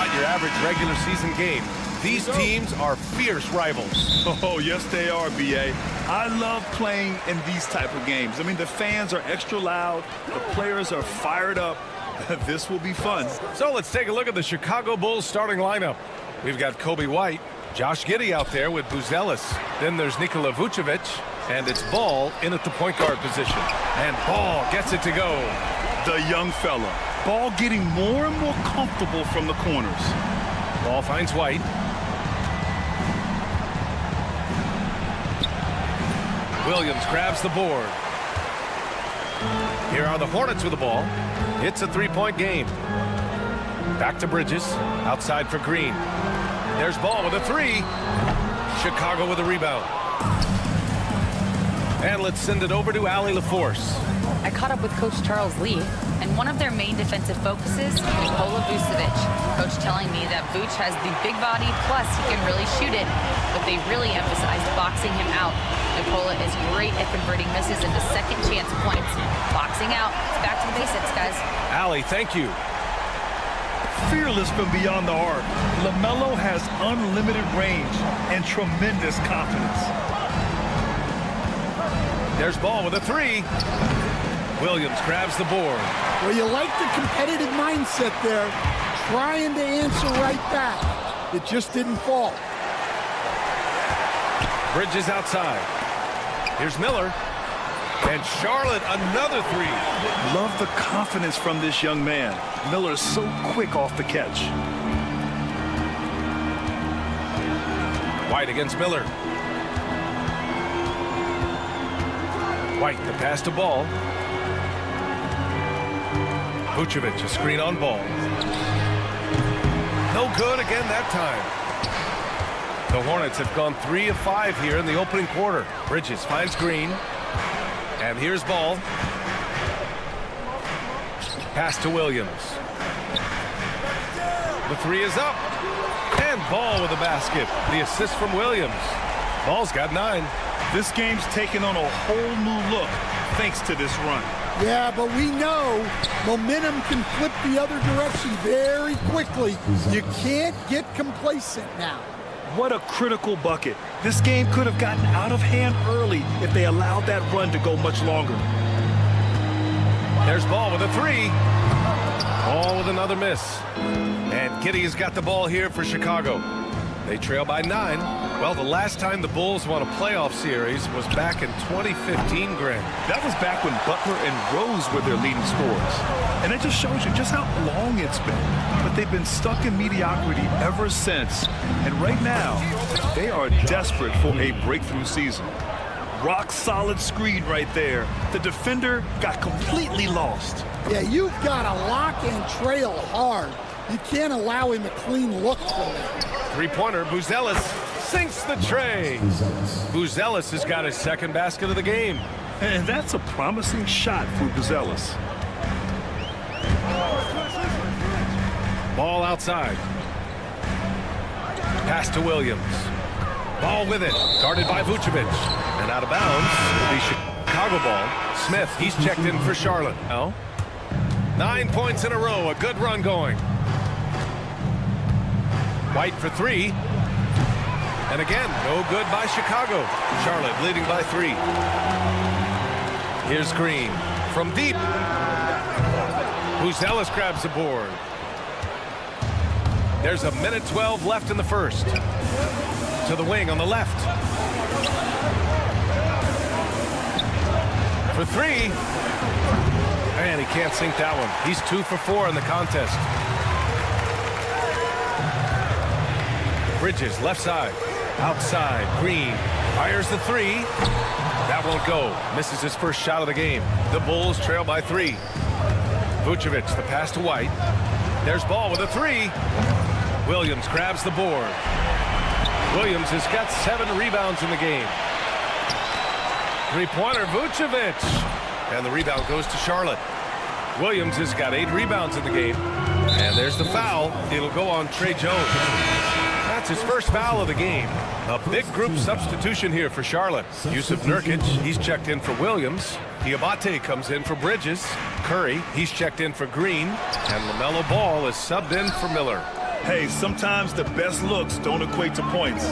not your average regular season game. These teams are fierce rivals. Oh, yes, they are, B.A. I love playing in these type of games. I mean, the fans are extra loud. The players are fired up. This will be fun. So let's take a look at the Chicago Bulls starting lineup. We've got Kobe White, Josh Giddey out there with Buzelis. Then there's Nikola Vucevic, and it's Ball in at the point guard position. And Ball gets it to go. The young fella. Ball getting more and more comfortable from the corners. Ball finds White. Williams grabs the board. Here are the Hornets with the ball. It's a three-point game. Back to Bridges. Outside for Green. There's Ball with a three. Chicago with a rebound. And let's send it over to Allie LaForce. I caught up with Coach Charles Lee, and one of their main defensive focuses is Nikola Vucevic. Coach telling me that Vuce has the big body, plus he can really shoot it, but they really emphasized boxing him out. Nikola is great at converting misses into second chance points. Boxing out, it's back to the basics, guys. Allie, thank you. Fearless from beyond the arc. LaMelo has unlimited range and tremendous confidence. There's Ball with a three. Williams grabs the board. Well, you like the competitive mindset there, trying to answer right back. It just didn't fall. Bridges outside. Here's Miller. And Charlotte, another three. Love the confidence from this young man. Miller is so quick off the catch. White against Miller. White, the pass to Ball. Vucevic, a screen on Ball. No good again that time. The Hornets have gone 3 of 5 here in the opening quarter. Bridges finds Green. And here's Ball. Pass to Williams. The three is up. And Ball with a basket. The assist from Williams. Ball's got 9. This game's taken on a whole new look thanks to this run. Yeah, but we know momentum can flip the other direction very quickly. You can't get complacent now. What a critical bucket. This game could have gotten out of hand early if they allowed that run to go much longer. There's Ball with a three. Ball with another miss. And Giddey has got the ball here for Chicago. They trail by 9. Well, the last time the Bulls won a playoff series was back in 2015, Grant. That was back when Butler and Rose were their leading scorers. And it just shows you just how long it's been. But they've been stuck in mediocrity ever since. And right now, they are desperate for a breakthrough season. Rock solid screen right there. The defender got completely lost. Yeah, you've got to lock and trail hard. You can't allow him a clean look from there. Three-pointer, Buzelis sinks the tray. Buzelis has got his second basket of the game. And that's a promising shot for Buzelis. Ball outside. Pass to Williams. Ball with it. Guarded by Vucevic. And out of bounds. The Chicago ball. Smith, he's checked in for Charlotte. No. 9 points in a row. A good run going. White for three. And again, no good by Chicago. Charlotte leading by 3. Here's Green from deep. Buzelis grabs the board. There's a minute 12 left in the first. To the wing on the left. For 3. And he can't sink that one. He's 2 for 4 in the contest. Bridges, left side. Outside, Green fires the 3. That won't go. Misses his first shot of the game. The Bulls trail by 3. Vucevic, the pass to White. There's Ball with a 3. Williams grabs the board. Williams has got 7 rebounds in the game. Three-pointer, Vucevic. And the rebound goes to Charlotte. Williams has got 8 rebounds in the game. And there's the foul. It'll go on Trey Jones. That's his first foul of the game. A big group substitution here for Charlotte. Yusuf Nurkic, he's checked in for Williams. Diabate comes in for Bridges. Curry, he's checked in for Green. And LaMelo Ball is subbed in for Miller. Hey, sometimes the best looks don't equate to points.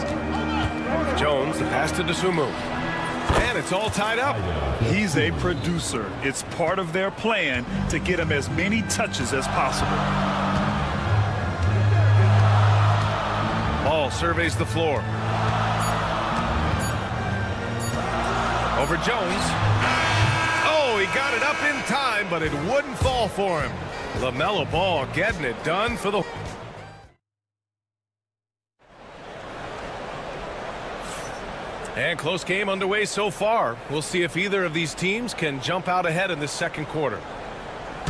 Jones, the pass to Dosunmu. And it's all tied up. He's a producer. It's part of their plan to get him as many touches as possible. Ball surveys the floor. Over Jones. Oh, he got it up in time, but it wouldn't fall for him. LaMelo Ball getting it done for the... And close game underway so far. We'll see if either of these teams can jump out ahead in the second quarter.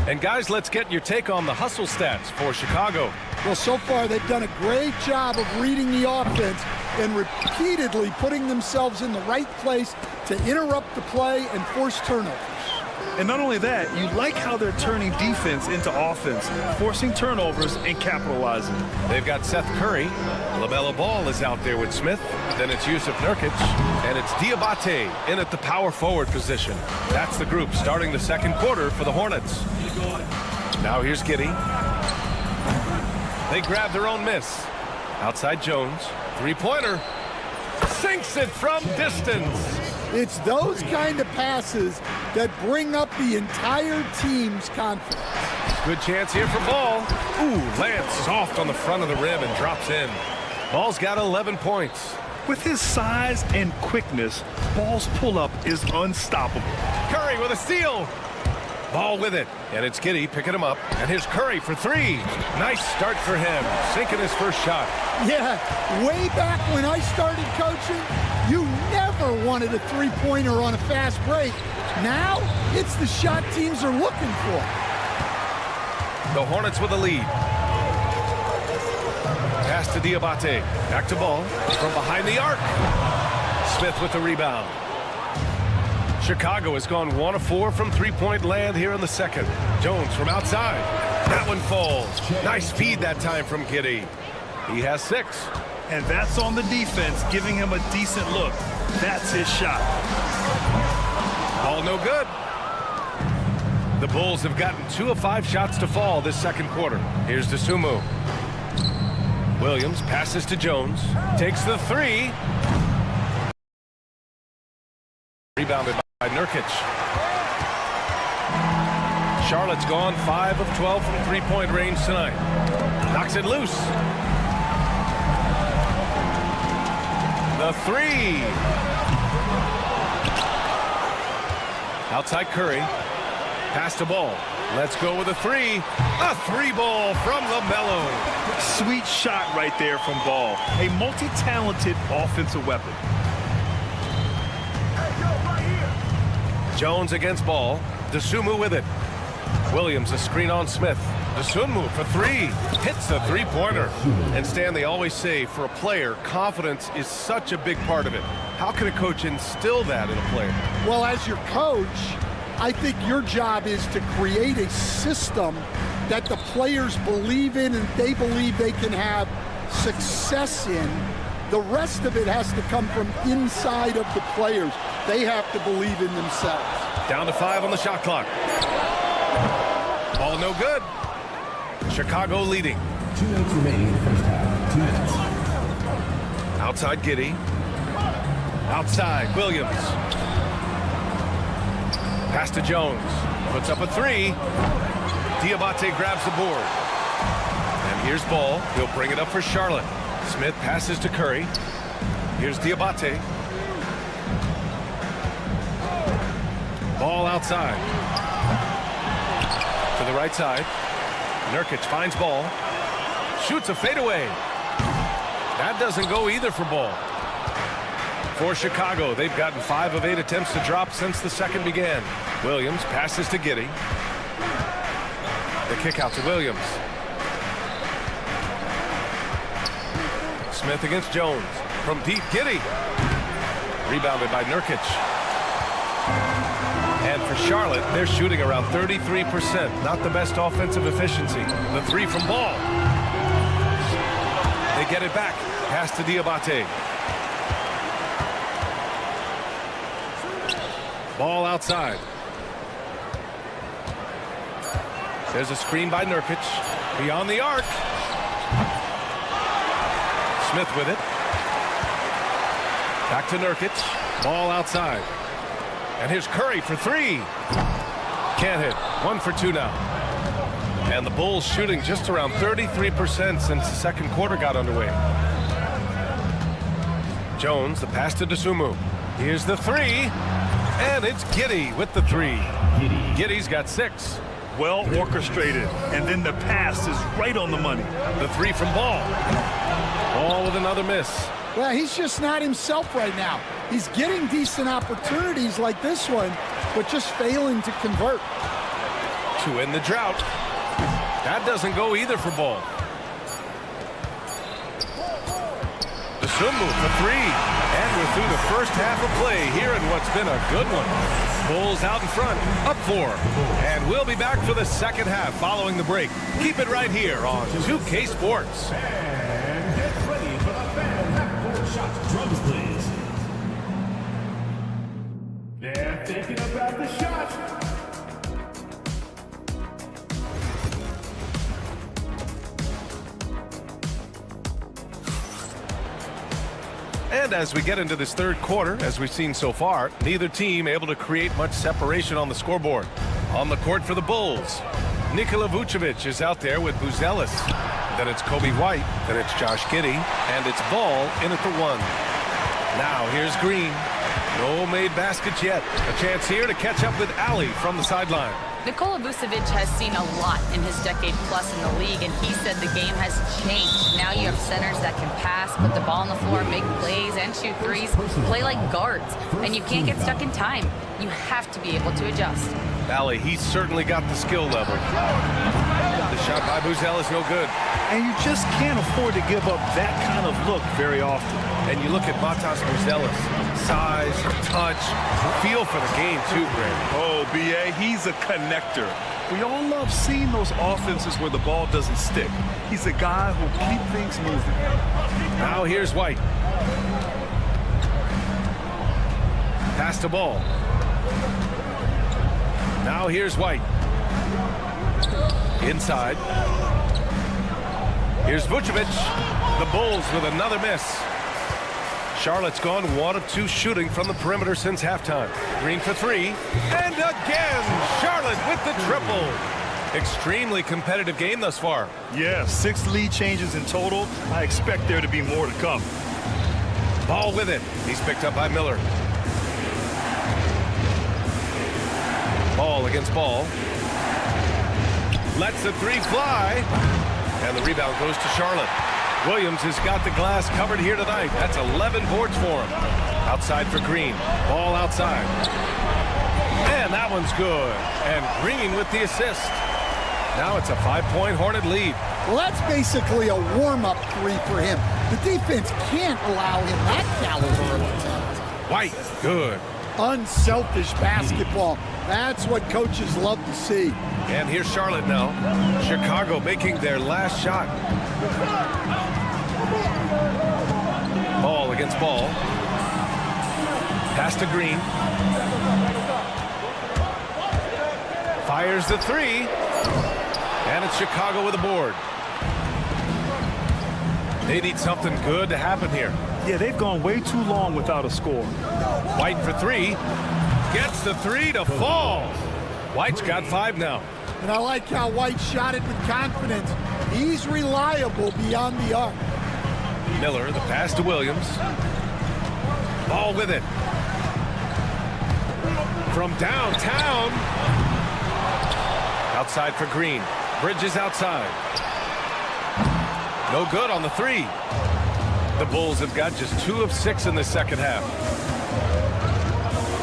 And guys, let's get your take on the hustle stats for Chicago. Well, so far they've done a great job of reading the offense and repeatedly putting themselves in the right place to interrupt the play and force turnovers. And not only that, you like how they're turning defense into offense, forcing turnovers and capitalizing. They've got Seth Curry. LaMelo Ball is out there with Smith. Then it's Yusuf Nurkic. And it's Diabate in at the power forward position. That's the group starting the second quarter for the Hornets. Now here's Giddey. They grab their own miss. Outside Jones. Three-pointer. Sinks it from distance. It's those kind of passes that bring up the entire team's confidence. Good chance here for Ball. Ooh, lands soft on the front of the rim and drops in. Ball's got 11 points. With his size and quickness, Ball's pull-up is unstoppable. Curry with a steal. Ball with it. And it's Giddey picking him up. And here's Curry for three. Nice start for him. Sinking his first shot. Yeah, way back when I started coaching, you never wanted a three-pointer on a fast break. Now, it's the shot teams are looking for. The Hornets with a lead. Pass to Diabate. Back to Ball. From behind the arc. Smith with the rebound. Chicago has gone 1 of 4 from three-point land here in the second. Jones from outside. That one falls. Nice feed that time from Giddey. He has 6. And that's on the defense, giving him a decent look. That's his shot. Ball no good. The Bulls have gotten 2 of 5 shots to fall this second quarter. Here's Dosunmu. Williams passes to Jones. Takes the 3. Rebounded by Nurkic. Charlotte's gone 5 of 12 from three-point range tonight. Knocks it loose. The 3. Outside Curry. Pass to Ball. Let's go with a 3. A 3-ball from LaMelo. Sweet shot right there from Ball. A multi-talented offensive weapon. Jones against Ball. Dosunmu with it. Williams a screen on Smith. Dosunmu for 3. Hits the three-pointer. And Stan, they always say for a player, confidence is such a big part of it. How can a coach instill that in a player? Well, as your coach, I think your job is to create a system that the players believe in and they believe they can have success in. The rest of it has to come from inside of the players. They have to believe in themselves. Down to 5 on the shot clock. Ball no good. Chicago leading. 2 minutes remaining in the first half. 2 minutes. Outside Giddey. Outside Williams. Pass to Jones. Puts up a 3. Diabate grabs the board. And here's Ball. He'll bring it up for Charlotte. Smith passes to Curry. Here's Diabate. Ball outside. To the right side. Nurkic finds Ball. Shoots a fadeaway. That doesn't go either for Ball. For Chicago, they've gotten 5 of 8 attempts to drop since the second began. Williams passes to Giddey. The kick out to Williams. Smith against Jones. From deep, Giddey. Rebounded by Nurkic. And for Charlotte, they're shooting around 33%. Not the best offensive efficiency. The 3 from Ball. They get it back. Pass to Diabate. Ball outside. There's a screen by Nurkic. Beyond the arc. Smith with it. Back to Nurkic. Ball outside. And here's Curry for three. Can't hit. 1 for 2 now. And the Bulls shooting just around 33% since the second quarter got underway. Jones, the pass to Dosunmu. Here's the three. And it's Giddey with the three. Giddey's got 6. Well orchestrated. And then the pass is right on the money. The three from Ball. Ball with another miss. Well, he's just not himself right now. He's getting decent opportunities like this one, but just failing to convert. To end the drought. That doesn't go either for Ball. Dosunmu for three. And we're through the first half of play here in what's been a good one. Bulls out in front, up 4. And we'll be back for the second half following the break. Keep it right here on 2K Sports. And get ready for the fan half-court shots. Drums, please. They're thinking about the shot. And as we get into this third quarter, as we've seen so far, neither team able to create much separation on the scoreboard. On the court for the Bulls, Nikola Vucevic is out there with Buzelis. Then it's Kobe White. Then it's Josh Giddey. And it's Ball in at the 1. Now here's Green. No made baskets yet. A chance here to catch up with Ali from the sideline. Nikola Vucevic has seen a lot in his decade plus in the league, and he said the game has changed. Now you have centers that can pass, put the ball on the floor, make plays, and shoot threes, play like guards, and you can't get stuck in time. You have to be able to adjust. Ali, he's certainly got the skill level. The shot by Buzelis no good. And you just can't afford to give up that kind of look very often. And you look at Matas Buzelis. Size, touch, feel for the game too, Greg. Oh, B.A., he's a connector. We all love seeing those offenses where the ball doesn't stick. He's a guy who'll keep things moving. Now here's White. Pass to Ball. Now here's White. Inside. Here's Vucevic. The Bulls with another miss. Charlotte's gone 1 of 2 shooting from the perimeter since halftime. Green for 3. And again, Charlotte with the triple. Extremely competitive game thus far. Yeah, 6 lead changes in total. I expect there to be more to come. Ball with it. He's picked up by Miller. Ball against Ball. Lets the 3 fly. And the rebound goes to Charlotte. Williams has got the glass covered here tonight. That's 11 boards for him. Outside for Green. Ball outside. And that one's good. And Green with the assist. Now it's a 5-point Hornet lead. Well, that's basically a warm-up 3 for him. The defense can't allow him that caliber of attempt. White, good. Unselfish basketball. That's what coaches love to see. And here's Charlotte now. Chicago making their last shot. Ball against Ball. Pass to Green. Fires the 3. And it's Chicago with a board. They need something good to happen here. Yeah, they've gone way too long without a score. White for 3. Gets the 3 to fall. White's got 5 now. And I like how White shot it with confidence. He's reliable beyond the arc. Miller, the pass to Williams. Ball with it. From downtown. Outside for Green. Bridges outside. No good on the 3. The Bulls have got just 2 of 6 in the second half.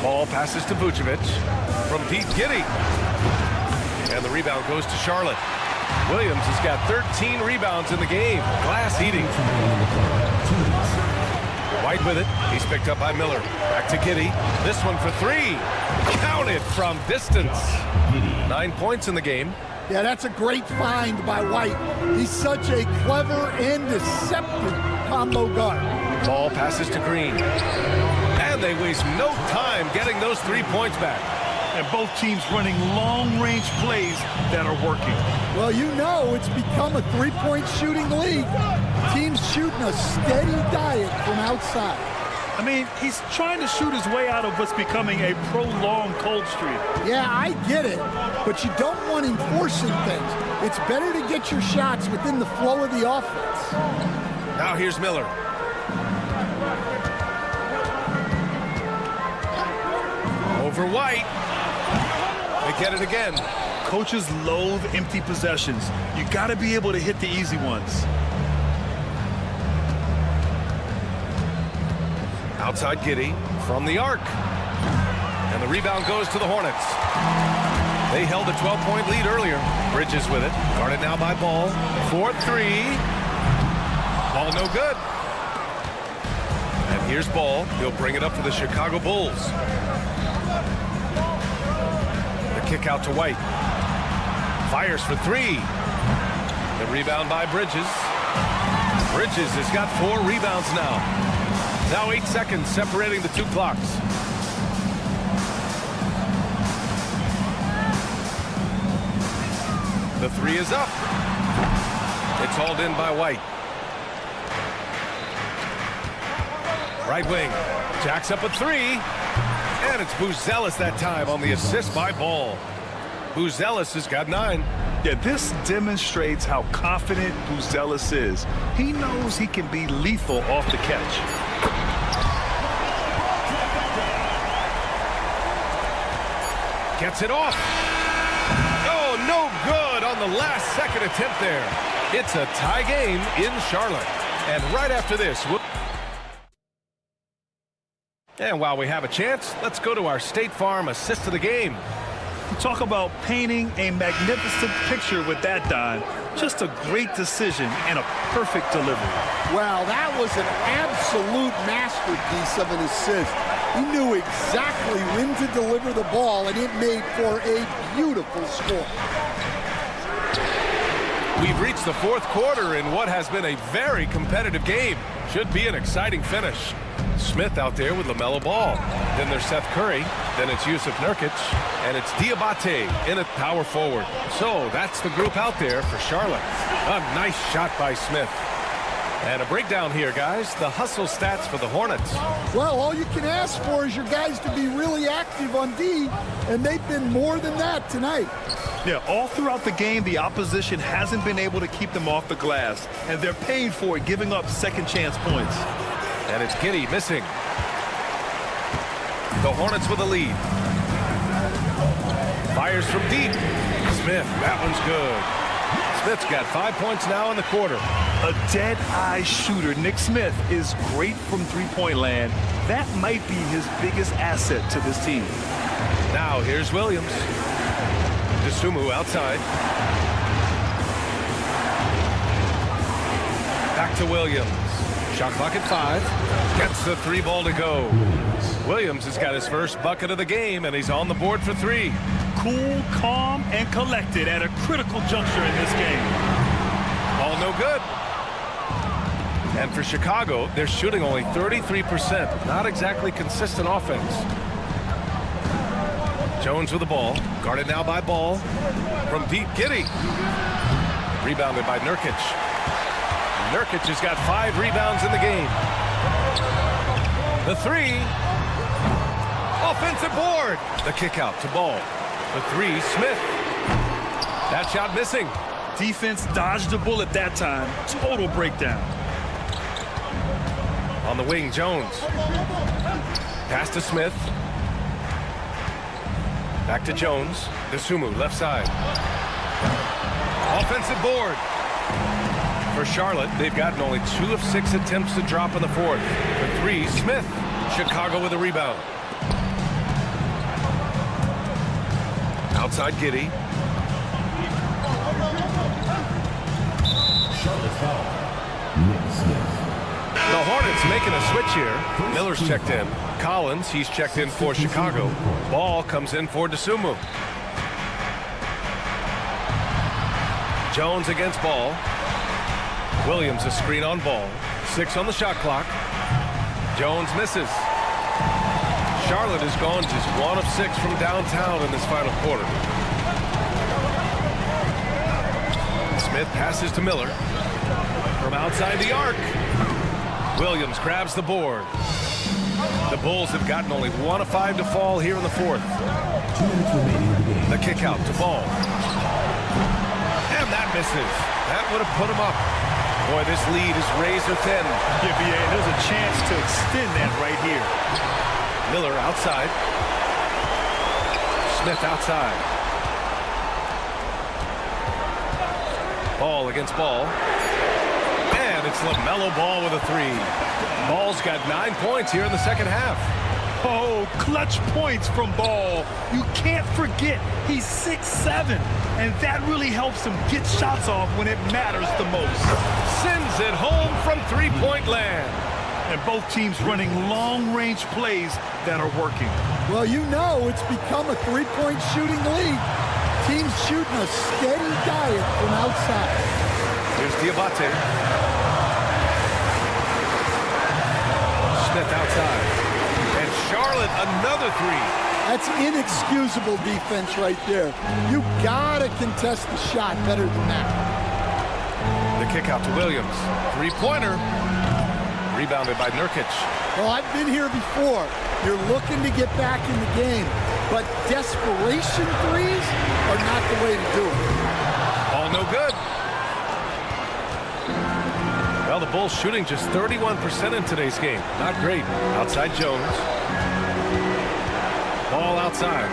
Ball passes to Vucevic. From deep, Giddey. And the rebound goes to Charlotte. Williams has got 13 rebounds in the game. Glass eating. White with it. He's picked up by Miller. Back to Giddey. This one for 3. Counted from distance. 9 points in the game. Yeah, that's a great find by White. He's such a clever and deceptive combo guard. Ball passes to Green. And they waste no time getting those 3 points back. And both teams running long-range plays that are working. Well, you know it's become a 3-point shooting league. Teams shooting a steady diet from outside. I mean, he's trying to shoot his way out of what's becoming a prolonged cold streak. Yeah, I get it, but you don't want him forcing things. It's better to get your shots within the flow of the offense. Now here's Miller. Over White. They get it again. Coaches loathe empty possessions. You got to be able to hit the easy ones. Outside Giddey from the arc. And the rebound goes to the Hornets. They held a 12-point lead earlier. Bridges with it. Guarded now by Ball. 4-3. Ball no good. And here's Ball. He'll bring it up for the Chicago Bulls. The kick out to White. Fires for three. The rebound by Bridges. Bridges has got 4 rebounds now. Now 8 seconds separating the two clocks. The three is up. It's hauled in by White. Right wing. Jacks up a 3. And it's Buzelis that time on the assist by Ball. Buzelis has got 9. Yeah, this demonstrates how confident Buzelis is. He knows he can be lethal off the catch. Gets it off. Oh, no good on the last second attempt there. It's a tie game in Charlotte. And right after this, and while we have a chance, let's go to our State Farm assist of the game. Talk about painting a magnificent picture with that, Don. Just a great decision and a perfect delivery. Well, that was an absolute masterpiece of an assist. He knew exactly when to deliver the ball, and it made for a beautiful score. We've reached the fourth quarter in what has been a very competitive game. Should be an exciting finish. Smith out there with LaMelo Ball. Then there's Seth Curry. Then it's Yusuf Nurkic. And it's Diabate in at power forward. So that's the group out there for Charlotte. A nice shot by Smith. And a breakdown here, guys. The hustle stats for the Hornets. Well, all you can ask for is your guys to be really active on D, and they've been more than that tonight. Yeah, all throughout the game, the opposition hasn't been able to keep them off the glass, and they're paying for it, giving up second chance points. And it's Giddey missing. The Hornets with a lead. Fires from deep. Smith, that one's good. Smith's got 5 points now in the quarter. A dead-eye shooter. Nick Smith is great from three-point land. That might be his biggest asset to this team. Now here's Williams. Dosunmu outside. Back to Williams. Shot clock at 5. Gets the 3 ball to go. Williams has got his first bucket of the game, and he's on the board for 3. Cool, calm, and collected at a critical juncture in this game. All no good. And for Chicago, they're shooting only 33%. Not exactly consistent offense. Jones with the ball. Guarded now by Ball. From deep, Giddey. Rebounded by Nurkic. Nurkic has got 5 rebounds in the game. The 3. Offensive board. The kick out to Ball. The 3, Smith. That shot missing. Defense dodged a bullet that time. Total breakdown. On the wing, Jones. Pass to Smith. Back to Jones. Dosunmu, left side. Offensive board. For Charlotte, they've gotten only 2 of 6 attempts to drop in the fourth. The 3, Smith. Chicago with a rebound. Outside Giddey. The Hornets making a switch here. Miller's checked in. Collins, he's checked in for Chicago. Ball comes in for Dosunmu. Jones against Ball. Williams a screen on Ball. 6 on the shot clock. Jones misses. Charlotte has gone just 1 of 6 from downtown in this final quarter. Smith passes to Miller. from outside the arc. Williams grabs the board. The Bulls have gotten only 1 of 5 to fall here in the fourth. 2 minutes remaining in the game. The kick out to Ball. And that misses. That would have put him up. Boy, this lead is razor thin. Yeah, BA, there's a chance to extend that right here. Miller outside. Smith outside. Ball against Ball. And it's LaMelo Ball with a 3. Ball's got 9 points here in the second half. Oh, clutch points from Ball. You can't forget he's 6'7", and that really helps him get shots off when it matters the most. Sends it home from three-point land. And both teams running long-range plays that are working. Well, you know it's become a three-point shooting league. Teams shooting a steady diet from outside. Here's Diabate. Smith outside. And Charlotte, another 3. That's inexcusable defense right there. You gotta contest the shot better than that. The kick out to Williams. Three-pointer. Rebounded by Nurkic. Well, I've been here before. You're looking to get back in the game, but desperation threes are not the way to do it. All no good. Well, the Bulls shooting just 31% in today's game. Not great. Outside Jones. Ball outside.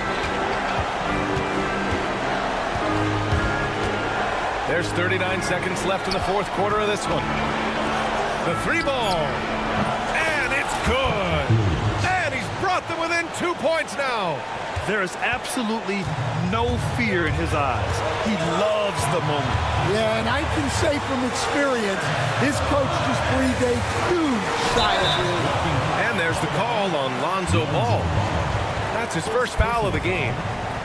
There's 39 seconds left in the fourth quarter of this one. The 3-ball. And it's good. And he's brought them within 2 points now. There is absolutely no fear in his eyes. He loves the moment. Yeah, and I can say from experience, his coach just breathed a huge sigh of relief. And there's the call on Lonzo Ball. That's his first foul of the game.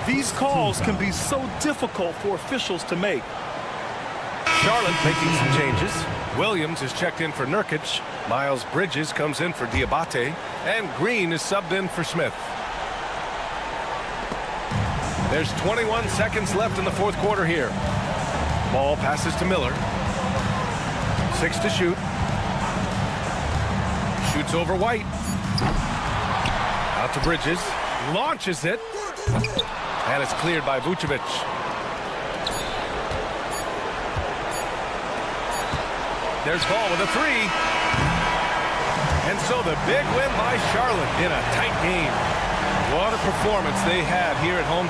These calls can be so difficult for officials to make. Charlotte making some changes. Williams is checked in for Nurkic. Miles Bridges comes in for Diabate. And Green is subbed in for Smith. There's 21 seconds left in the fourth quarter here. Ball passes to Miller. 6 to shoot. Shoots over White. Out to Bridges. Launches it. And it's cleared by Vucevic. There's Ball with a 3. And so the big win by Charlotte in a tight game. What a performance they had here at home.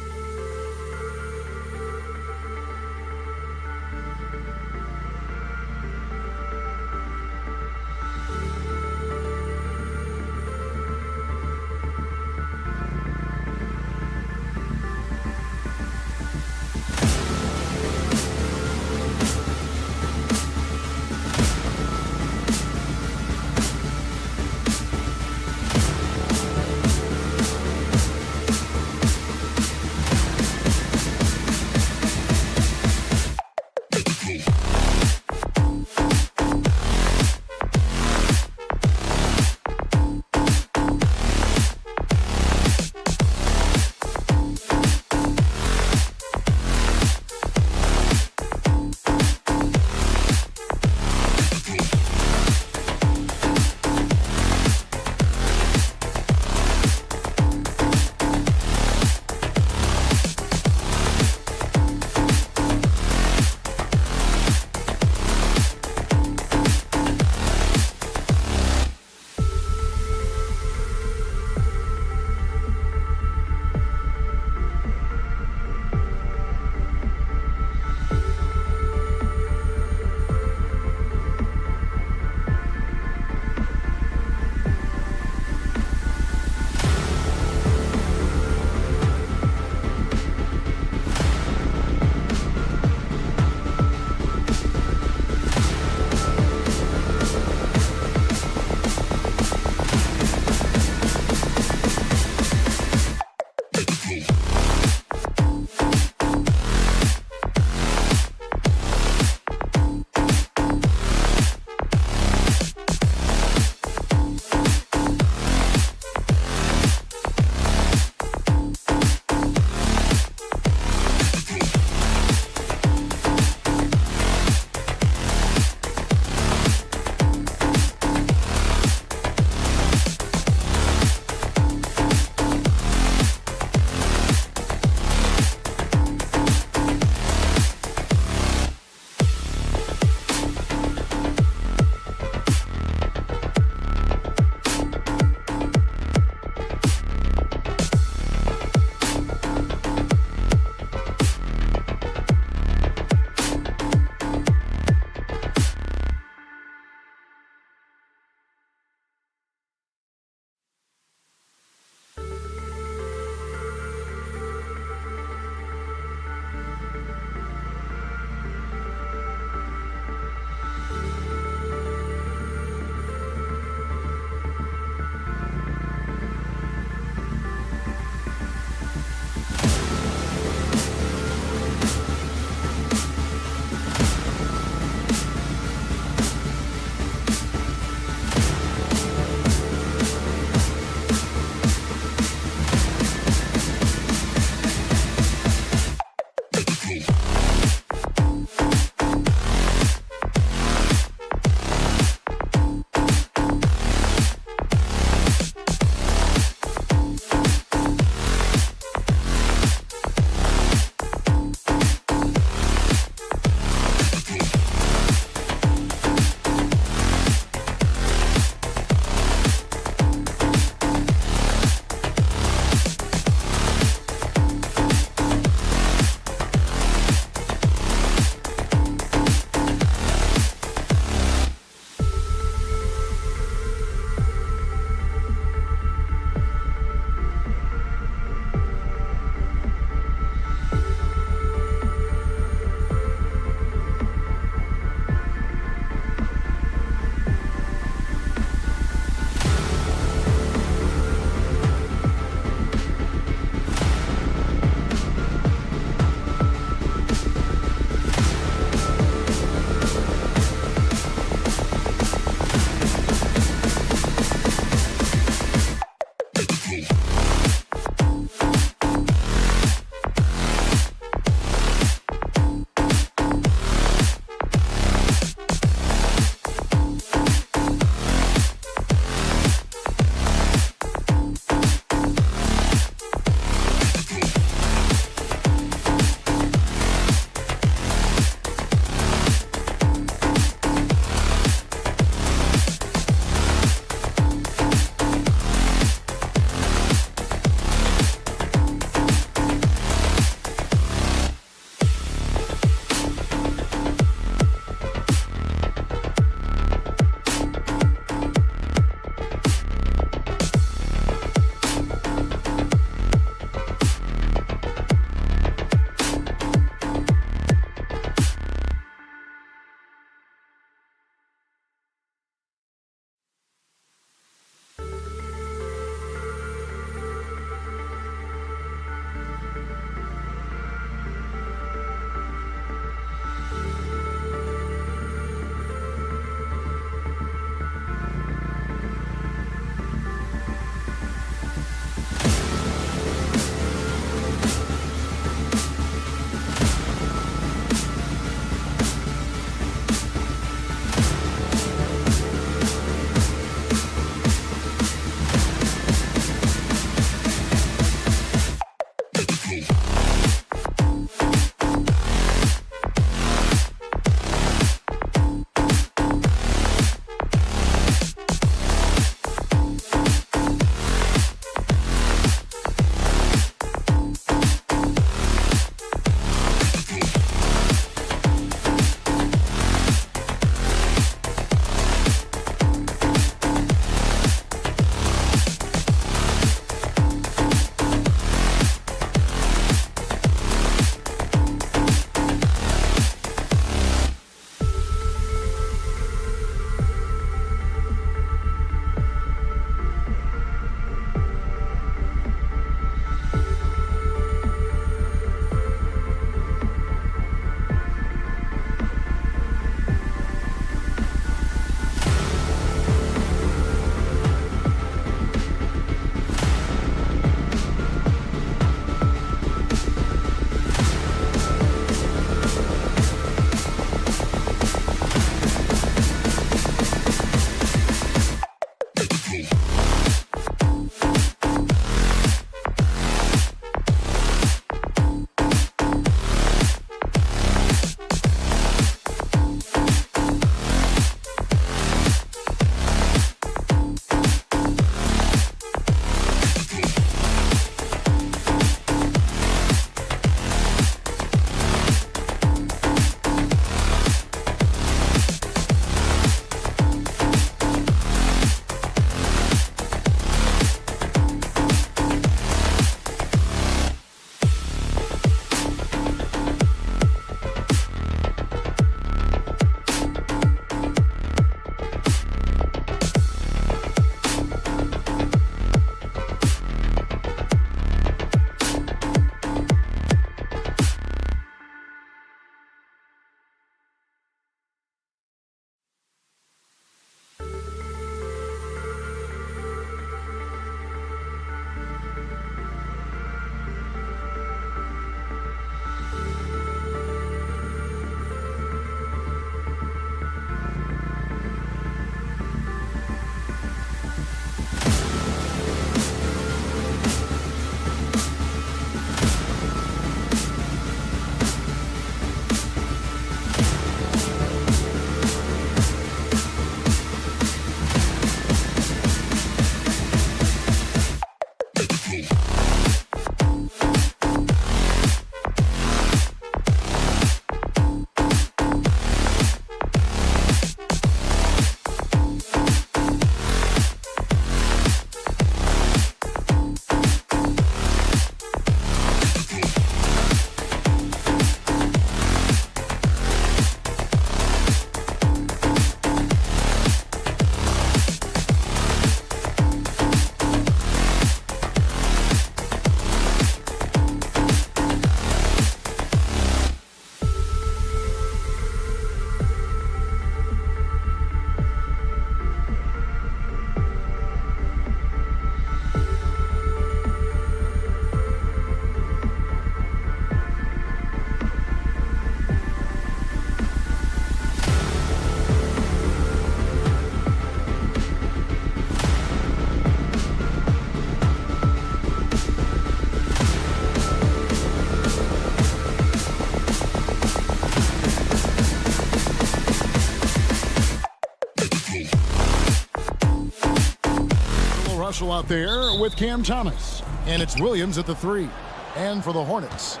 Russell out there with Cam Thomas. And it's Williams at the 3. And for the Hornets,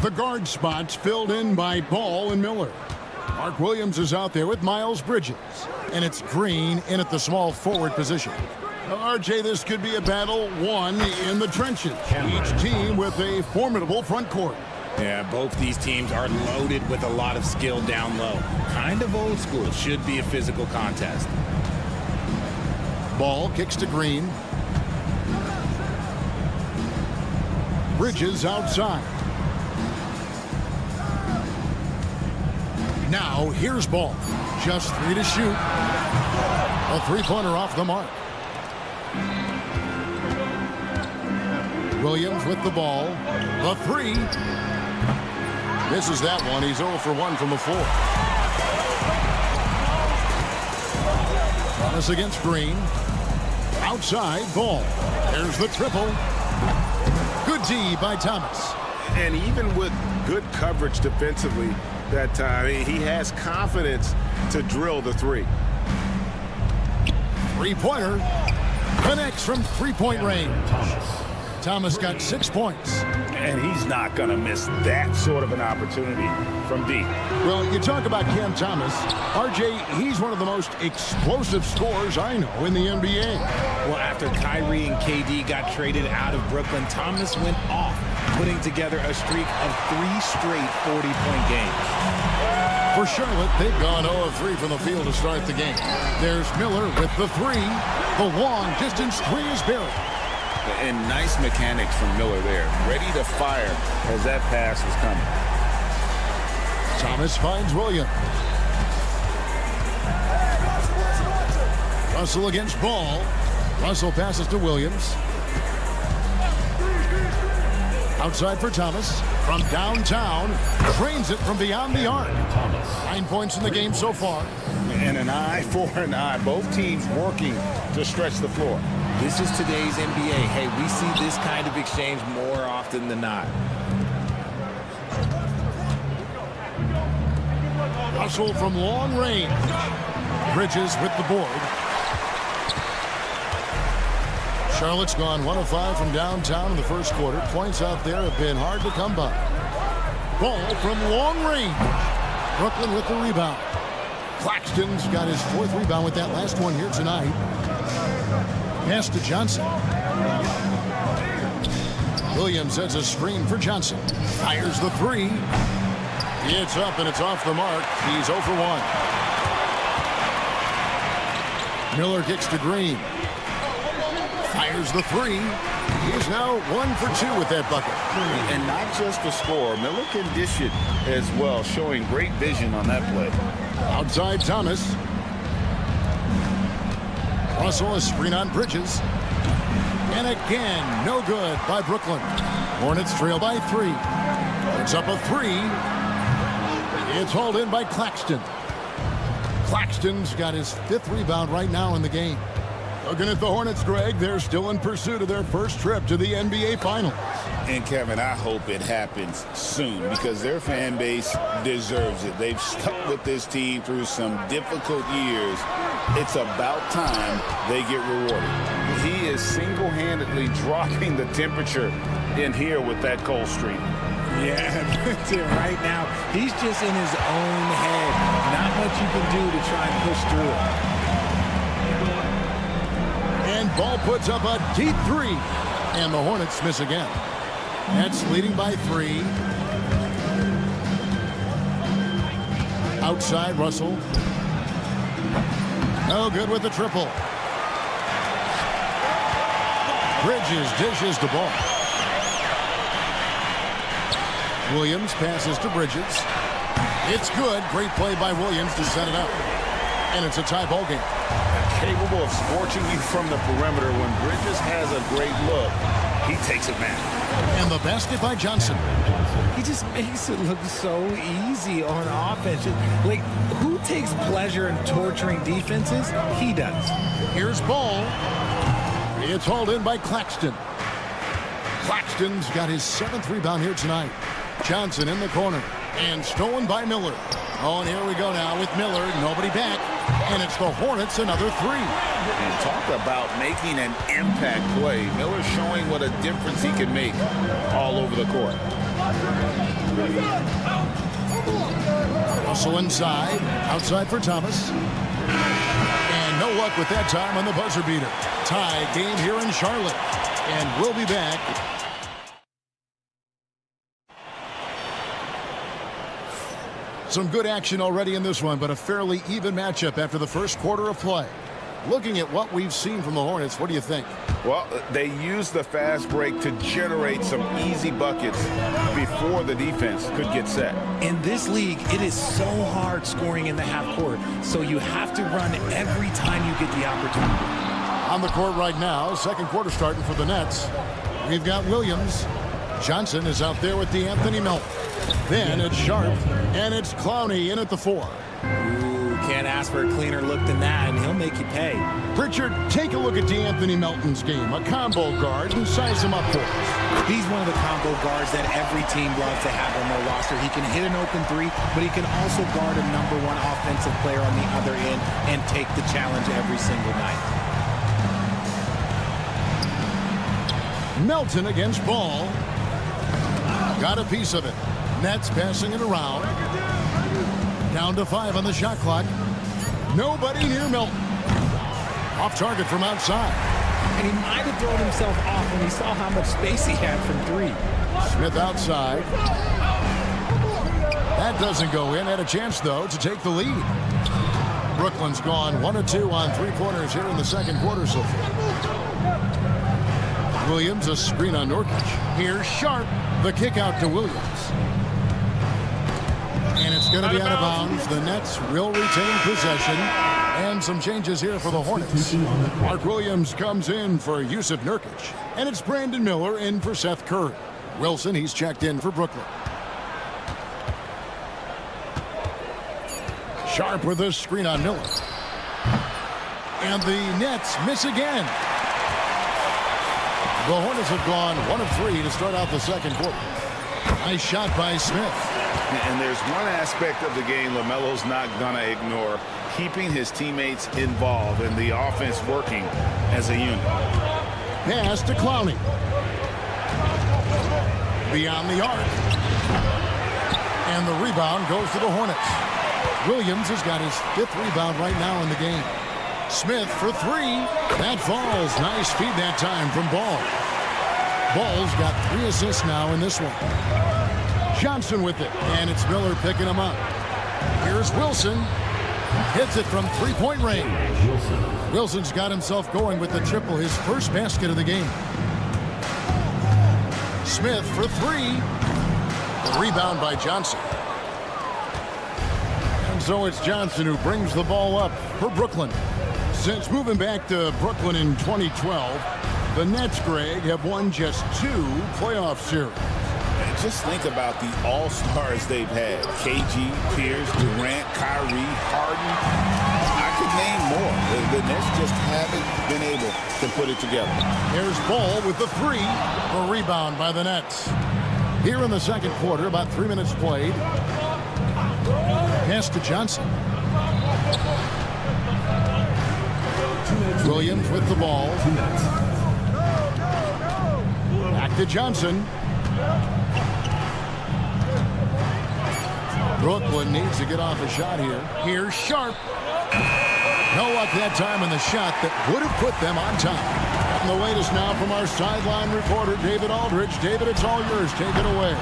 the guard spots filled in by Ball and Miller. Mark Williams is out there with Miles Bridges. And it's Green in at the small forward position. RJ, this could be a battle won in the trenches. Each team with a formidable front court. Yeah, both these teams are loaded with a lot of skill down low. Kind of old school. Should be a physical contest. Ball kicks to Green. Bridges outside. Now here's Ball. Just 3 to shoot. A three-pointer off the mark. Williams with the ball. The 3. Misses that one. He's 0 for 1 from the floor. Thomas against Green. Outside, Ball. There's the triple. Good D by Thomas. And even with good coverage defensively that time, he has confidence to drill the 3. Three-pointer. Connects from three-point range. Thomas got 6 points. And he's not going to miss that sort of an opportunity from deep. Well, you talk about Cam Thomas. RJ, he's one of the most explosive scorers I know in the NBA. Well, after Kyrie and KD got traded out of Brooklyn, Thomas went off, putting together a streak of 3 straight 40-point games. For Charlotte, they've gone 0 of 3 from the field to start the game. There's Miller with the 3. The long-distance 3 is buried. And nice mechanics from Miller there. Ready to fire as that pass was coming. Thomas finds Williams. Russell against Ball. Russell passes to Williams. Outside for Thomas. From downtown. Trains it from beyond the arc. 9 points in the game so far. And an eye for an eye. Both teams working to stretch the floor. This is today's NBA. Hey, we see this kind of exchange more often than not. Russell from long range. Bridges with the board. Charlotte's gone 1 of 5 from downtown in the first quarter. Points out there have been hard to come by. Ball from long range. Brooklyn with the rebound. Claxton's got his 4th rebound with that last one here tonight. Pass to Johnson. Williams sets a screen for Johnson. Fires the 3. It's up and it's off the mark. He's 0 for 1. Miller kicks to Green. Fires the 3. He is now 1 for 2 with that bucket. And not just the score. Miller can dish it as well, showing great vision on that play. Outside Thomas. Russell a screen on Bridges. And again, no good by Brooklyn. Hornets trail by 3. It's up a 3. It's hauled in by Claxton. Claxton's got his 5th rebound right now in the game. Looking at the Hornets, Greg, they're still in pursuit of their first trip to the NBA Finals. And, Kevin, I hope it happens soon because their fan base deserves it. They've stuck with this team through some difficult years. It's about time they get rewarded. He is single-handedly dropping the temperature in here with that cold streak. Yeah, right now, he's just in his own head. Not much you can do to try and push through it. And Ball puts up a deep 3. And the Hornets miss again. Nets leading by 3. Outside, Russell. No good with the triple. Bridges dishes the ball. Williams passes to Bridges. It's good. Great play by Williams to set it up. And it's a tie ball game. Capable of scorching you from the perimeter. When Bridges has a great look, he takes it back. And the basket by Johnson. He just makes it look so easy on offense. Like, who takes pleasure in torturing defenses? He does. Here's Ball. It's hauled in by Claxton. Claxton's got his 7th rebound here tonight. Johnson in the corner. And stolen by Miller. Oh, and here we go now with Miller. Nobody back. And it's the Hornets another three. And talk about making an impact play. Miller showing what a difference he can make all over the court. Russell inside. Outside for Thomas. And no luck with that time on the buzzer beater. Tie game here in Charlotte. And we'll be back. Some good action already in this one, but a fairly even matchup after the first quarter of play. Looking at what we've seen from the Hornets, what do you think? Well, they used the fast break to generate some easy buckets before the defense could get set. In this league, it is so hard scoring in the half court, so you have to run every time you get the opportunity. On the court right now, second quarter starting for the Nets. We've got Williams. Johnson is out there with DeAnthony Melton. Then it's Sharp, and it's Clowney in at the 4. Ooh, can't ask for a cleaner look than that, and he'll make you pay. Pritchard, take a look at DeAnthony Melton's game, a combo guard, and size him up for us. He's one of the combo guards that every team loves to have on their roster. He can hit an open three, but he can also guard a #1 offensive player on the other end and take the challenge every single night. Melton against Ball. Got a piece of it. Nets passing it around. Down to 5 on the shot clock. Nobody near Melton. Off target from outside. And he might have thrown himself off when he saw how much space he had from 3. Smith outside. That doesn't go in. Had a chance, though, to take the lead. Brooklyn's gone 1 of 2 on 3-pointers here in the second quarter so far. Williams, a screen on Nurkic. Here's Sharp. The kick out to Williams. And it's going to be out of bounds. The Nets will retain possession. And some changes here for the Hornets. Mark Williams comes in for Yusuf Nurkic. And it's Brandon Miller in for Seth Curry. Wilson, he's checked in for Brooklyn. Sharp with a screen on Miller. And the Nets miss again. The Hornets have gone 1 of 3 to start out the second quarter. Nice shot by Smith. And there's one aspect of the game LaMelo's not going to ignore, keeping his teammates involved and the offense working as a unit. Pass to Clowney. Beyond the arc. And the rebound goes to the Hornets. Williams has got his 5th rebound right now in the game. Smith for 3. That falls. Nice feed that time from Ball. Ball's got 3 assists now in this one. Johnson with it. And it's Miller picking him up. Here's Wilson. Hits it from 3-point range. Wilson's got himself going with the triple, his first basket of the game. Smith for 3. The rebound by Johnson. And so it's Johnson who brings the ball up for Brooklyn. Since moving back to Brooklyn in 2012, the Nets, Greg, have won just 2 playoff series. And just think about the all-stars they've had. KG, Pierce, Durant, Kyrie, Harden. I could name more. The Nets just haven't been able to put it together. Here's Ball with the 3. A rebound by the Nets. Here in the second quarter, about 3 minutes played. Pass to Johnson. Williams with the ball. Back to Johnson. Brooklyn needs to get off a shot here. Here's Sharp. No luck that time in the shot that would have put them on top. And the latest now from our sideline reporter, David Aldridge. David, it's all yours. Take it away.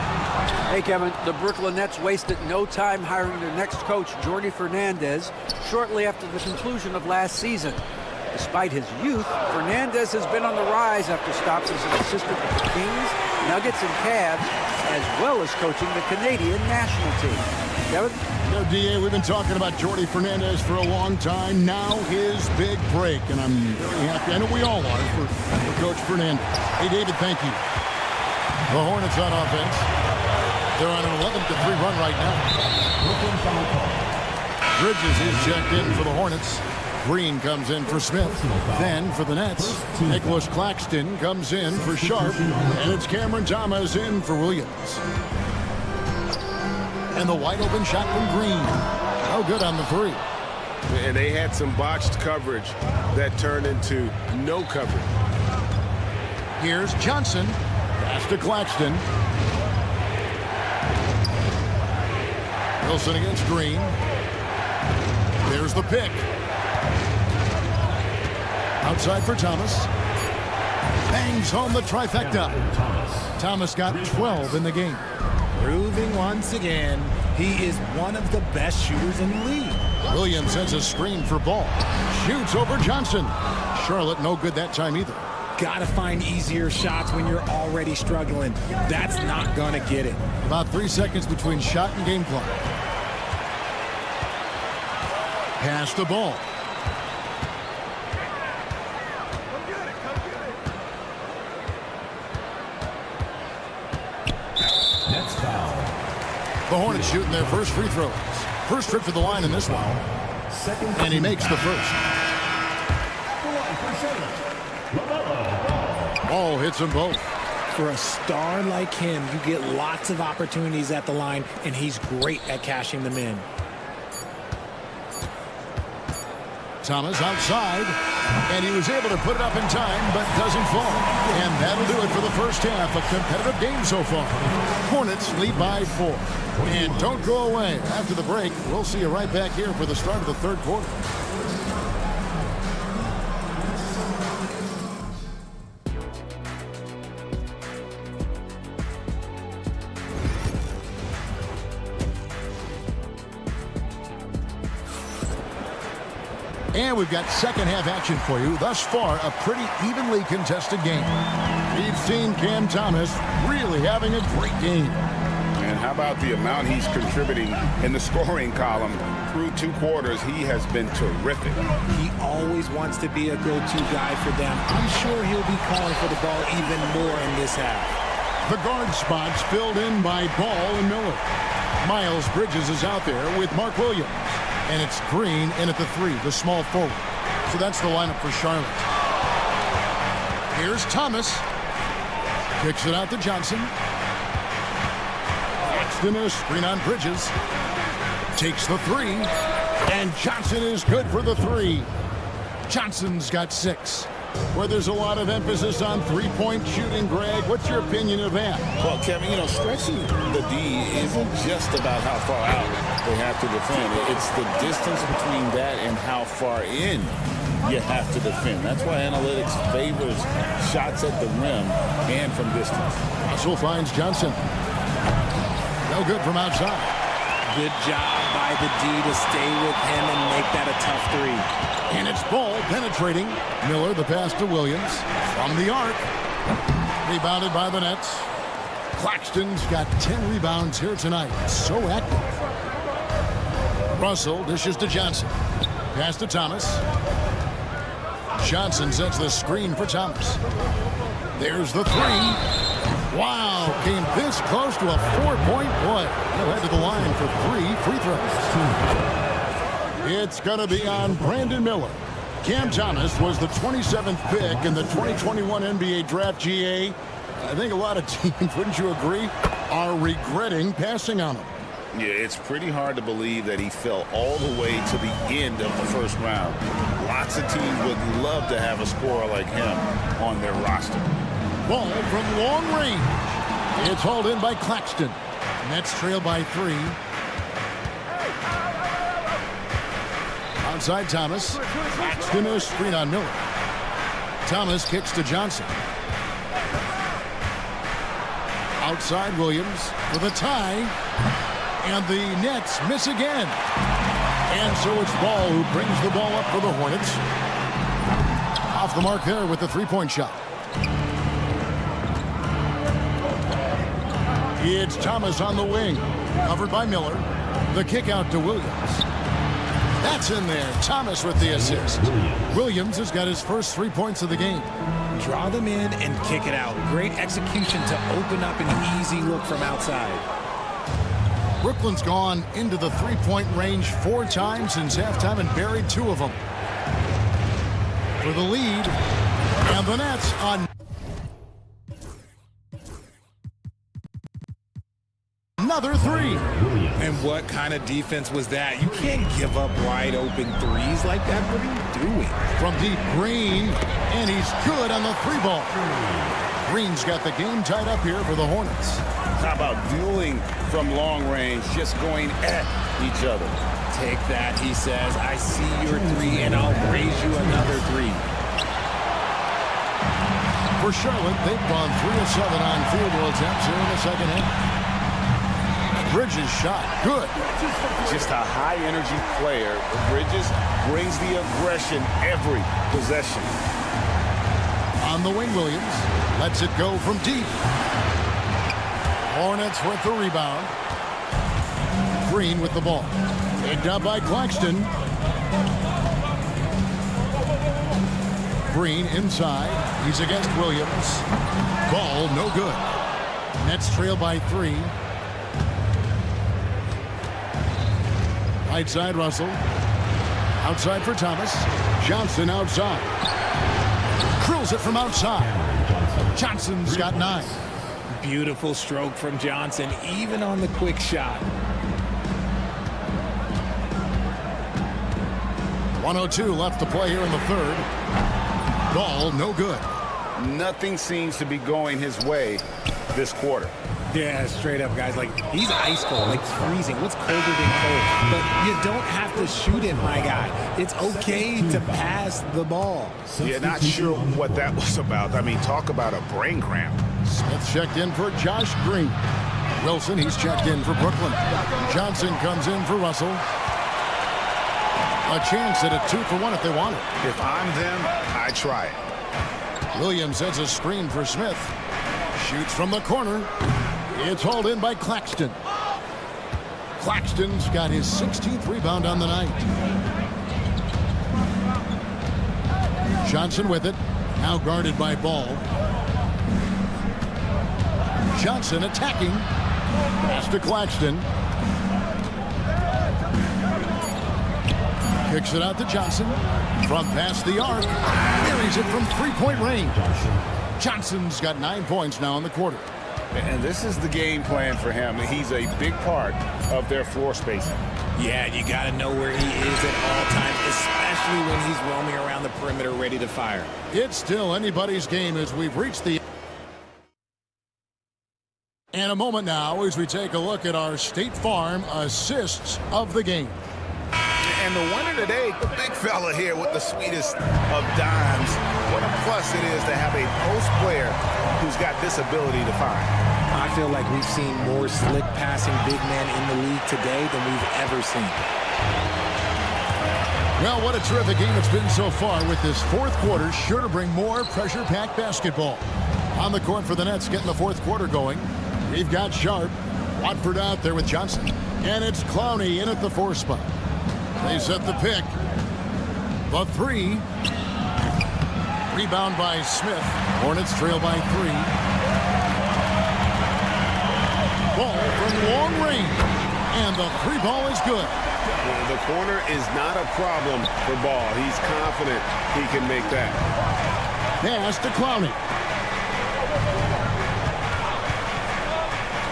Hey, Kevin, the Brooklyn Nets wasted no time hiring their next coach, Jordi Fernandez, shortly after the conclusion of last season. Despite his youth, Fernandez has been on the rise after stops as an assistant with the Kings, Nuggets, and Cavs, as well as coaching the Canadian national team. Kevin? You know, D.A., we've been talking about Jordi Fernandez for a long time. Now his big break, and I'm very happy. I know we all are for Coach Fernandez. Hey, David, thank you. The Hornets on offense. They're on an 11-3 run right now. Bridges is checked in for the Hornets. Green comes in for Smith. Then for the Nets, Nicholas Claxton comes in for Sharp. And it's Cameron Thomas in for Williams. And the wide open shot from Green. No good on the 3. And they had some botched coverage that turned into no coverage. Here's Johnson. Pass to Claxton. Wilson against Green. There's the pick. Outside for Thomas. Bangs home the trifecta. Thomas got 12 in the game. Proving once again, he is one of the best shooters in the league. Williams sends a screen for Ball. Shoots over Johnson. Charlotte no good that time either. Gotta find easier shots when you're already struggling. That's not gonna get it. About 3 seconds between shot and game clock. Pass the ball. Next foul. The Hornets shooting their first free throws. First trip to the line in this one. And he makes the first. Ball hits them both. For a star like him, you get lots of opportunities at the line, and he's great at cashing them in. Thomas outside, and he was able to put it up in time, but doesn't fall. And that'll do it for the first half. A competitive game so far. Hornets lead by 4. And don't go away. After the break, we'll see you right back here for the start of the third quarter. And we've got second half action for you. Thus far, a pretty evenly contested game. We've seen Cam Thomas really having a great game. And how about the amount he's contributing in the scoring column? Through 2 quarters, he has been terrific. He always wants to be a go-to guy for them. I'm sure he'll be calling for the ball even more in this half. The guard spots filled in by Ball and Miller. Miles Bridges is out there with Mark Williams. And it's Green in at the 3, the small forward. So that's the lineup for Charlotte. Here's Thomas. Kicks it out to Johnson. Claxton a screen on Bridges. Takes the 3. And Johnson is good for the 3. Johnson's got 6. Where there's a lot of emphasis on three-point shooting, Greg. What's your opinion of that? Well, Kevin, stretching the D isn't just about how far out they have to defend. It's the distance between that and how far in you have to defend. That's why analytics favors shots at the rim and from distance. Russell finds Johnson. No good from outside. Good job by the D to stay with him and make that a tough 3. And it's Ball penetrating. Miller, the pass to Williams. From the arc. Rebounded by the Nets. Claxton's got 10 rebounds here tonight. So active. Russell dishes to Johnson. Pass to Thomas. Johnson sets the screen for Thomas. There's the 3. Wow, came this close to a 4-point play. He'll head to the line for 3 free throws. It's going to be on Brandon Miller. Cam Thomas was the 27th pick in the 2021 NBA Draft. GA. I think a lot of teams, wouldn't you agree, are regretting passing on him. Yeah, it's pretty hard to believe that he fell all the way to the end of the first round. Lots of teams would love to have a scorer like him on their roster. Ball from long range. It's hauled in by Claxton. Nets trail by 3. Outside Thomas. Claxton a screen on Miller. Thomas kicks to Johnson. Outside Williams with a tie. And the Nets miss again. And so it's Ball who brings the ball up for the Hornets. Off the mark there with the 3-point shot. It's Thomas on the wing. Covered by Miller. The kick out to Williams. That's in there. Thomas with the assist. Williams has got his first 3 points of the game. Draw them in and kick it out. Great execution to open up an easy look from outside. Brooklyn's gone into the 3-point range 4 times since halftime and buried 2 of them. For the lead, and the Nets on another 3. And what kind of defense was that? You can't give up wide open threes like that. What are you doing? From deep, Green, and he's good on the 3-ball. Green's got the game tied up here for the Hornets. How about dueling from long range, just going at each other? Take that, he says. I see your 3, and I'll raise you another 3. For Charlotte, they've gone 3 of 7 on field goal attempts here in the second half. Bridges shot, good. Just a high-energy player. Bridges brings the aggression every possession. On the wing, Williams lets it go from deep. Hornets with the rebound. Green with the ball. Picked up by Claxton. Green inside. He's against Williams. Ball no good. Nets trail by 3. Right side, Russell. Outside for Thomas. Johnson outside. Drills it from outside. Johnson's got 9. Beautiful stroke from Johnson, even on the quick shot. 1:02 left to play here in the third. Ball no good. Nothing seems to be going his way this quarter. Yeah, straight up, guys. Like, he's ice cold, like freezing. What's colder than cold? But you don't have to shoot it, my guy. It's okay to pass the ball. Yeah, not sure what that was about. I mean, talk about a brain cramp. Smith checked in for Josh Green. Wilson, he's checked in for Brooklyn. Johnson comes in for Russell. A chance at a 2-for-1 if they want it. If I'm them, I try it. Williams sets a screen for Smith. Shoots from the corner. It's hauled in by Claxton. Claxton's got his 16th rebound on the night. Johnson with it. Now guarded by Ball. Johnson attacking. Pass to Claxton. Kicks it out to Johnson. From past the arc. Buries it from 3-point range. Johnson's got 9 points now in the quarter. And this is the game plan for him. He's a big part of their floor spacing. Yeah, you got to know where he is at all times, especially when he's roaming around the perimeter ready to fire. It's still anybody's game as we've reached the... And a moment now as we take a look at our State Farm assists of the game. And the winner today, the big fella here with the sweetest of dimes. What a plus it is to have a post player who's got this ability to find. I feel like we've seen more slick passing big men in the league today than we've ever seen. Well, what a terrific game it's been so far with this fourth quarter. Sure to bring more pressure-packed basketball. On the court for the Nets getting the fourth quarter going. We've got Sharp. Watford out there with Johnson. And it's Clowney in at the 4 spot. They set the pick. The 3. Rebound by Smith. Hornets trail by 3. Ball from long range. And the 3-ball is good. Well, the corner is not a problem for Ball. He's confident he can make that. Pass to Clowney.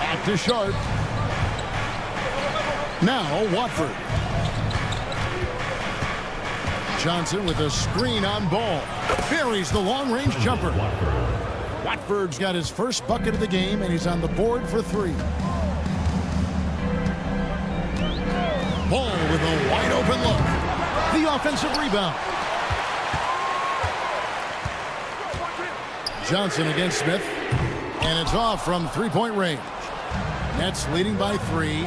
Back to Sharp. Now Watford. Johnson with a screen on Ball. Buries the long-range jumper. Watford's got his first bucket of the game, and he's on the board for 3. Ball with a wide-open look. The offensive rebound. Johnson against Smith, and it's off from 3-point range. Nets leading by 3.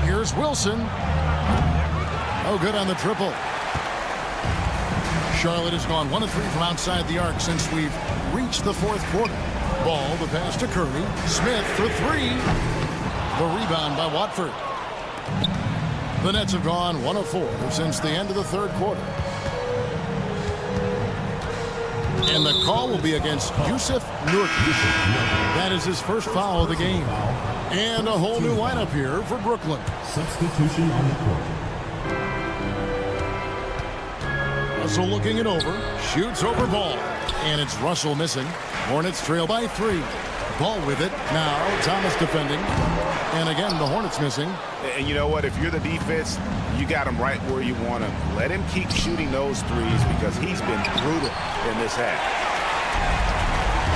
Here's Wilson. Oh, good on the triple. Charlotte has gone 1 of 3 from outside the arc since we've reached the fourth quarter. Ball, the pass to Curry. Smith for 3. The rebound by Watford. The Nets have gone 1 of 4 since the end of the third quarter. And the call will be against Yusuf Nurkic. That is his first foul of the game. And a whole new lineup here for Brooklyn. Substitution on the court. Russell looking it over. Shoots over Ball. And it's Russell missing. Hornets trail by 3. Ball with it. Now Thomas defending. And again, the Hornets missing. And you know what? If you're the defense, you got him right where you want him. Let him keep shooting those threes because he's been brutal in this half.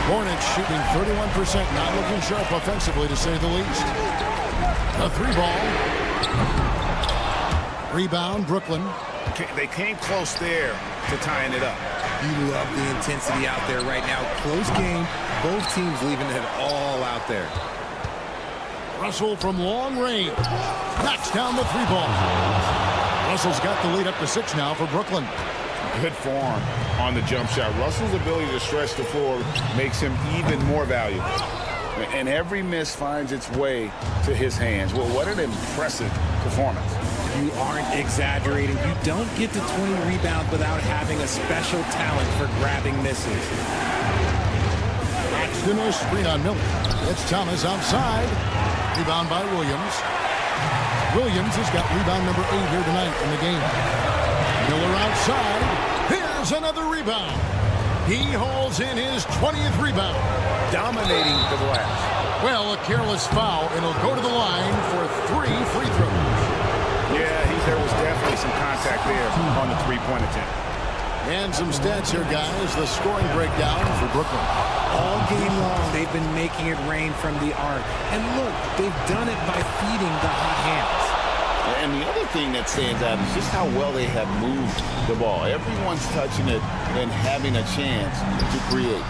Hornets shooting 31%, not looking sharp offensively, to say the least. A 3-ball. Rebound, Brooklyn. They came close there to tying it up. You love the intensity out there right now. Close game. Both teams leaving it all out there. Russell from long range. Knocks down the 3-ball. Russell's got the lead up to 6 now for Brooklyn. Good form on the jump shot. Russell's ability to stretch the floor makes him even more valuable. And every miss finds its way to his hands. Well, what an impressive performance. You aren't exaggerating. You don't get to 20 rebounds without having a special talent for grabbing misses. Axton a screen on Miller. It's Thomas outside. Rebound by Williams. Williams has got rebound number 8 here tonight in the game. Miller outside. Here's another rebound. He hauls in his 20th rebound. Dominating the glass. Well, a careless foul, and he'll go to the line for 3 free throws. Yeah, there was definitely some contact there on the three-point attempt. And some stats here, guys. The scoring breakdown for Brooklyn. All game long, they've been making it rain from the arc. And look, they've done it by feeding the hot hands. And the other thing that stands out is just how well they have moved the ball. Everyone's touching it and having a chance to create.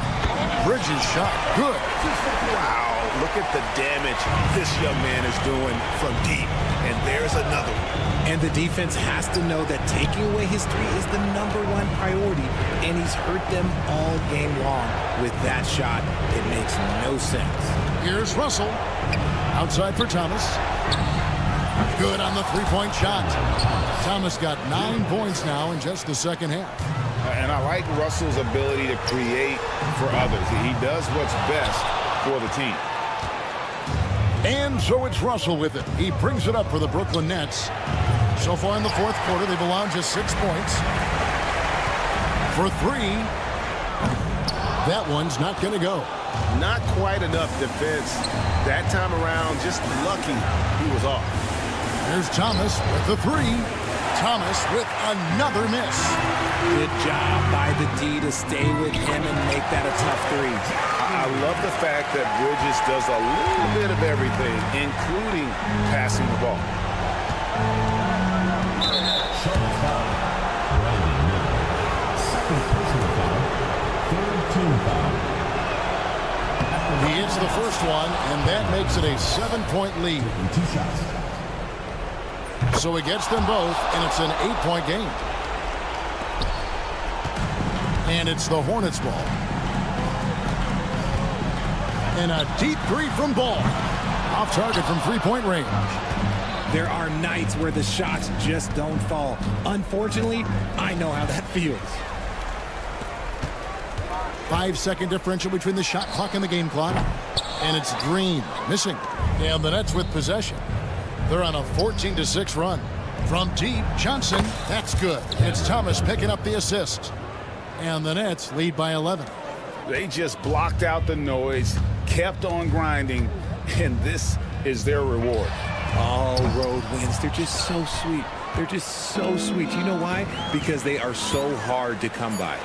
Bridges shot. Good. Wow, look at the damage this young man is doing from deep. And there's another one. And the defense has to know that taking away his 3 is the #1 priority. And he's hurt them all game long. With that shot, it makes no sense. Here's Russell. Outside for Thomas. Good on the 3-point shot. Thomas got 9 points now in just the second half. And I like Russell's ability to create for others. He does what's best for the team. And so it's Russell with it. He brings it up for the Brooklyn Nets. So far in the fourth quarter, they've allowed just 6 points. For 3, that one's not going to go. Not quite enough defense. That time around, just lucky he was off. There's Thomas with the 3. Thomas with another miss. Good job by the D to stay with him and make that a tough 3. I love the fact that Bridges does a little bit of everything, including passing the ball. Second personal foul. Third team foul. He hits the first one, and that makes it a 7-point lead. 2 shots. So he gets them both, and it's an 8-point game. And it's the Hornets ball. And a deep 3 from Ball. Off target from 3-point range. There are nights where the shots just don't fall. Unfortunately, I know how that feels. 5-second differential between the shot clock and the game clock. And it's Green missing. And the Nets with possession. They're on a 14-6 run. From deep, Johnson, that's good. It's Thomas picking up the assist. And the Nets lead by 11. They just blocked out the noise, kept on grinding, and this is their reward. All road wins. They're just so sweet. They're just so sweet. You know why? Because they are so hard to come by.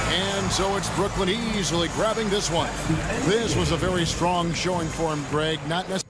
And so it's Brooklyn easily grabbing this one. This was a very strong showing for him, Greg. Not necessarily.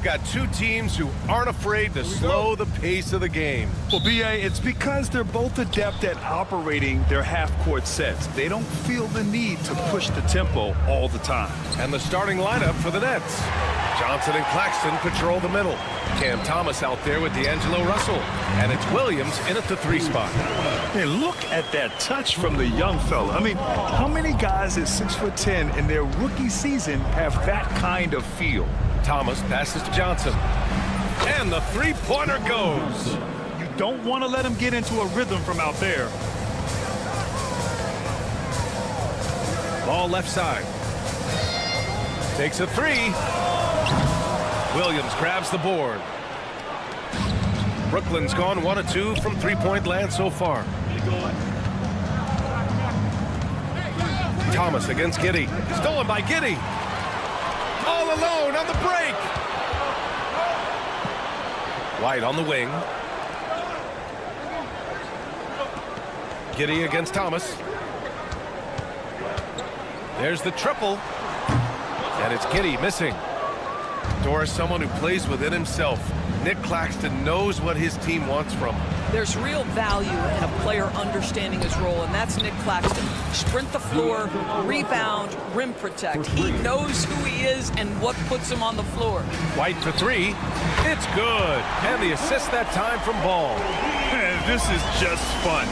got two teams who aren't afraid to slow the pace of the game. Well, B.A., it's because they're both adept at operating their half-court sets. They don't feel the need to push the tempo all the time. And the starting lineup for the Nets. Johnson and Claxton patrol the middle. Cam Thomas out there with D'Angelo Russell. And it's Williams in at the 3 spot. Hey, look at that touch from the young fella. I mean, how many guys at 6'10" in their rookie season have that kind of feel? Thomas passes to Johnson. And the 3-pointer goes. You don't want to let him get into a rhythm from out there. Ball left side. Takes a 3. Williams grabs the board. Brooklyn's gone 1 of 2 from 3-point land so far. Thomas against Giddey. Stolen by Giddey. All alone on the break. White on the wing. Giddey against Thomas. There's the triple. And it's Giddey missing. Doris, someone who plays within himself. Nick Claxton knows what his team wants from him. There's real value in a player understanding his role, and that's Nick Claxton. Sprint the floor, rebound, rim protect. He knows who he is and what puts him on the floor. White for 3. It's good. And the assist that time from Ball. Man, this is just fun.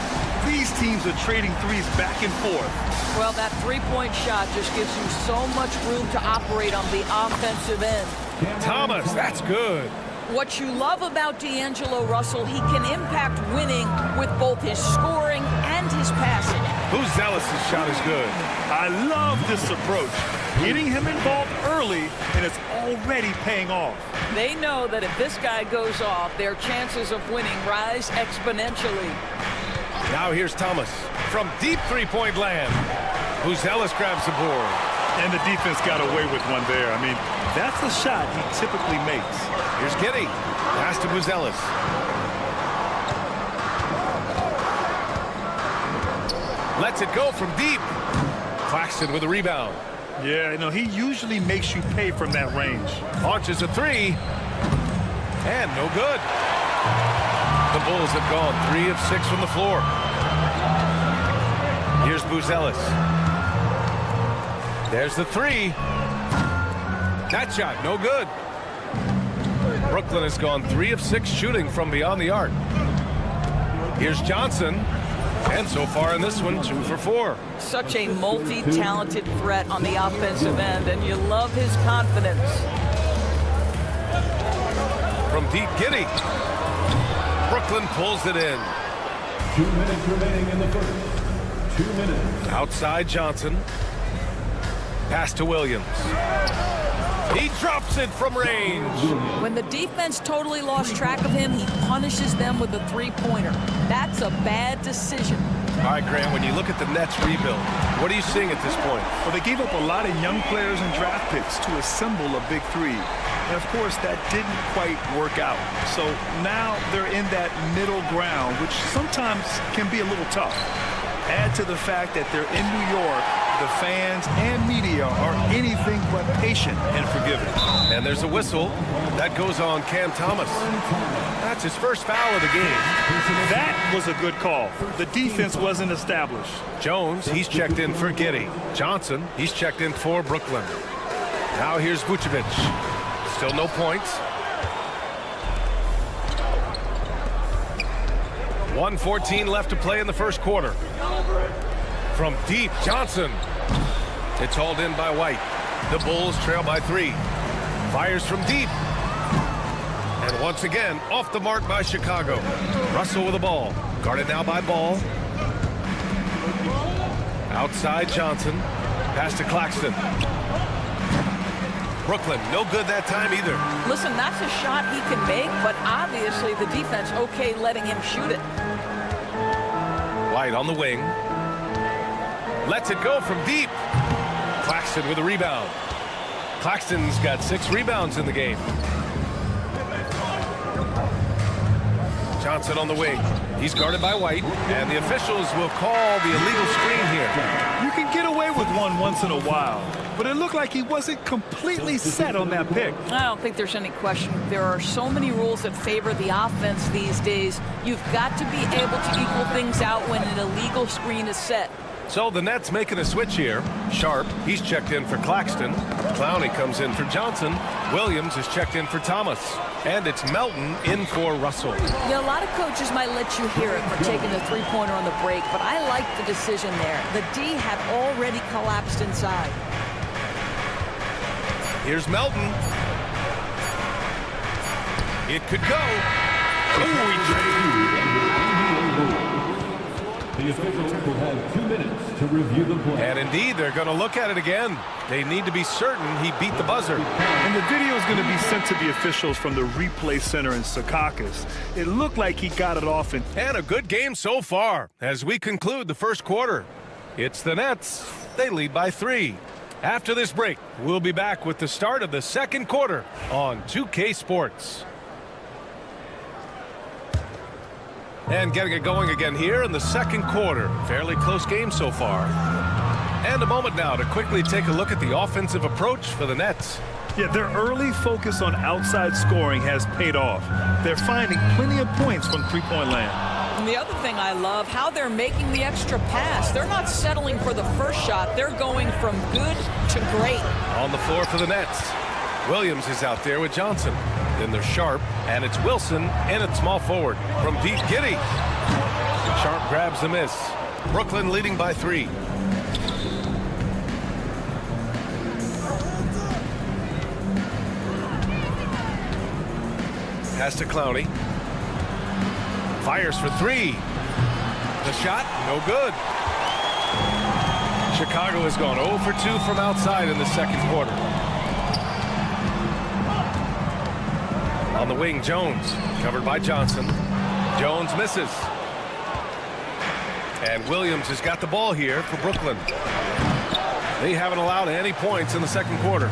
These teams are trading threes back and forth. Well, that 3-point shot just gives you so much room to operate on the offensive end. Thomas, that's good. What you love about D'Angelo Russell, he can impact winning with both his scoring and his passing. Buzelis' shot is good. I love this approach. Getting him involved early, and it's already paying off. They know that if this guy goes off, their chances of winning rise exponentially. Now here's Thomas from deep 3-point land. Buzelis grabs the board. And the defense got away with one there. I mean, that's a shot he typically makes. Here's Giddey. Pass to Buzelis. Lets it go from deep. Claxton with a rebound. Yeah, you know, he usually makes you pay from that range. Launches a 3. And no good. The Bulls have gone 3 of 6 from the floor. Here's Buzelis. There's the 3. That shot, no good. Brooklyn has gone 3 of 6 shooting from beyond the arc. Here's Johnson. And so far in this one, 2 for 4. Such a multi-talented threat on the offensive end, and you love his confidence. From deep, Giddey. Brooklyn pulls it in. 2 minutes remaining in the first. 2 minutes. Outside Johnson. Pass to Williams. He drops it from range. When the defense totally lost track of him, he punishes them with a 3-pointer. That's a bad decision. All right, Grant, when you look at the Nets rebuild, what are you seeing at this point? Well, they gave up a lot of young players and draft picks to assemble a big 3. And, of course, that didn't quite work out. So now they're in that middle ground, which sometimes can be a little tough. Add to the fact that they're in New York, the fans and media are anything but patient and forgiving. And there's a whistle. That goes on Cam Thomas. That's his first foul of the game. That was a good call. The defense wasn't established. Jones, he's checked in for Giddey. Johnson, he's checked in for Brooklyn. Now here's Vucevic. Still no points. 1:14 left to play in the first quarter. From deep, Johnson. It's hauled in by White. The Bulls trail by 3. Fires from deep. And once again, off the mark by Chicago. Russell with the ball. Guarded now by Ball. Outside Johnson. Pass to Claxton. Brooklyn, no good that time either. Listen, that's a shot he can make, but obviously the defense okay letting him shoot it. White on the wing. Lets it go from deep. Claxton with a rebound. Claxton's got 6 rebounds in the game. Johnson on the wing. He's guarded by White, and the officials will call the illegal screen here. You can get away with one once in a while. but it looked like he wasn't completely set on that pick. I don't think there's any question. There are so many rules that favor the offense these days. You've got to be able to equal things out when an illegal screen is set. So the Nets making a switch here. Sharp, he's checked in for Claxton. Clowney comes in for Johnson. Williams is checked in for Thomas. And it's Melton in for Russell. A lot of coaches might let you hear it for taking the three-pointer on the break, but I like the decision there. The D had already collapsed inside. Here's Melton. It could go. Oh, he tried. The officials will have 2 minutes to review the play. And indeed, they're going to look at it again. They need to be certain he beat the buzzer. And the video is going to be sent to the officials from the replay center in Secaucus. It looked like he got it off. And a good game so far as we conclude the first quarter. It's the Nets. They lead by 3. After this break, we'll be back with the start of the second quarter on 2K Sports. And getting it going again here in the second quarter. Fairly close game so far. And a moment now to quickly take a look at the offensive approach for the Nets. Yeah, their early focus on outside scoring has paid off. They're finding plenty of points from three-point land. And the other thing I love, how they're making the extra pass. They're not settling for the first shot. They're going from good to great. On the floor for the Nets. Williams is out there with Johnson. Then there's Sharp, and it's Wilson in at small forward from deep. Giddey. Sharp grabs the miss. Brooklyn leading by 3. Pass to Clowney. Fires for 3. The shot, no good. Chicago has gone 0 for 2 from outside in the second quarter. On the wing, Jones, covered by Johnson. Jones misses. And Williams has got the ball here for Brooklyn. They haven't allowed any points in the second quarter.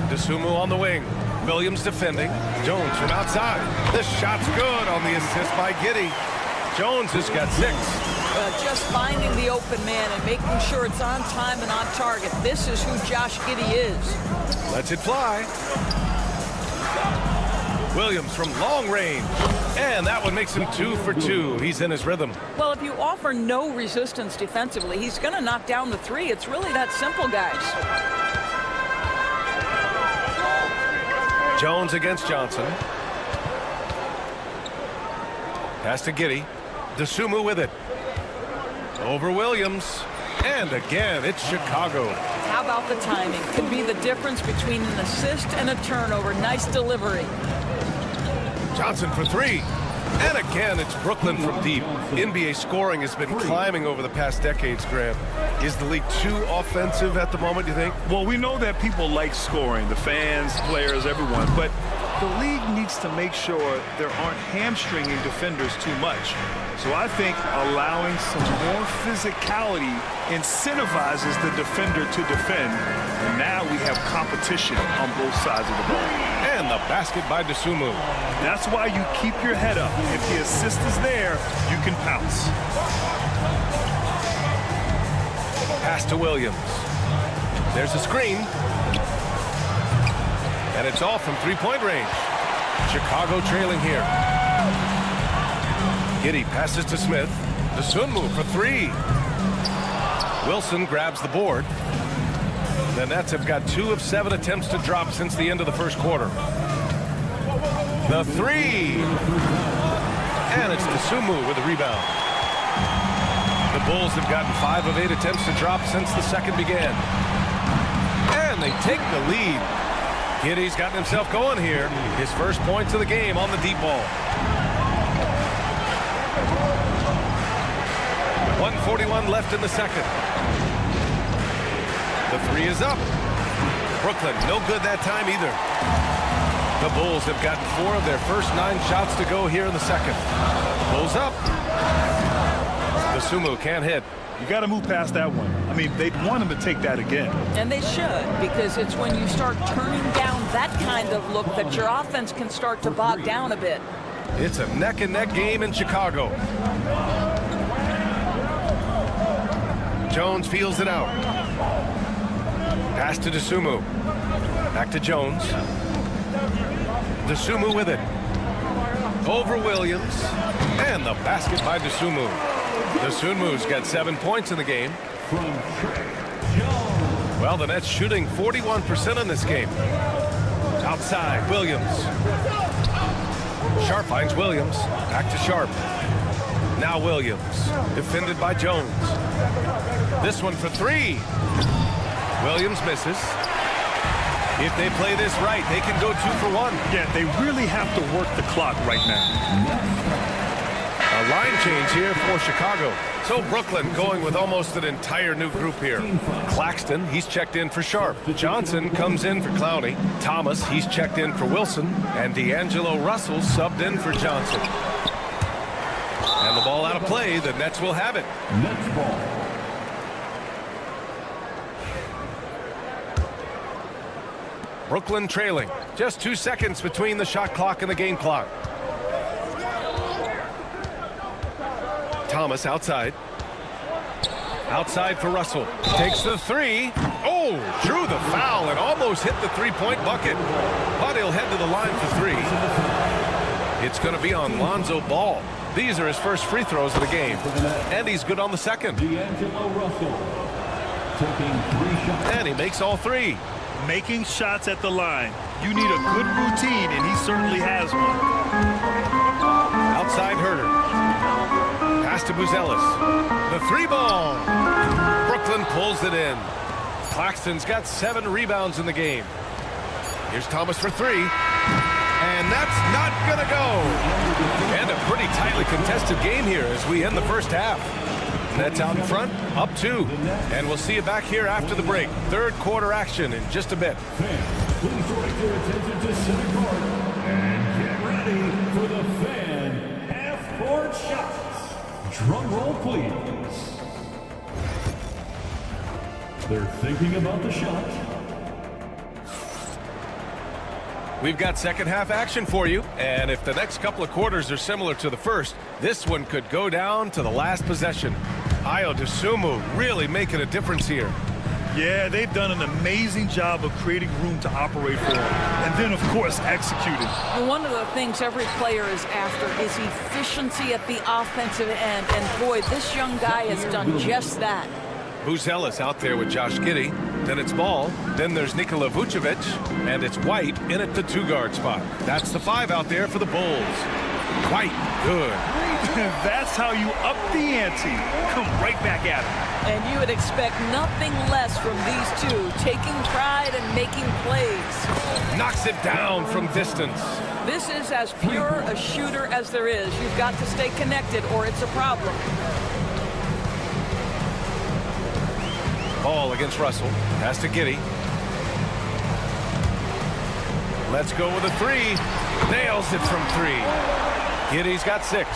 DeSumo on the wing. Williams defending. Jones from outside. This shot's good on the assist by Giddey. Jones has got 6. Just finding the open man and making sure it's on time and on target. This is who Josh Giddey is. Lets it fly. Williams from long range. And that one makes him 2 for 2. He's in his rhythm. Well, if you offer no resistance defensively, he's going to knock down the 3. It's really that simple, guys. Jones against Johnson. Pass to Giddey. DeSumo with it. Over Williams. And again, it's Chicago. How about the timing? Could be the difference between an assist and a turnover. Nice delivery. Johnson for 3. And again, it's Brooklyn from deep. NBA scoring has been climbing over the past decades, Graham. Is the league too offensive at the moment, you think? Well, we know that people like scoring, the fans, players, everyone, but the league needs to make sure there aren't hamstringing defenders too much. So I think allowing some more physicality incentivizes the defender to defend. And now we have competition on both sides of the ball. And the basket by DeSumo. That's why you keep your head up. If the assist is there, you can pounce. Pass to Williams. There's a screen. And it's off from three-point range. Chicago trailing here. Giddey passes to Smith. DeSumo for 3. Wilson grabs the board. The Nets have got 2 of 7 attempts to drop since the end of the first quarter. The 3. And it's DeSumo with the rebound. The Bulls have gotten 5 of 8 attempts to drop since the second began. And they take the lead. Giddey's gotten himself going here. His first points of the game on the deep ball. 1:41 left in the second. The 3 is up. Brooklyn, no good that time either. The Bulls have gotten 4 of their first 9 shots to go here in the second. Bulls up. DeSumo can't hit. You got to move past that one. I mean, they'd want him to take that again. And they should, because it's when you start turning down that kind of look that your offense can start to bog down a bit. It's a neck-and-neck game in Chicago. Jones feels it out. Pass to Dosunmu. Back to Jones. Dosunmu with it. Over Williams. And the basket by Dosunmu. Dosunmu's got 7 points in the game. Well, the Nets shooting 41% in this game. Outside, Williams. Sharp finds Williams. Back to Sharp. Now Williams. Defended by Jones. This one for three. Williams misses. If they play this right, they can go 2 for 1. Yeah, they really have to work the clock right now. A line change here for Chicago. So Brooklyn going with almost an entire new group here. Claxton, he's checked in for Sharp. Johnson comes in for Clowney. Thomas, he's checked in for Wilson. And D'Angelo Russell subbed in for Johnson. And the ball out of play. The Nets will have it. Nets ball. Brooklyn trailing. Just 2 seconds between the shot clock and the game clock. Thomas outside. Outside for Russell. Takes the three. Oh, drew the foul and almost hit the three-point bucket. But he'll head to the line for three. It's going to be on Lonzo Ball. These are his first free throws of the game. And he's good on the second. D'Angelo Russell taking 3 shots. And he makes all 3. Making shots at the line. You need a good routine, and he certainly has one. Outside Herter. Pass to Buzelis. The 3-ball. Brooklyn pulls it in. Claxton's got 7 rebounds in the game. Here's Thomas for 3. And that's not going to go. And a pretty tightly contested game here as we end the first half. Nets out in front, up 2. And we'll see you back here after the break. Third quarter action in just a bit. Fans, please direct your attention to center court and get ready for the fan half-court shots. Drum roll, please. They're thinking about the shot. We've got second half action for you, and if the next couple of quarters are similar to the first, this one could go down to the last possession. Ayo Dosunmu really making a difference here. Yeah, they've done an amazing job of creating room to operate for him. And then, of course, executing. Well, one of the things every player is after is efficiency at the offensive end. And boy, this young guy has done just that. Buzelis out there with Josh Giddey. Then it's Ball. Then there's Nikola Vucevic. And it's White in at the 2-guard spot. That's the 5 out there for the Bulls. White, good. That's how you up the ante. Come right back at him. And you would expect nothing less from these two, taking pride and making plays. Knocks it down from distance. This is as pure a shooter as there is. You've got to stay connected or it's a problem. Ball against Russell. Pass to Giddey. Let's go with a 3. Nails it from 3. Giddey's got 6.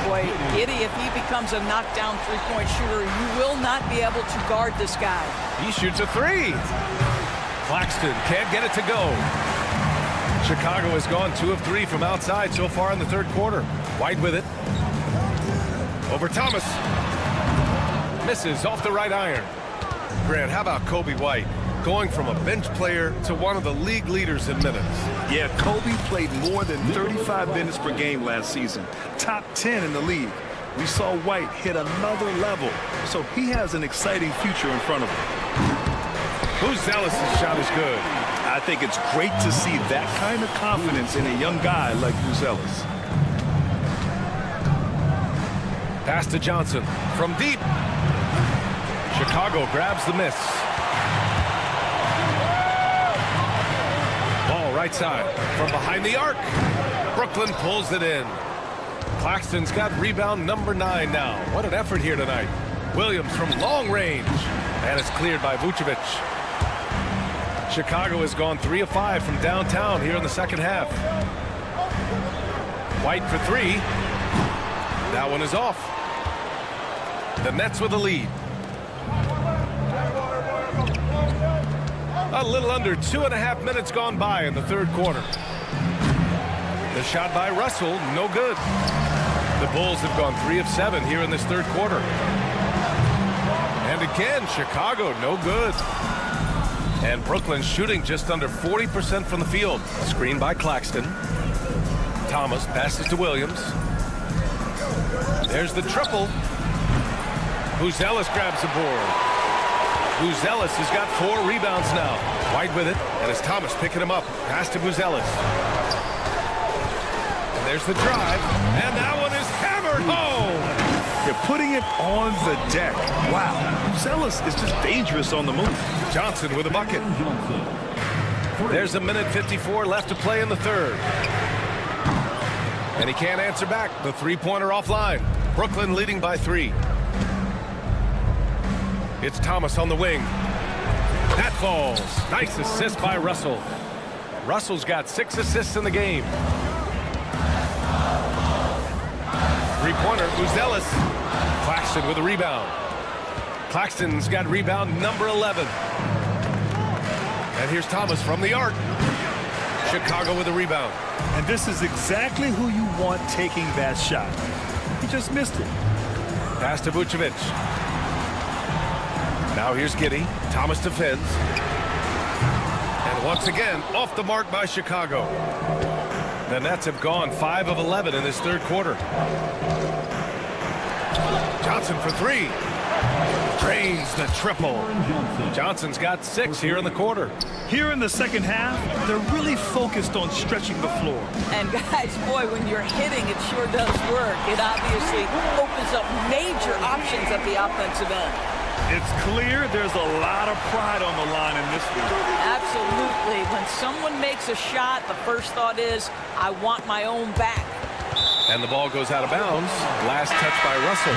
Boy, Giddey, if he becomes a knockdown three-point shooter, you will not be able to guard this guy. He shoots a 3. Claxton can't get it to go. Chicago has gone 2 of 3 from outside so far in the third quarter. White with it. Over Thomas. Misses off the right iron. Grant, how about Kobe White? Going from a bench player to one of the league leaders in minutes. Yeah, Kobe played more than 35 minutes per game last season. Top 10 in the league. We saw White hit another level, so he has an exciting future in front of him. Buzelis' shot is good. I think it's great to see that kind of confidence in a young guy like Buzelis. Pass to Johnson from deep. Chicago grabs the miss. Ball right side from behind the arc. Brooklyn pulls it in. Claxton's got rebound number 9 now. What an effort here tonight. Williams from long range. And it's cleared by Vucevic. Chicago has gone 3 of 5 from downtown here in the second half. White for 3. That one is off. The Nets with the lead. A little under 2.5 minutes gone by in the third quarter. The shot by Russell, no good. The Bulls have gone 3 of 7 here in this third quarter. And again. Chicago, no good. And Brooklyn shooting just under 40% from the field. Screen by Claxton. Thomas passes to Williams. There's the triple. Buzelis grabs the board. Buzelis has got 4 rebounds now. White with it, and it's Thomas picking him up. Pass to Buzelis. And there's the drive, and that one is hammered home. They're putting it on the deck. Wow, Buzelis is just dangerous on the move. Johnson with a bucket. There's a minute 54 left to play in the third. And he can't answer back. The three-pointer offline. Brooklyn leading by 3. It's Thomas on the wing. That falls. Nice assist by Russell. Russell's got 6 assists in the game. Three-pointer, Buzelis. Claxton with a rebound. Claxton's got rebound number 11. And here's Thomas from the arc. Chicago with a rebound. And this is exactly who you want taking that shot. He just missed it. Pass to Vucevic. Now here's Giddey. Thomas defends. And once again, off the mark by Chicago. The Nets have gone 5 of 11 in this third quarter. Johnson for 3. Drains the triple. Johnson's got 6 here in the quarter. Here in the second half, they're really focused on stretching the floor. And guys, boy, when you're hitting, it sure does work. It obviously opens up major options at the offensive end. It's clear there's a lot of pride on the line in this one. Absolutely. When someone makes a shot, the first thought is, I want my own back. And the ball goes out of bounds. Last touch by Russell.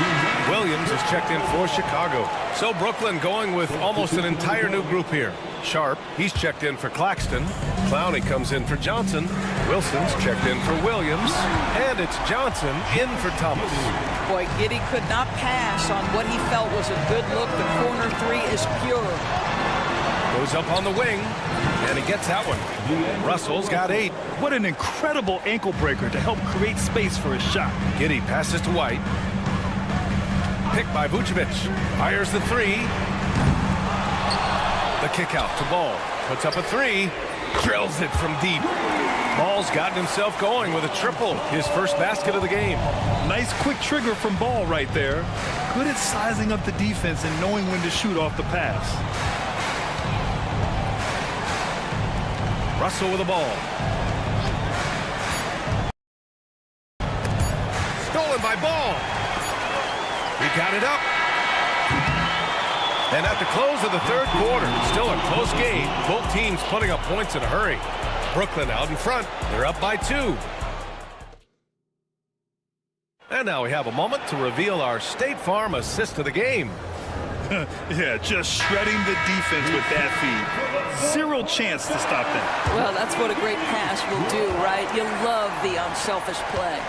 Williams is checked in for Chicago. So Brooklyn going with almost an entire new group here. Sharp, he's checked in for Claxton. Clowney comes in for Johnson. Wilson's checked in for Williams. And it's Johnson in for Thomas. Boy, Giddey could not pass on what he felt was a good look. The corner 3 is pure. Goes up on the wing, and he gets that one. Russell's got 8. What an incredible ankle breaker to help create space for a shot. Giddey passes to White. Picked by Vucevic. Fires the 3. The kick out to Ball. Puts up a 3. Drills it from deep. Ball's gotten himself going with a triple. His first basket of the game. Nice quick trigger from Ball right there. Good at sizing up the defense and knowing when to shoot off the pass. Russell with the ball. Stolen by Ball. He got it up. And at the close of the third quarter, still a close game. Both teams putting up points in a hurry. Brooklyn out in front. They're up by 2. And now we have a moment to reveal our State Farm assist of the game. Yeah, just shredding the defense with that feed. Zero chance to stop that. Well, that's what a great pass will do, right? You love the unselfish play.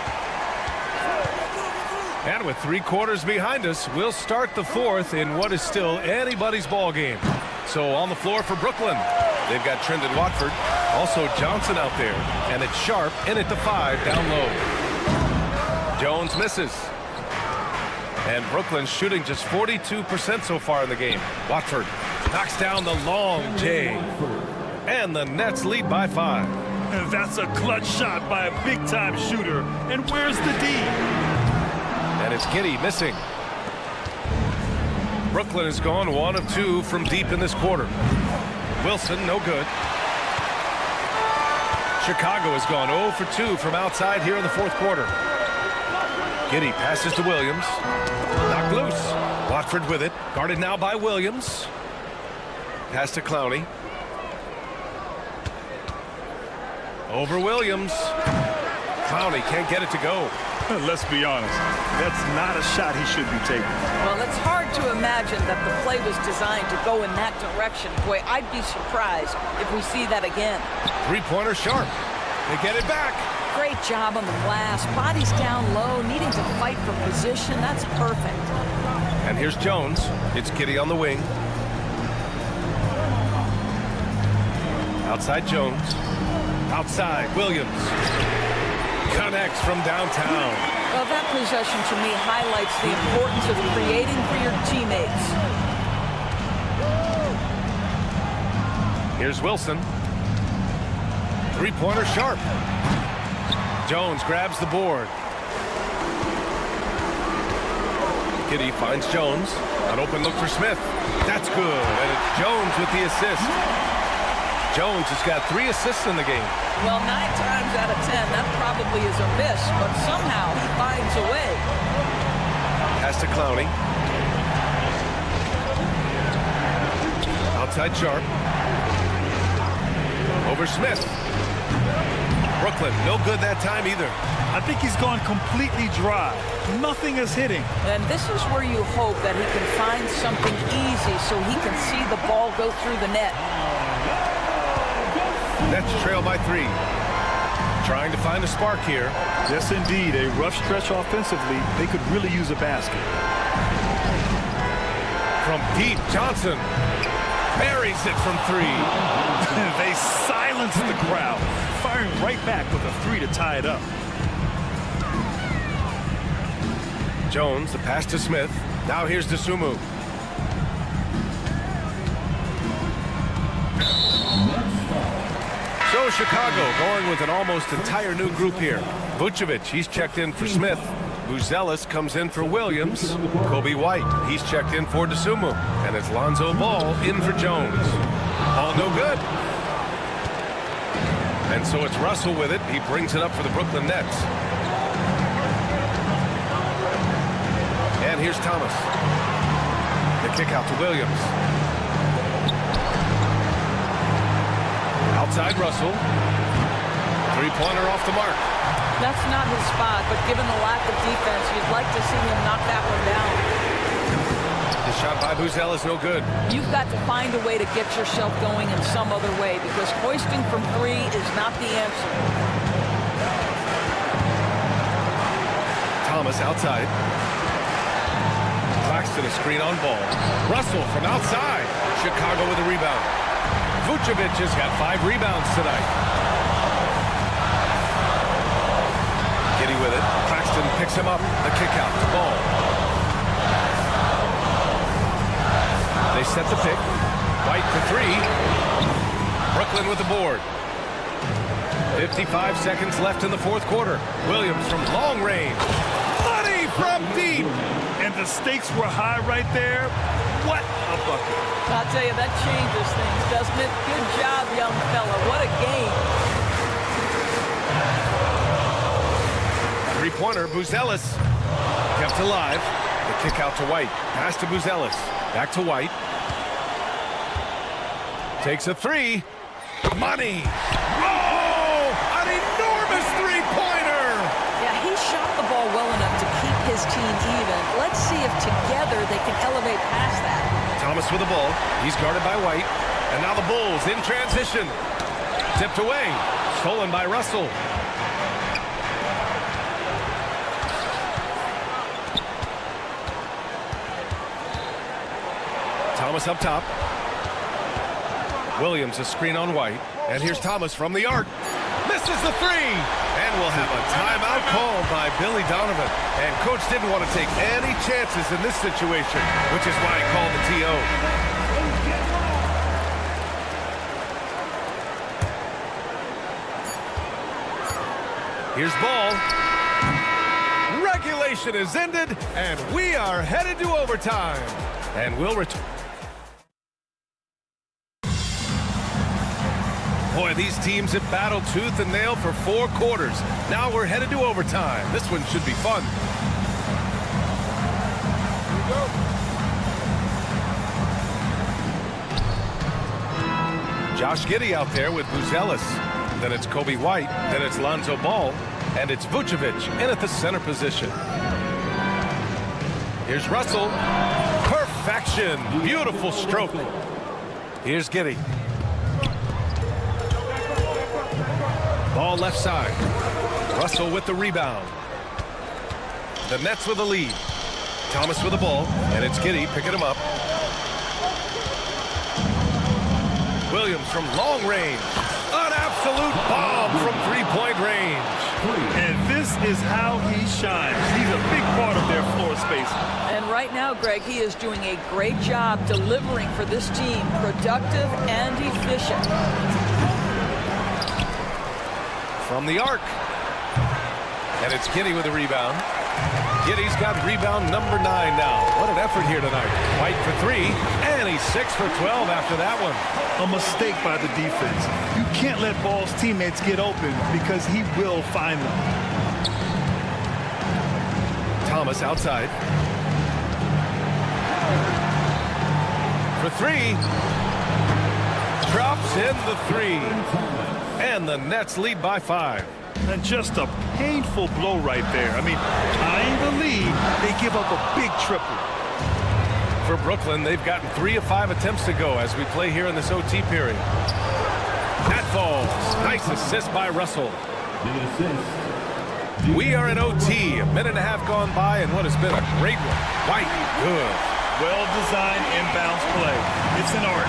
And with 3 quarters behind us, we'll start the fourth in what is still anybody's ball game. So on the floor for Brooklyn, they've got Trendon Watford, also Johnson out there, and it's Sharp in at the 5 down low. Jones misses. And Brooklyn shooting just 42% so far in the game. Watford knocks down the long J. And the Nets lead by 5. And that's a clutch shot by a big-time shooter. And where's the D? And it's Giddey missing. Brooklyn has gone 1 of 2 from deep in this quarter. Wilson, no good. Chicago has gone 0 for 2 from outside here in the fourth quarter. Giddey passes to Williams. Knocked loose. Watford with it. Guarded now by Williams. Pass to Clowney. Over Williams. Clowney can't get it to go. Let's be honest. That's not a shot he should be taking. Well, it's hard to imagine that the play was designed to go in that direction. Boy, I'd be surprised if we see that again. Three-pointer Sharp. They get it back. Great job on the glass. Body's down low, needing to fight for position. That's perfect. And here's Jones. It's Giddey on the wing. Outside Jones. Outside Williams. Connects from downtown. Well, that possession to me highlights the importance of creating for your teammates. Here's Wilson. Three-pointer sharp. Jones grabs the board. Giddey finds Jones. An open look for Smith. That's good. And it's Jones with the assist. Jones has got 3 assists in the game. Well, 9 times out of 10, that probably is a miss, but somehow he finds a way. Pass to Clowney. Outside Sharp. Over Smith. Brooklyn, no good that time either. I think he's gone completely dry. Nothing is hitting. And this is where you hope that he can find something easy so he can see the ball go through the net. Nets trail by 3. Trying to find a spark here. Yes, indeed. A rough stretch offensively. They could really use a basket. From deep, Johnson buries it from 3. They silence the crowd, firing right back with a 3 to tie it up. Jones, the pass to Smith. Now here's Dosunmu. So Chicago going with an almost entire new group here. Vucevic, he's checked in for Smith. Buzelis comes in for Williams. Kobe White, he's checked in for Dosunmu. And it's Lonzo Ball in for Jones. All no good. And so it's Russell with it. He brings it up for the Brooklyn Nets. And here's Thomas. The kick out to Williams. Outside Russell. Three-pointer off the mark. That's not his spot, but given the lack of defense, you'd like to see him knock that one down. The shot by Buzelis no good. You've got to find a way to get yourself going in some other way because hoisting from 3 is not the answer. Thomas outside. Claxton a screen on Ball. Russell from outside. Chicago with a rebound. Vucevic has got 5 rebounds tonight. Giddey with it. Claxton picks him up. The kick out to Ball. They set the pick. White for 3. Brooklyn with the board. 55 seconds left in the 4th quarter. Williams from long range. Money from deep. And the stakes were high right there. What a bucket. I'll tell you, that changes things, doesn't it? Good job, young fella. What a game. Three-pointer, Buzelis. Kept alive. The kick out to White. Pass to Buzelis. Back to White. Takes a 3. Money. Oh! An enormous three-pointer! Yeah, he shot the ball well enough to keep his team even. Let's see if together they can elevate past that. Thomas with the ball. He's guarded by White. And now the Bulls in transition. Tipped away. Stolen by Russell. Thomas up top. Williams a screen on White. And here's Thomas from the arc. Misses the 3. And we'll have a timeout called by Billy Donovan. And coach didn't want to take any chances in this situation, which is why he called the TO. Here's Ball. Regulation is ended, and we are headed to overtime. And we'll return. Boy, these teams have battled tooth and nail for 4 quarters. Now we're headed to overtime. This one should be fun. Josh Giddey out there with Buzelis. Then it's Kobe White. Then it's Lonzo Ball. And it's Vucevic in at the center position. Here's Russell. Perfection. Beautiful stroke. Here's Giddey. Ball left side. Russell with the rebound. The Nets with the lead. Thomas with the ball. And it's Giddey picking him up. Williams from long range. An absolute bomb from three-point range. And this is how he shines. He's a big part of their floor space. And right right now, Greg, he is doing a great job delivering for this team, productive and efficient. From the arc. And it's Giddy with a rebound. Giddy's got rebound number 9 now. What an effort here tonight. White for 3, and he's 6 for 12 after that one. A mistake by the defense. You can't let Ball's teammates get open because he will find them. Thomas outside. For 3. Drops in the 3. And the Nets lead by 5. And just a painful blow right there. I mean, I believe they give up a big triple. For Brooklyn, they've gotten 3 of 5 attempts to go as we play here in this OT period. That falls. Nice assist by Russell. We are in OT. A minute and a half gone by, and what has been a great one. White, good. Well-designed inbounds play. It's an art.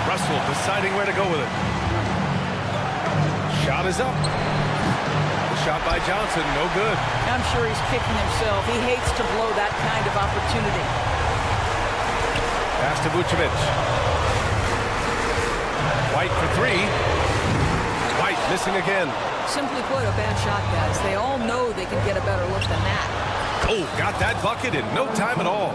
Russell deciding where to go with it. Shot is up. The shot by Johnson, no good. I'm sure he's kicking himself. He hates to blow that kind of opportunity. Pass to Vucevic. White for 3. White missing again. Simply put, a bad shot, guys. They all know they can get a better look than that. Oh, got that bucket in no time at all.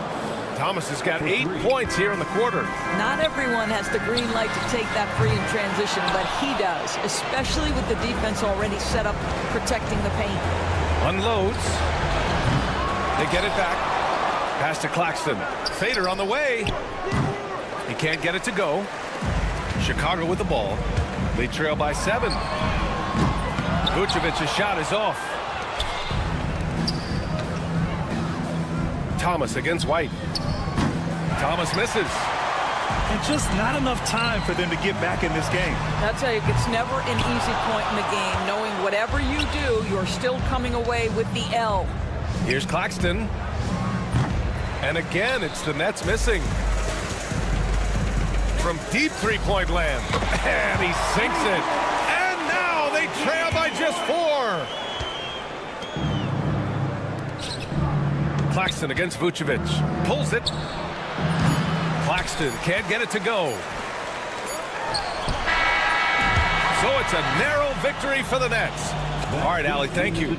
Thomas has got 8 points here in the quarter. Not everyone has the green light to take that free in transition, but he does, especially with the defense already set up protecting the paint. Unloads. They get it back. Pass to Claxton. Fader on the way. He can't get it to go. Chicago with the ball. They trail by 7. Vucevic's shot is off. Thomas against White. Thomas misses. And just not enough time for them to get back in this game. I'll tell you, it's never an easy point in the game, knowing whatever you do, you're still coming away with the L. Here's Claxton. And again, it's the Nets missing. From deep three-point land. And he sinks it. And now they trail by just 4. Claxton against Vucevic. Pulls it. Claxton can't get it to go. So it's a narrow victory for the Nets. All right, Allie, thank you.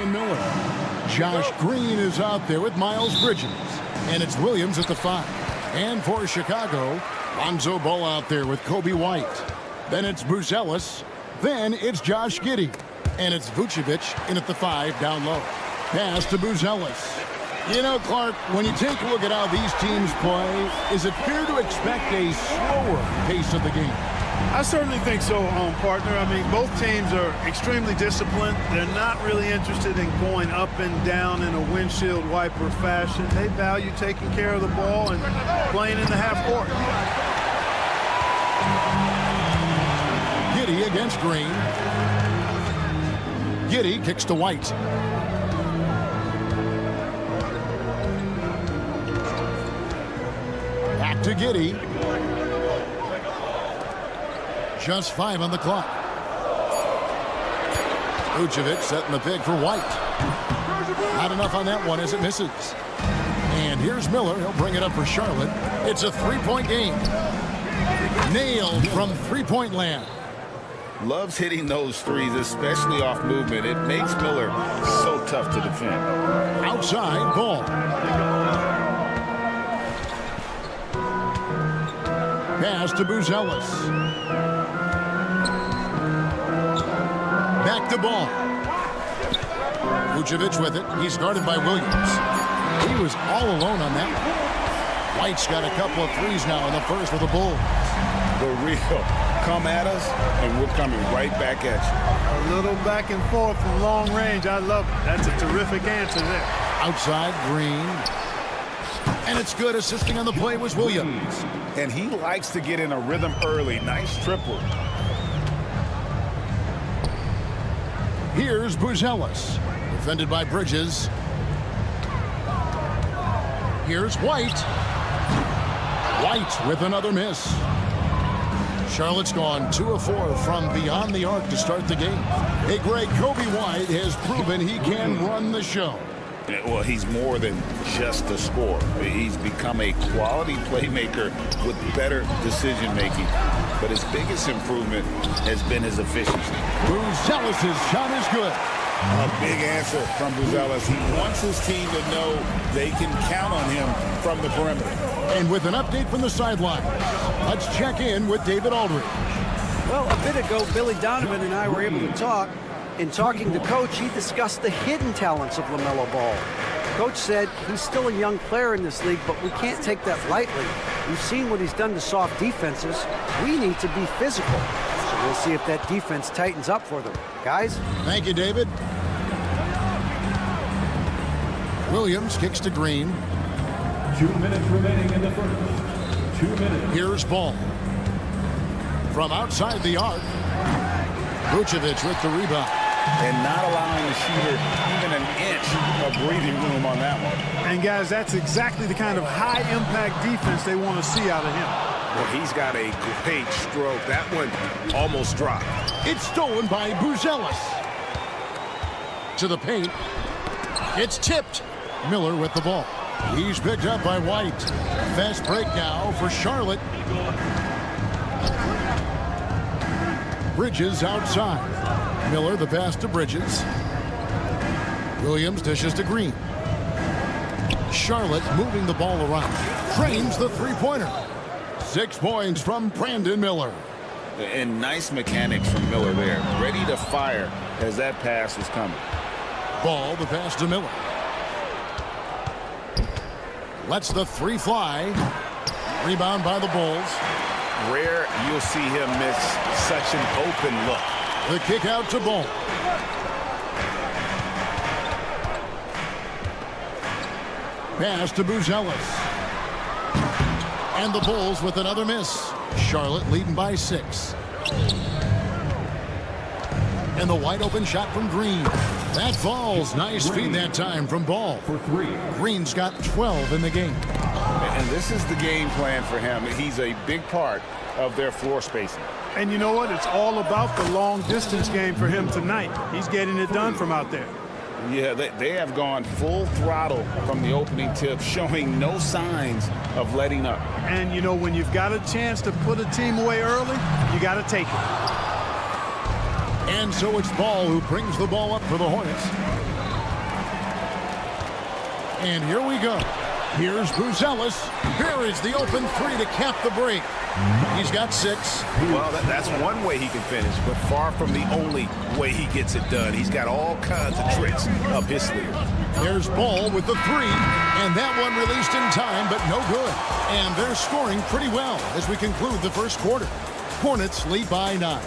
Brandon Miller. Josh Green is out there with Miles Bridges. And it's Williams at the 5. And for Chicago, Lonzo Ball out there with Kobe White. Then it's Buzelis. Then it's Josh Giddey. And it's Vucevic in at the 5 down low. Pass to Buzelis. You know, Clark, when you take a look at how these teams play, is it fair to expect a slower pace of the game? I certainly think so, partner. I mean, both teams are extremely disciplined. They're not really interested in going up and down in a windshield wiper fashion. They value taking care of the ball and playing in the half court. Giddey against Green. Giddey kicks to White. Back to Giddey. Just 5 on the clock. Vucevic setting the pick for White. Not enough on that one as it misses. And here's Miller. He'll bring it up for Charlotte. It's a 3-point game. Nailed from 3-point land. Loves hitting those threes, especially off movement. It makes Miller so tough to defend. Outside Ball. Pass to Buzelis. Back to Ball. Vucevic with it. He's guarded by Williams. He was all alone on that one. White's got a couple of threes now in the first for the Bulls. The real come at us, and we're coming right back at you. A little back and forth from long range. I love it. That's a terrific answer there. Outside Green. And it's good. Assisting on the play was Williams. And he likes to get in a rhythm early. Nice triple. Here's Buzelis. Defended by Bridges. Here's White. White with another miss. Charlotte's gone 2 of 4 from beyond the arc to start the game. Hey, Greg, Kobe White has proven he can run the show. Well, he's more than just a scorer. He's become a quality playmaker with better decision-making. But his biggest improvement has been his efficiency. Buzelis' shot is good. A big answer from Buzelis. He wants his team to know they can count on him from the perimeter. And with an update from the sideline, let's check in with David Aldridge. Well, a bit ago, Billy Donovan and I were able to talk. In talking to Coach, he discussed the hidden talents of LaMelo Ball. Coach said he's still a young player in this league, but we can't take that lightly. We've seen what he's done to soft defenses. We need to be physical. So we'll see if that defense tightens up for them. Guys? Thank you, David. Williams kicks to Green. 2 minutes remaining in the first. 2 minutes. Here's Ball. From outside the arc, Vucevic with the rebound. And not allowing the shooter even an inch of breathing room on that one. And, guys, that's exactly the kind of high-impact defense they want to see out of him. Well, he's got a great stroke. That one almost dropped. It's stolen by Buzelis. To the paint. It's tipped. Miller with the ball. He's picked up by White. Fast break now for Charlotte. Bridges outside. Miller the pass to Bridges. Williams dishes to Green. Charlotte moving the ball around. Trains the three-pointer. 6 points from Brandon Miller. And nice mechanics from Miller there. Ready to fire as that pass was coming. Ball the pass to Miller. Lets the 3 fly. Rebound by the Bulls. Rare you'll see him miss such an open look. The kick out to Ball. Pass to Buzelis. And the Bulls with another miss. Charlotte leading by 6. And the wide open shot from Green. That falls. Nice feed that time from Ball. For 3. Green's got 12 in the game. And this is the game plan for him. He's a big part of their floor spacing. And you know what? It's all about the long-distance game for him tonight. He's getting it done from out there. Yeah, they have gone full throttle from the opening tip, showing no signs of letting up. And, you know, when you've got a chance to put a team away early, you got to take it. And so it's Ball who brings the ball up for the Hornets. And here we go. Here's Buzelis. Here is the open three to cap the break. He's got 6. Well, that's one way he can finish, but far from the only way he gets it done. He's got all kinds of tricks up his sleeve. There's Ball with the 3, and that one released in time, but no good. And they're scoring pretty well as we conclude the first quarter. Hornets lead by 9.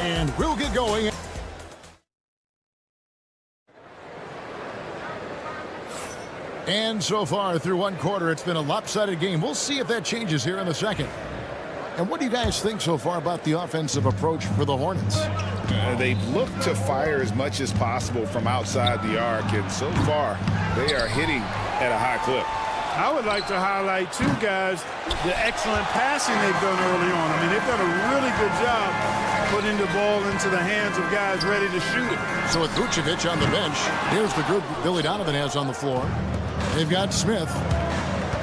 And we'll get going. And so far through one quarter, it's been a lopsided game. We'll see if that changes here in the second. And what do you guys think so far about the offensive approach for the Hornets? They've looked to fire as much as possible from outside the arc, and so far they are hitting at a high clip. I would like to highlight, too, guys, the excellent passing they've done early on. I mean, they've done a really good job putting the ball into the hands of guys ready to shoot it. So with Vucevic on the bench, here's the group Billy Donovan has on the floor. They've got Smith.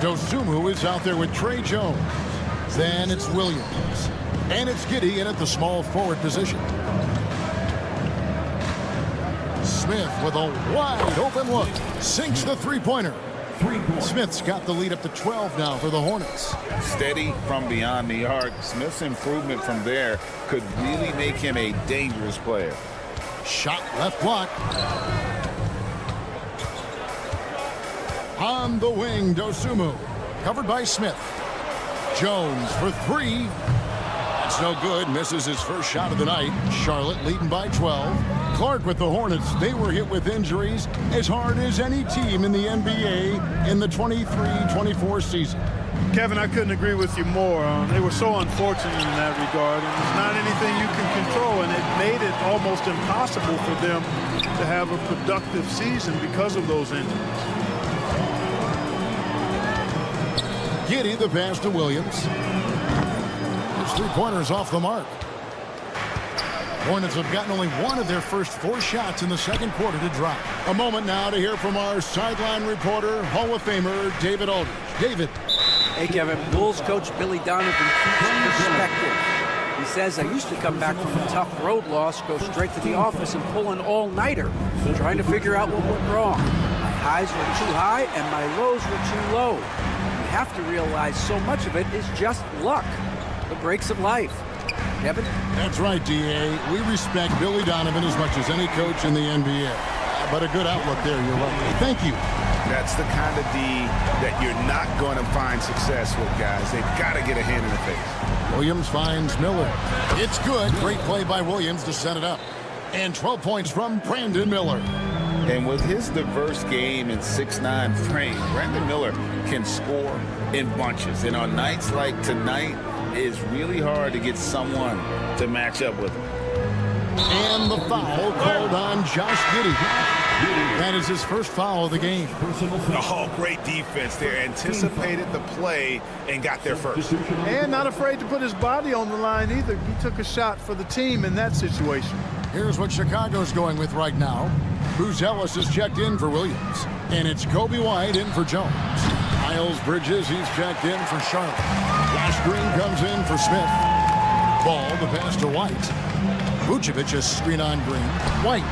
Dosumu is out there with Trey Jones. Then it's Williams. And it's Giddey in at the small forward position. Smith with a wide open look. Sinks the three-pointer. Smith's got the lead up to 12 now for the Hornets. Steady from beyond the arc. Smith's improvement from there could really make him a dangerous player. Shot left block. On the wing, Dosumu. Covered by Smith. Jones for 3. That's no good. Misses his first shot of the night. Charlotte leading by 12. Clark with the Hornets. They were hit with injuries as hard as any team in the NBA in the 23-24 season. Kevin, I couldn't agree with you more. They were so unfortunate in that regard, and it's not anything you can control, and it made it almost impossible for them to have a productive season because of those injuries. Giddey, the pass to Williams. His three-pointers off the mark. Hornets have gotten only one of their first 4 shots in the second quarter to drop. A moment now to hear from our sideline reporter, Hall of Famer David Aldridge. David. Hey, Kevin. Bulls coach Billy Donovan keeps perspective. He says, I used to come back from a tough road loss, go straight to the office and pull an all-nighter, trying to figure out what went wrong. My highs were too high and my lows were too low. You have to realize so much of it is just luck, the breaks of life. Kevin? That's right, D.A. We respect Billy Donovan as much as any coach in the NBA. But a good outlook there, you're right. Thank you. That's the kind of D that you're not going to find success with, guys. They've got to get a hand in the face. Williams finds Miller. It's good. Great play by Williams to set it up. And 12 points from Brandon Miller. And with his diverse game and 6'9" frame, Brandon Miller can score in bunches. And on nights like tonight, it's really hard to get someone to match up with him. And the foul called on Josh Giddey. That is his first foul of the game. Oh, great defense there. Anticipated the play and got there first. And not afraid to put his body on the line either. He took a shot for the team in that situation. Here's what Chicago's going with right now. Buzelis is checked in for Williams. And it's Kobe White in for Jones. Miles Bridges, he's checked in for Charlotte. Josh Green comes in for Smith. Ball, the pass to White. Vucevic a screen on Green. White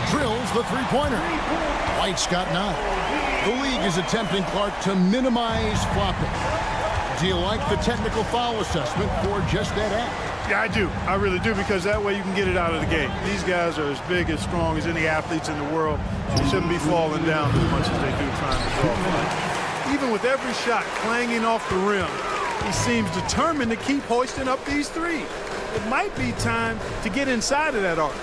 drills the three-pointer. White's got 9. The league is attempting, Clark, to minimize flopping. Do you like the technical foul assessment for just that act? Yeah, I do. I really do, because that way you can get it out of the game. These guys are as big, as strong as any athletes in the world. They shouldn't be falling down as much as they do trying to draw play. Even with every shot clanging off the rim, he seems determined to keep hoisting up these threes. It might be time to get inside of that arc.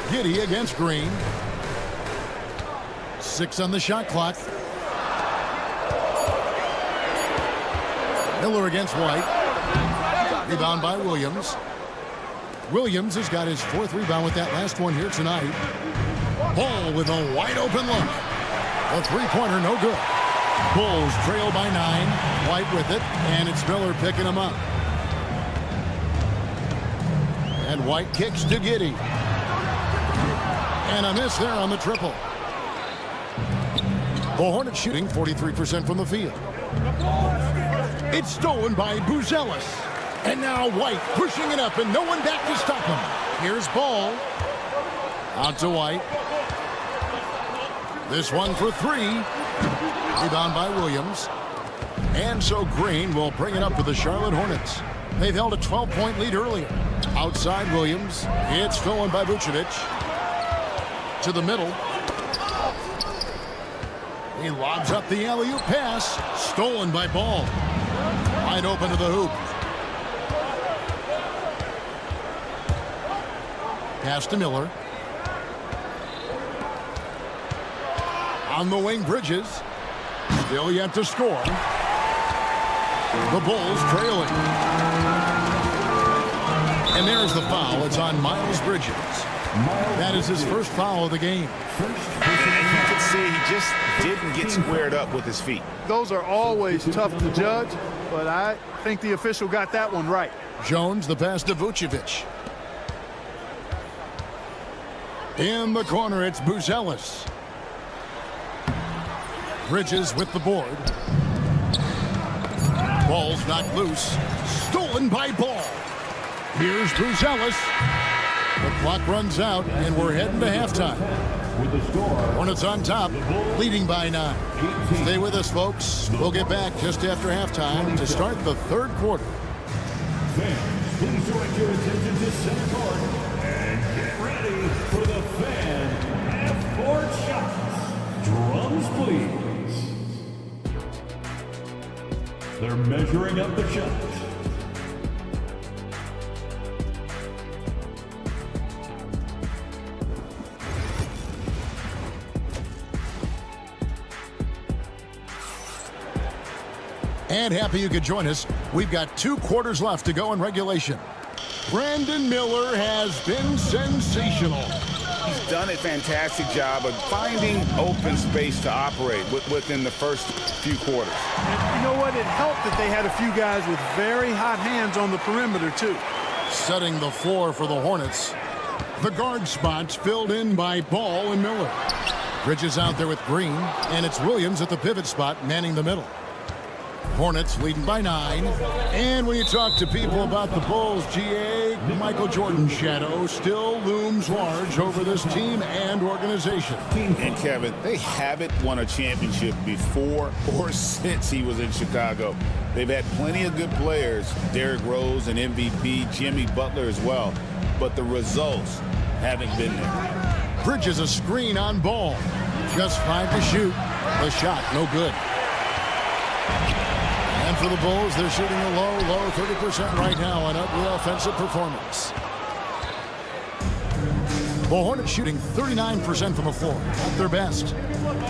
Giddey against Green. 6 on the shot clock. Miller against White. Rebound by Williams. Williams has got his 4th rebound with that last one here tonight. Ball with a wide open look. A three-pointer, no good. Bulls trail by 9. White with it, and it's Miller picking him up. And White kicks to Giddey. And a miss there on the triple. The Hornets shooting 43% from the field. It's stolen by Buzelis. And now White pushing it up, and no one back to stop him. Here's Ball. Out to White. This one for three. Rebound by Williams. And so Green will bring it up for the Charlotte Hornets. They've held a 12-point lead earlier. Outside Williams. It's stolen by Vucevic. To the middle. He lobs up the alley-oop pass. Stolen by Ball. Wide open to the hoop. Pass to Miller. On the wing, Bridges. Still yet to score. The Bulls trailing. And there's the foul. It's on Miles Bridges. That is his first foul of the game. And you could see he just didn't get squared up with his feet. Those are always tough to judge, but I think the official got that one right. Jones, the pass to Vucevic. In the corner, it's Buzelis. Bridges with the board. Ball's knocked loose. Stolen by Ball. Here's Buzelis. The clock runs out, and we're heading to halftime. Hornets on top, leading by 9. Stay with us, folks. We'll get back just after halftime to start the third quarter. Fans, please direct your attention to center court and get ready for the fan half-court shots. Drums, please. They're measuring up the shots. And happy you could join us. We've got 2 quarters left to go in regulation. Brandon Miller has been sensational. He's done a fantastic job of finding open space to operate within the first few quarters. And you know what? It helped that they had a few guys with very hot hands on the perimeter, too. Setting the floor for the Hornets. The guard spots filled in by Ball and Miller. Bridges out there with Green, and it's Williams at the pivot spot manning the middle. Hornets leading by 9. And when you talk to people about the Bulls, GA, Michael Jordan's shadow still looms large over this team and organization. And Kevin, they haven't won a championship before or since he was in Chicago. They've had plenty of good players, Derrick Rose and MVP, Jimmy Butler as well, but the results haven't been there. Bridges a screen on Ball. Just 5 to shoot. The shot no good. And for the Bulls, they're shooting a low 30% right now on ugly offensive performance. The Hornets shooting 39% from the floor at their best.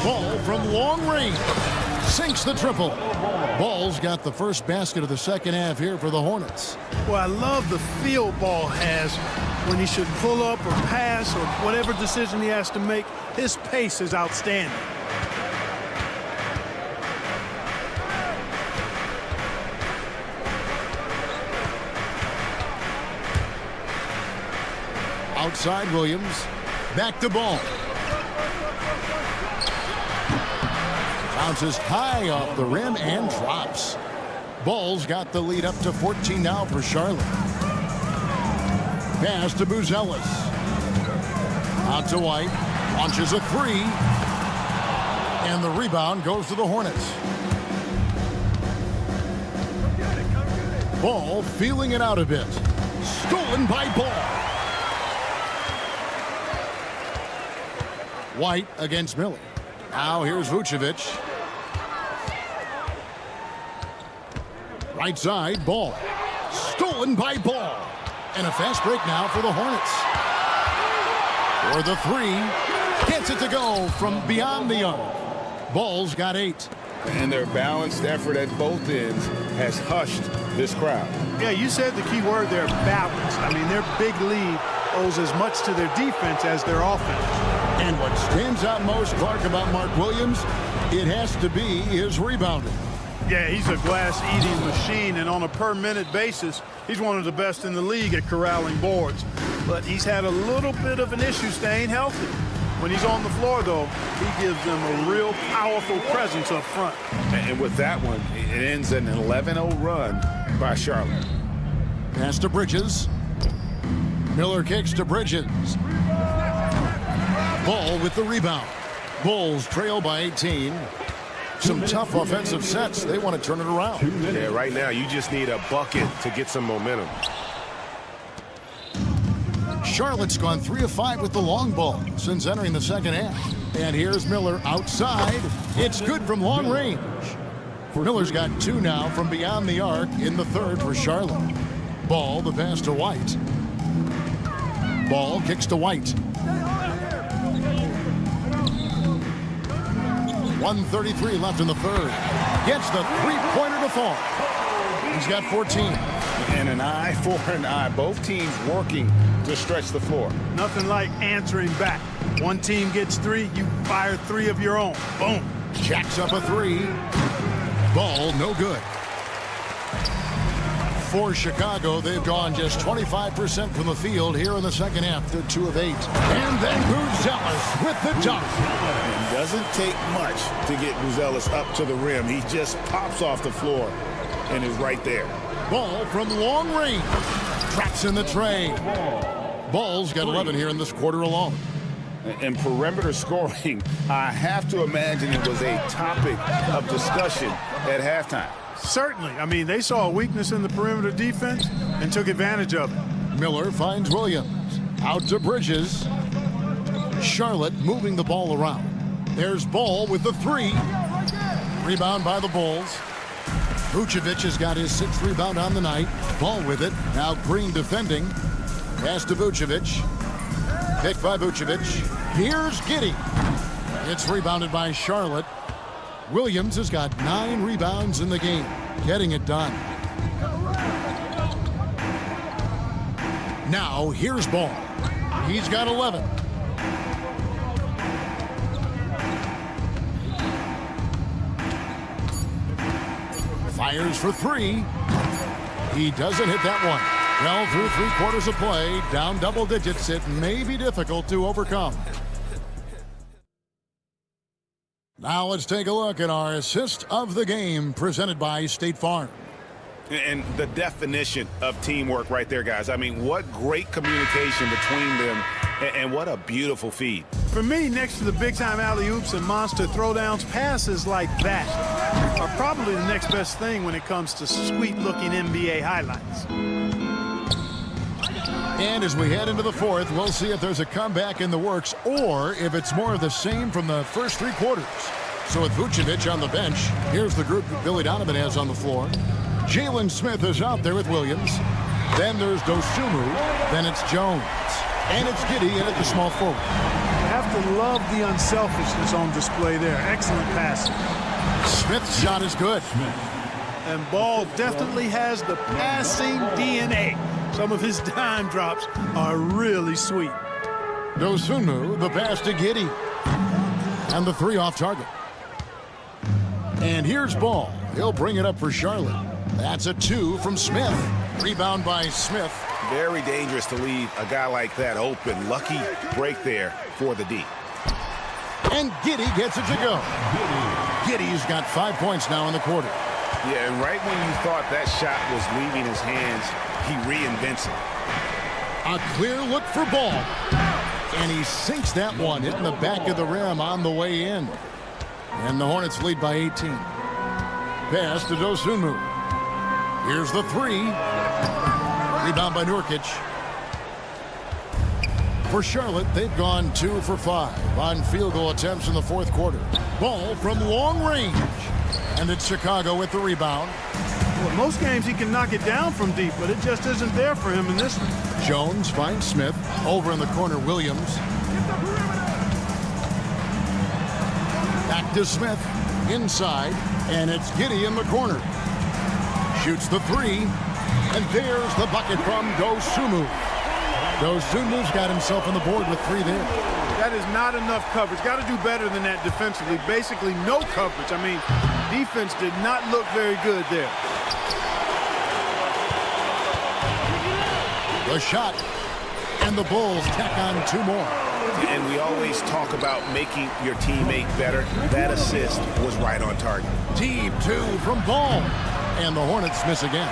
Ball from long range. Sinks the triple. Ball's got the first basket of the second half here for the Hornets. Well, I love the feel Ball has when he should pull up or pass or whatever decision he has to make. His pace is outstanding. Outside Williams. Back to Ball. Bounces high off the rim and drops. Ball's got the lead up to 14 now for Charlotte. Pass to Buzelis. Out to White. Launches a 3. And the rebound goes to the Hornets. Ball feeling it out a bit. Stolen by Ball. White against Miller. Now here's Vucevic. Right side, Ball. Stolen by Ball. And a fast break now for the Hornets. For the 3. Gets it to go from beyond the arc. Ball's got 8. And their balanced effort at both ends has hushed this crowd. Yeah, you said the key word there, balanced. I mean, their big lead owes as much to their defense as their offense. And what stands out most, Clark, about Mark Williams, it has to be his rebounding. Yeah, he's a glass-eating machine, and on a per-minute basis, he's one of the best in the league at corralling boards. But he's had a little bit of an issue staying healthy. When he's on the floor, though, he gives them a real powerful presence up front. And with that one, it ends an 11-0 run by Charlotte. Pass to Bridges. Miller kicks to Bridges. Ball with the rebound. Bulls trail by 18. Some tough offensive sets. They want to turn it around. Yeah, right now you just need a bucket to get some momentum. Charlotte's gone 3 of 5 with the long ball since entering the second half. And here's Miller outside. It's good from long range. Miller's got 2 now from beyond the arc in the third for Charlotte. Ball, the pass to White. Ball kicks to White. 1:33 left in the third. Gets the three-pointer to fall. He's got 14. And an eye for an eye. Both teams working to stretch the floor. Nothing like answering back. One team gets 3, you fire 3 of your own. Boom. Jacks up a 3. Ball no good. For Chicago, they've gone just 25% from the field here in the second half. They're 2 of 8. And then Buzelis with the dunk. It doesn't take much to get Buzelis up to the rim. He just pops off the floor and is right there. Ball from long range. Traps in the tray. Ball's got 11 here in this quarter alone. And perimeter scoring, I have to imagine it was a topic of discussion at halftime. Certainly. I mean, they saw a weakness in the perimeter defense and took advantage of it. Miller finds Williams. Out to Bridges. Charlotte moving the ball around. There's Ball with the 3. Rebound by the Bulls. Vucevic has got his 6th rebound on the night. Ball with it. Now Green defending. Pass to Vucevic. Picked by Vucevic. Here's Giddey. It's rebounded by Charlotte. Williams has got 9 rebounds in the game. Getting it done. Now here's Ball. He's got 11. Fires for 3. He doesn't hit that one. Well, through 3 quarters of play, down double digits, it may be difficult to overcome. Now let's take a look at our assist of the game presented by State Farm. And the definition of teamwork right there, guys. I mean, what great communication between them, and what a beautiful feed. For me, next to the big-time alley-oops and monster throwdowns, passes like that are probably the next best thing when it comes to sweet-looking NBA highlights. And as we head into the fourth, we'll see if there's a comeback in the works or if it's more of the same from the first 3 quarters. So with Vucevic on the bench, here's the group that Billy Donovan has on the floor. Jalen Smith is out there with Williams. Then there's Dosunmu. Then it's Jones. And it's Giddey in at the small forward. You have to love the unselfishness on display there. Excellent passing. Smith's shot is good. And Ball definitely has the passing DNA. Some of his dime drops are really sweet. Dosunmu, the pass to Giddey. And the 3 off target. And here's Ball. He'll bring it up for Charlotte. That's a 2 from Smith. Rebound by Smith. Very dangerous to leave a guy like that open. Lucky break there for the D. And Giddey gets it to go. Giddey's got 5 points now in the quarter. Yeah, and right when you thought that shot was leaving his hands, he reinvents it. A clear look for Ball. And he sinks that one, hitting the back of the rim on the way in. And the Hornets lead by 18. Pass to Dosunmu. Here's the 3. Rebound by Nurkic. For Charlotte, they've gone 2 for 5 on field goal attempts in the fourth quarter. Ball from long range. And it's Chicago with the rebound. Well, most games he can knock it down from deep, but it just isn't there for him in this one. Jones finds Smith. Over in the corner, Williams. Back to Smith. Inside. And it's Giddey in the corner. Shoots the 3. And there's the bucket from Dosunmu. Dosunmu's got himself on the board with 3 there. That is not enough coverage. Got to do better than that defensively. Basically no coverage. I mean, defense did not look very good there. The shot. And the Bulls tack on 2 more. And we always talk about making your teammate better. That assist was right on target. Team 2 from Ball. And the Hornets miss again.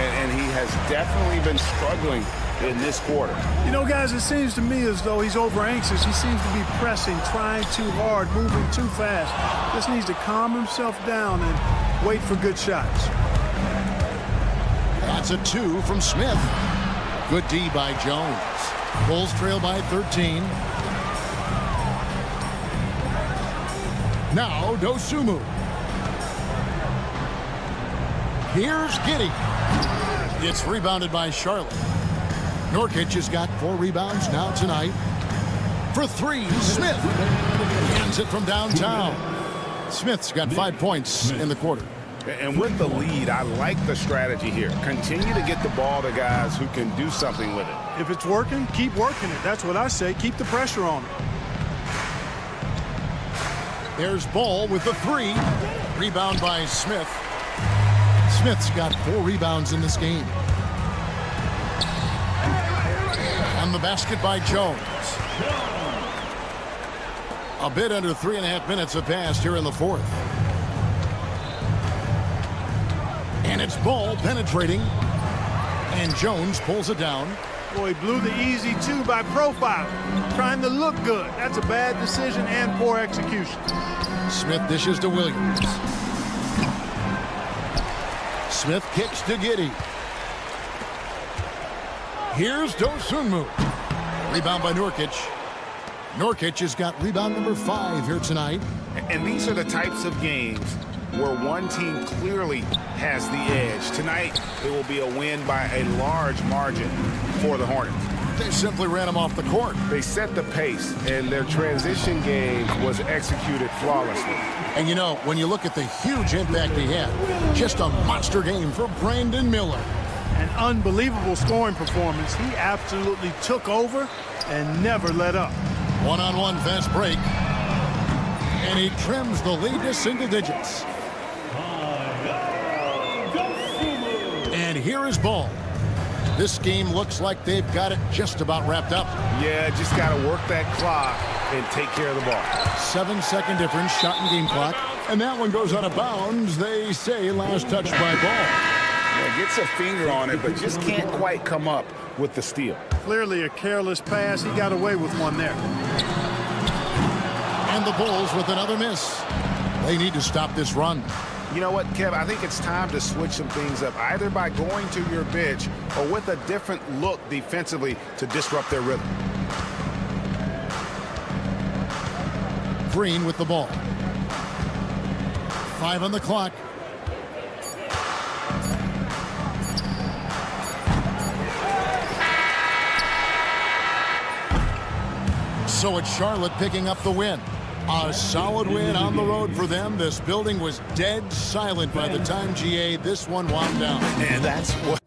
And he has definitely been struggling in this quarter. You know, guys, it seems to me as though he's over anxious. He seems to be pressing, trying too hard, moving too fast. Just needs to calm himself down and wait for good shots. That's a 2 from Smith. Good D by Jones. Bulls trail by 13. Now Dosunmu. Here's Giddey. It's rebounded by Charlotte. Nurkic has got 4 rebounds now tonight. For 3, Smith. Hands it from downtown. Smith's got 5 points in the quarter. And with the lead, I like the strategy here. Continue to get the ball to guys who can do something with it. If it's working, keep working it. That's what I say. Keep the pressure on him. There's Ball with the 3. Rebound by Smith. Smith's got 4 rebounds in this game. On the basket by Jones. A bit under 3.5 minutes have passed here in the 4th. And it's Ball penetrating. And Jones pulls it down. Boy, he blew the easy 2 by profile. Trying to look good. That's a bad decision and poor execution. Smith dishes to Williams. Smith kicks to Giddey. Here's Dosunmu. Rebound by Nurkic. Nurkic has got rebound number 5 here tonight. And these are the types of games where one team clearly has the edge. Tonight, it will be a win by a large margin for the Hornets. They simply ran him off the court. They set the pace, and their transition game was executed flawlessly. And you know, when you look at the huge impact he had, just a monster game for Brandon Miller. An unbelievable scoring performance. He absolutely took over and never let up. One-on-one fast break. And he trims the lead to single digits. And here is Ball. This game looks like they've got it just about wrapped up. Yeah, just got to work that clock and take care of the ball. 7-second difference, shot and game clock. And that one goes out of bounds. They say last touch by Ball. Yeah, gets a finger on it, but just can't quite come up with the steal. Clearly a careless pass. He got away with one there. And the Bulls with another miss. They need to stop this run. You know what, Kev? I think it's time to switch some things up, either by going to your bench or with a different look defensively to disrupt their rhythm. Green with the ball. 5 on the clock. So it's Charlotte picking up the win. A solid win on the road for them. This building was dead silent by the time, GA, this one wound down. And that's what...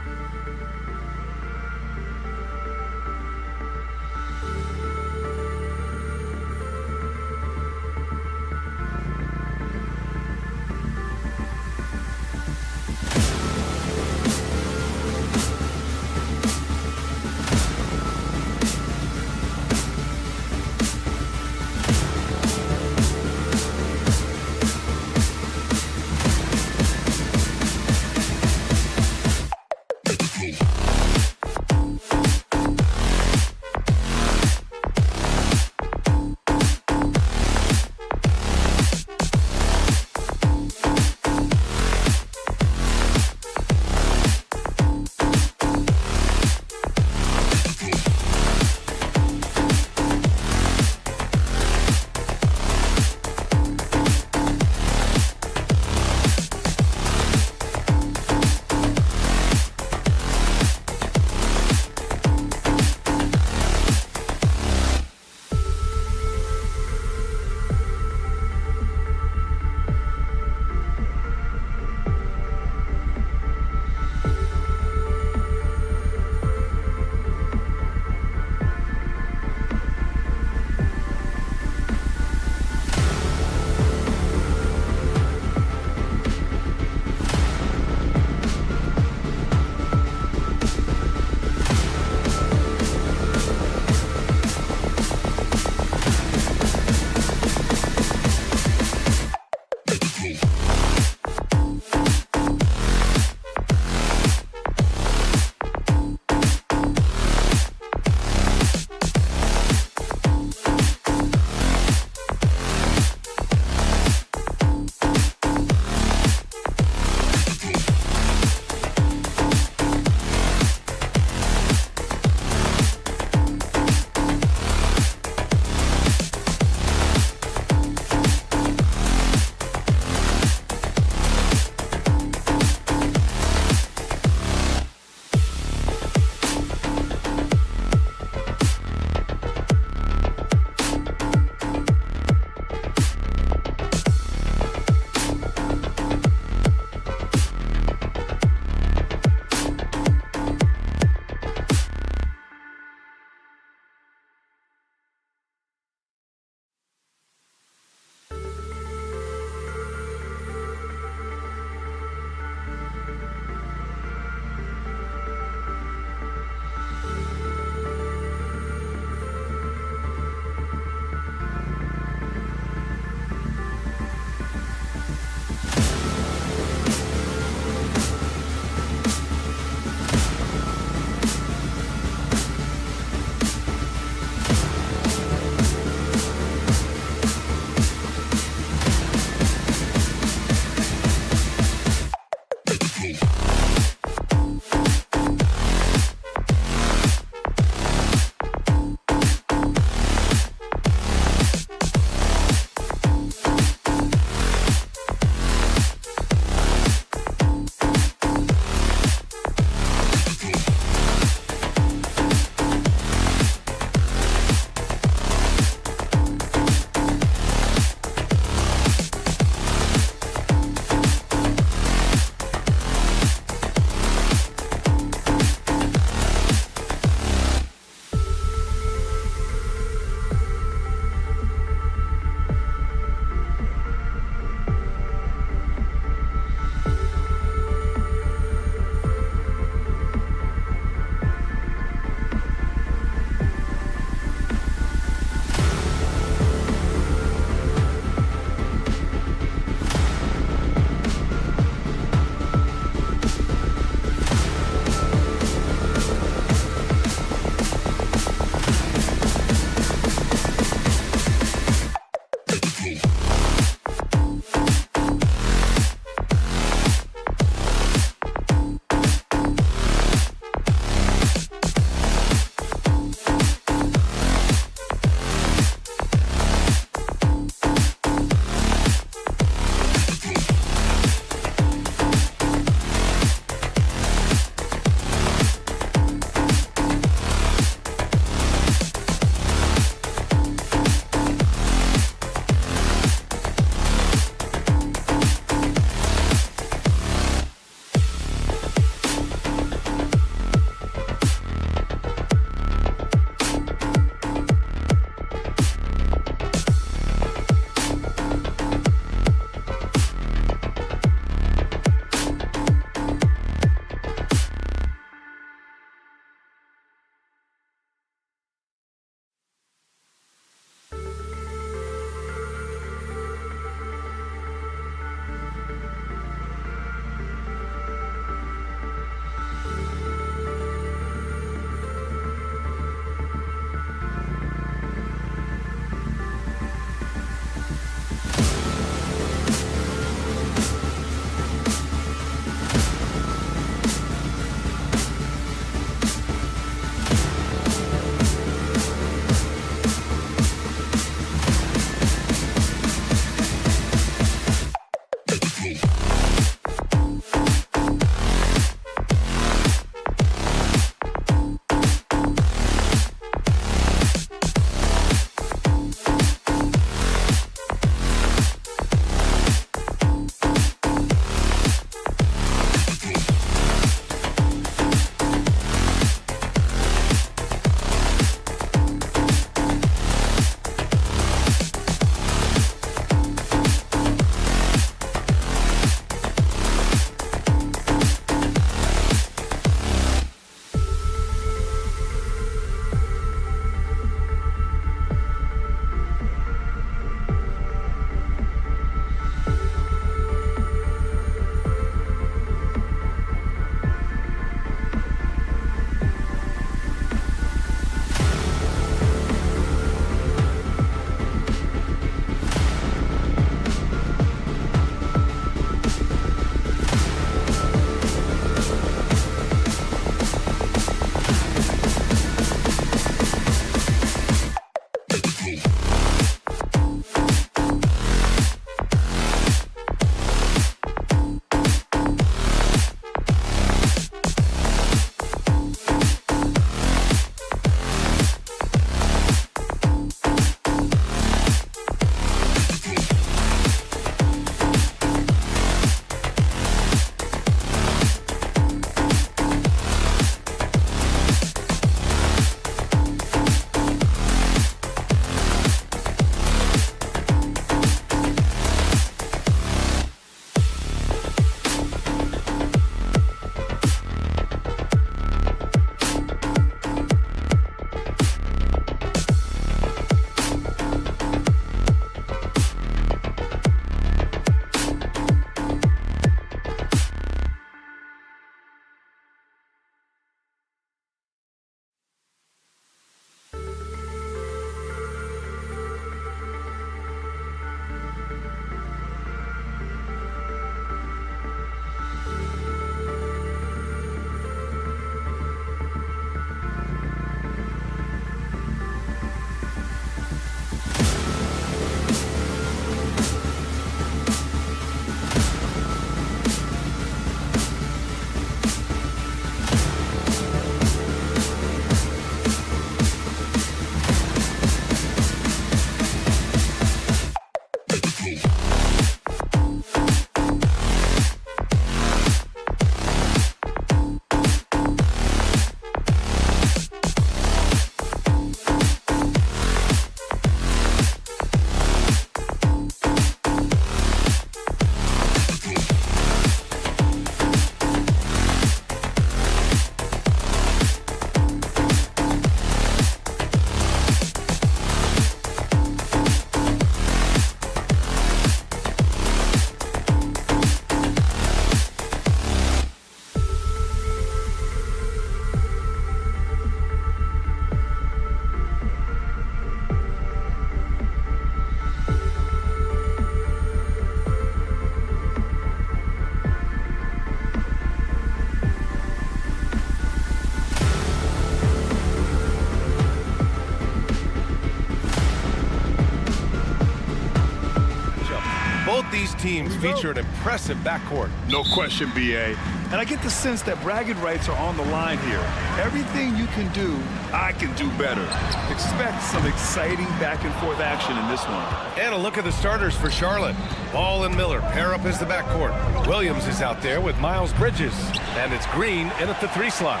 Both these teams feature an impressive backcourt. No question, B.A. And I get the sense that bragging rights are on the line here. Everything you can do, I can do better. Expect some exciting back-and-forth action in this one. And a look at the starters for Charlotte. Ball and Miller pair up as the backcourt. Williams is out there with Miles Bridges. And it's Green in at the 3 slot.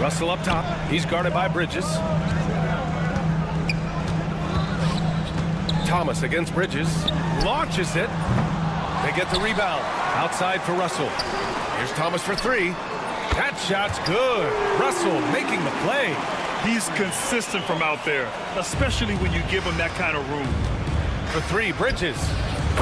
Russell up top. He's guarded by Bridges. Thomas against Bridges. Launches it. They get the rebound. Outside for Russell. Here's Thomas for 3. That shot's good. Russell making the play. He's consistent from out there, especially when you give him that kind of room. For 3, Bridges.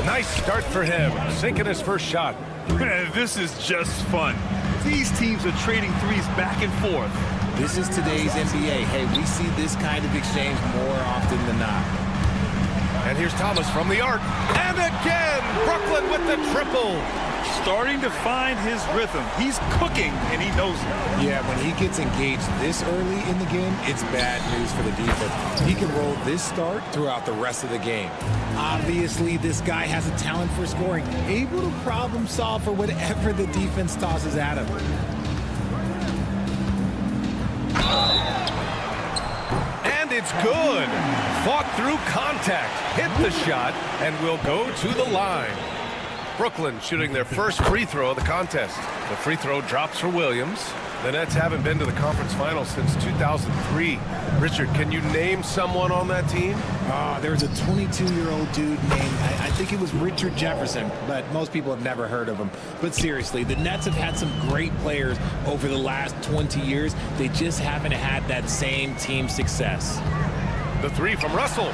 Nice start for him. Sinking his first shot. Man, this is just fun. These teams are trading threes back and forth. This is today's NBA. Hey, we see this kind of exchange more often than not. And here's Thomas from the arc. And again, Brooklyn with the triple. Starting to find his rhythm. He's cooking, and he knows it. Yeah, when he gets engaged this early in the game, it's bad news for the defense. He can roll this start throughout the rest of the game. Obviously, this guy has a talent for scoring, able to problem solve for whatever the defense tosses at him. And it's good. Fought through contact, hit the shot, and will go to the line. Brooklyn shooting their first free throw of the contest. The free throw drops for Williams. The Nets haven't been to the conference finals since 2003. Richard, can you name someone on that team? There was a 22-year-old dude named, I think it was Richard Jefferson, but most people have never heard of him. But seriously, the Nets have had some great players over the last 20 years. They just haven't had that same team success. The 3 from Russell.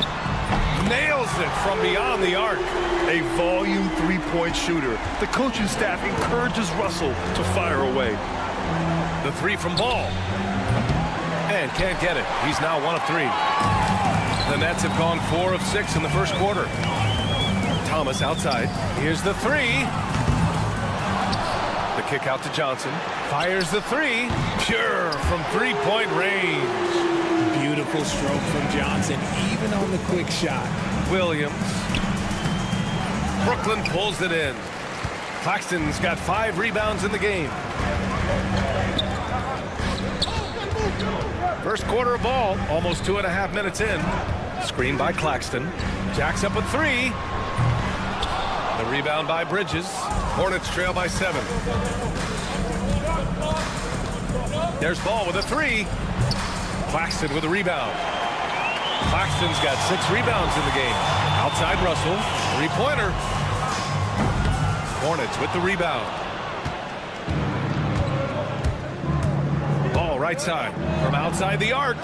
Nails it from beyond the arc. A volume three-point shooter. The coaching staff encourages Russell to fire away. The 3 from Ball. And can't get it. He's now 1 of 3. The Nets have gone 4 of 6 in the first quarter. Thomas outside. Here's the 3. The kick out to Johnson. Fires the 3. Pure from 3-point range. Beautiful stroke from Johnson, even on the quick shot. Williams. Brooklyn pulls it in. Claxton's got 5 rebounds in the game. First quarter of ball, almost 2.5 minutes in. Screen by Claxton. Jacks up a 3. The rebound by Bridges. Hornets trail by 7. There's Ball with a 3. Claxton with a rebound. Claxton's got 6 rebounds in the game. Outside Russell. 3-pointer. Hornets with the rebound. Ball right side. From outside the arc.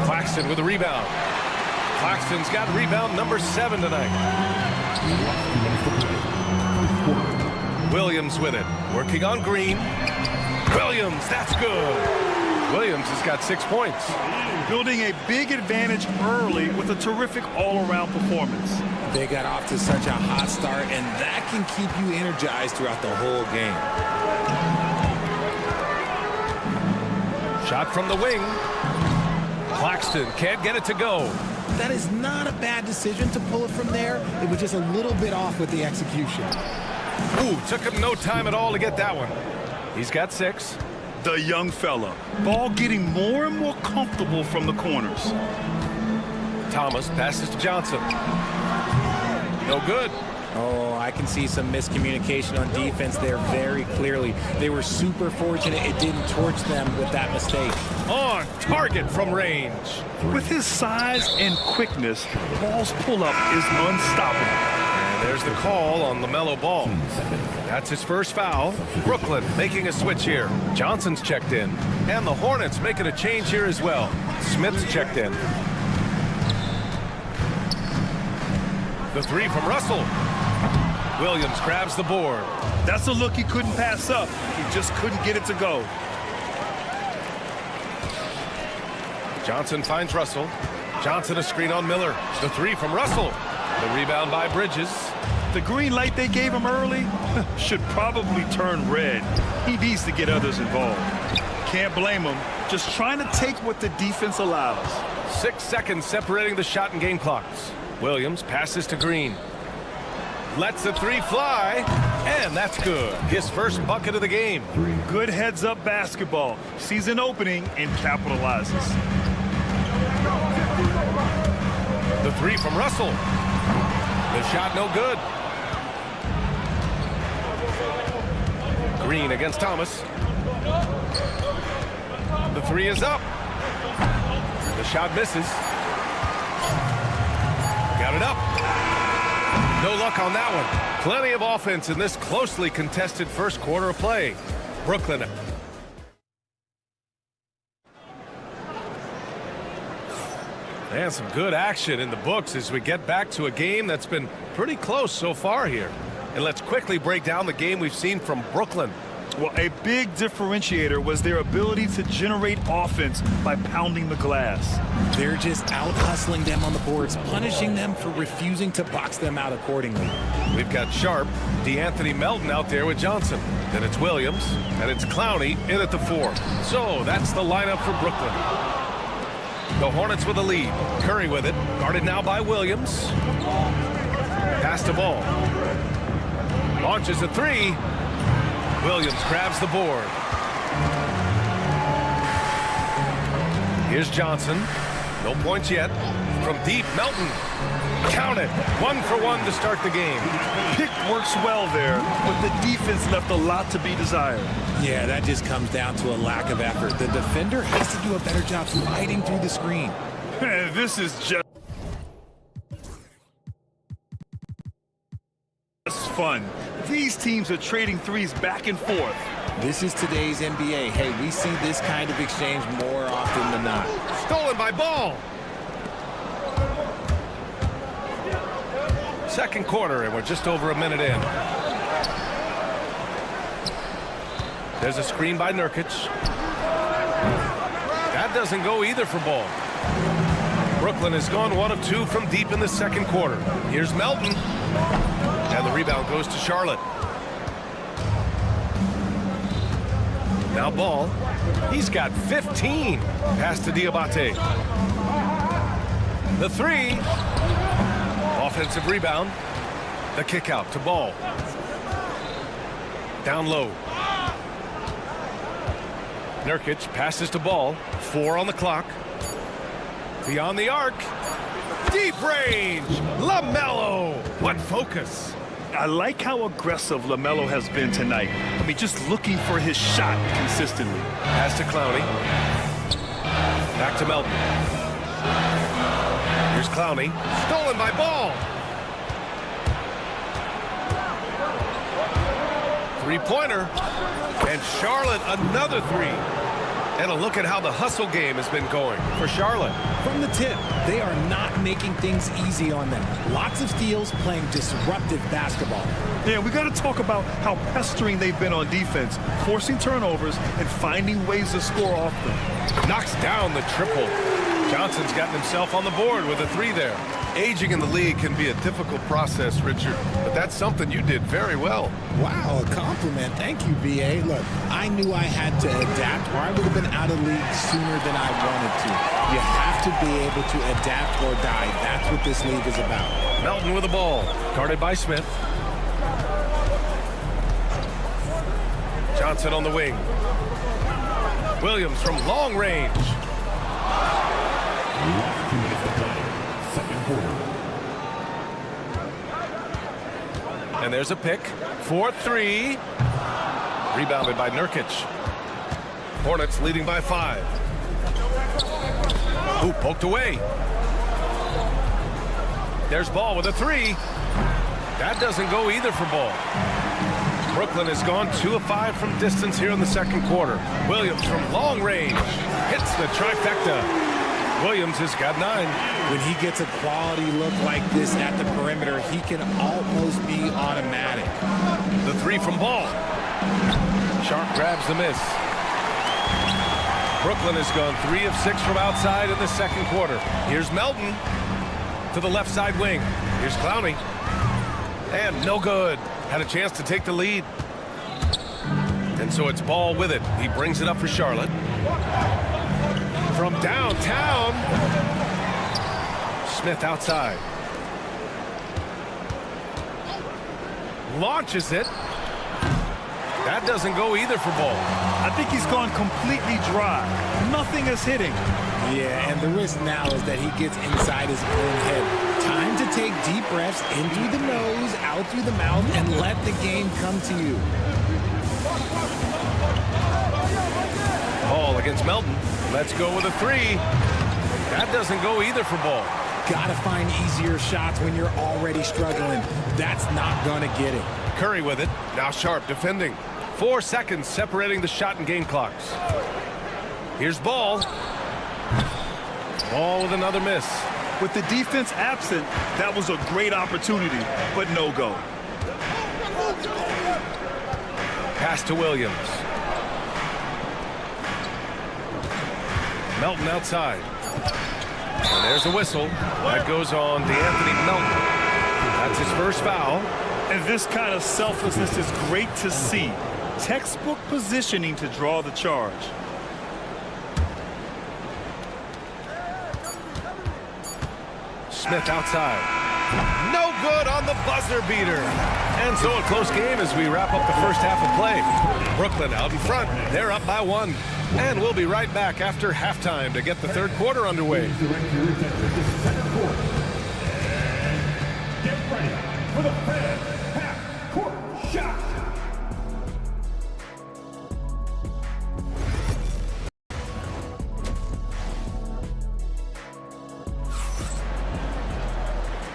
Claxton with the rebound. Claxton's got rebound number 7 tonight. Williams with it. Working on Green. Williams, that's good. Williams has got 6 points. Building a big advantage early with a terrific all-around performance. They got off to such a hot start, and that can keep you energized throughout the whole game. Shot from the wing. Claxton can't get it to go. That is not a bad decision to pull it from there. It was just a little bit off with the execution. Ooh, took him no time at all to get that one. He's got 6. The young fella. Ball getting more and more comfortable from the corners. Thomas passes to Johnson. No good. Oh, I can see some miscommunication on defense there very clearly. They were super fortunate it didn't torch them with that mistake. On target from range. With his size and quickness, Ball's pull-up is unstoppable. And there's the call on LaMelo Ball. That's his first foul. Brooklyn making a switch here. Johnson's checked in. And the Hornets making a change here as well. Smith's checked in. The 3 from Russell. Williams grabs the board. That's a look he couldn't pass up. He just couldn't get it to go. Johnson finds Russell. Johnson a screen on Miller. The 3 from Russell. The rebound by Bridges. The green light they gave him early should probably turn red. He needs to get others involved. Can't blame him. just trying to take what the defense allows. 6 seconds separating the shot and game clocks. Williams passes to Green. Lets the three fly, and that's good. His first bucket of the game. Good heads-up basketball. Sees an opening and capitalizes. The three from Russell. The shot no good. Green against Thomas. The three is up. The shot misses. Got it up. No luck on that one. Plenty of offense in this closely contested first quarter of play. Brooklyn. And some good action in the books as we get back to a game that's been pretty close so far here. And let's quickly break down the game we've seen from Brooklyn. Well, a big differentiator was their ability to generate offense by pounding the glass. They're just out-hustling them on the boards, punishing them for refusing to box them out accordingly. We've got Sharp, DeAnthony Melton out there with Johnson. Then it's Williams, and it's Clowney in at the 4. So that's the lineup for Brooklyn. The Hornets with a lead. Curry with it. Guarded now by Williams. Pass the ball. Launches a three. Williams grabs the board. Here's Johnson. No points yet. From deep, Melton. Count it. 1 for 1 to start the game. Pick works well there, but the defense left a lot to be desired. Yeah, that just comes down to a lack of effort. The defender has to do a better job fighting through the screen. This is just fun. These teams are trading threes back and forth. This is today's NBA. Hey, we see this kind of exchange more often than not. Stolen by Ball. Second quarter, and we're just over a minute in. There's a screen by Nurkic. That doesn't go either for Ball. Brooklyn has gone 1 of 2 from deep in the second quarter. Here's Melton. And the rebound goes to Charlotte. Now Ball. He's got 15. Pass to Diabate. The three. Offensive rebound. The kick out to Ball. Down low. Nurkic passes to Ball. 4 on the clock. Beyond the arc. Deep range. LaMelo. What focus. I like how aggressive LaMelo has been tonight. I mean, just looking for his shot consistently. Pass to Clowney. Back to Melton. Here's Clowney. Stolen by Ball. Three-pointer. And Charlotte another three. And a look at how the hustle game has been going for Charlotte. From the tip, they are not making things easy on them. Lots of steals, playing disruptive basketball. Yeah, we got to talk about how pestering they've been on defense, forcing turnovers and finding ways to score off them. Knocks down the triple. Johnson's gotten himself on the board with a three there. Aging in the league can be a difficult process, Richard, but that's something you did very well. Wow, a compliment. Thank you, B.A. Look, I knew I had to adapt, or I would have been out of league sooner than I wanted to. You have to be able to adapt or die. That's what this league is about. Melton with the ball, guarded by Smith. Johnson on the wing. Williams from long range. And there's a pick. 4-3. Rebounded by Nurkic. Hornets leading by 5. Ooh, poked away. There's Ball with a three. That doesn't go either for Ball. Brooklyn has gone 2 of 5 from distance here in the second quarter. Williams from long range hits the trifecta. Williams has got 9. When he gets a quality look like this at the perimeter, he can almost be automatic. The three from Ball. Sharp grabs the miss. Brooklyn has gone 3 of 6 from outside in the second quarter. Here's Melton to the left side wing. Here's Clowney. And no good. Had a chance to take the lead. And so it's Ball with it. He brings it up for Charlotte. From downtown. Smith outside. Launches it. That doesn't go either for Ball. I think he's gone completely dry. Nothing is hitting. Yeah, and the risk now is that he gets inside his own head. Time to take deep breaths in through the nose, out through the mouth, and let the game come to you. Ball against Melton. Let's go with a three. That doesn't go either for Ball. Gotta find easier shots when you're already struggling. That's not gonna get it. Curry with it. Now Sharp defending. 4 seconds separating the shot and game clocks. Here's Ball. Ball with another miss. With the defense absent, that was a great opportunity, but no go. Pass to Williams. Melton outside. And there's a whistle. That goes on DeAnthony Melton. That's his first foul. And this kind of selflessness is great to see. Textbook positioning to draw the charge. Smith outside. No good on the buzzer beater. And so a close game as we wrap up the first half of play. Brooklyn out in front. They're up by 1. And we'll be right back after halftime to get the third quarter underway. Get ready for the Fan Half-Court Shot.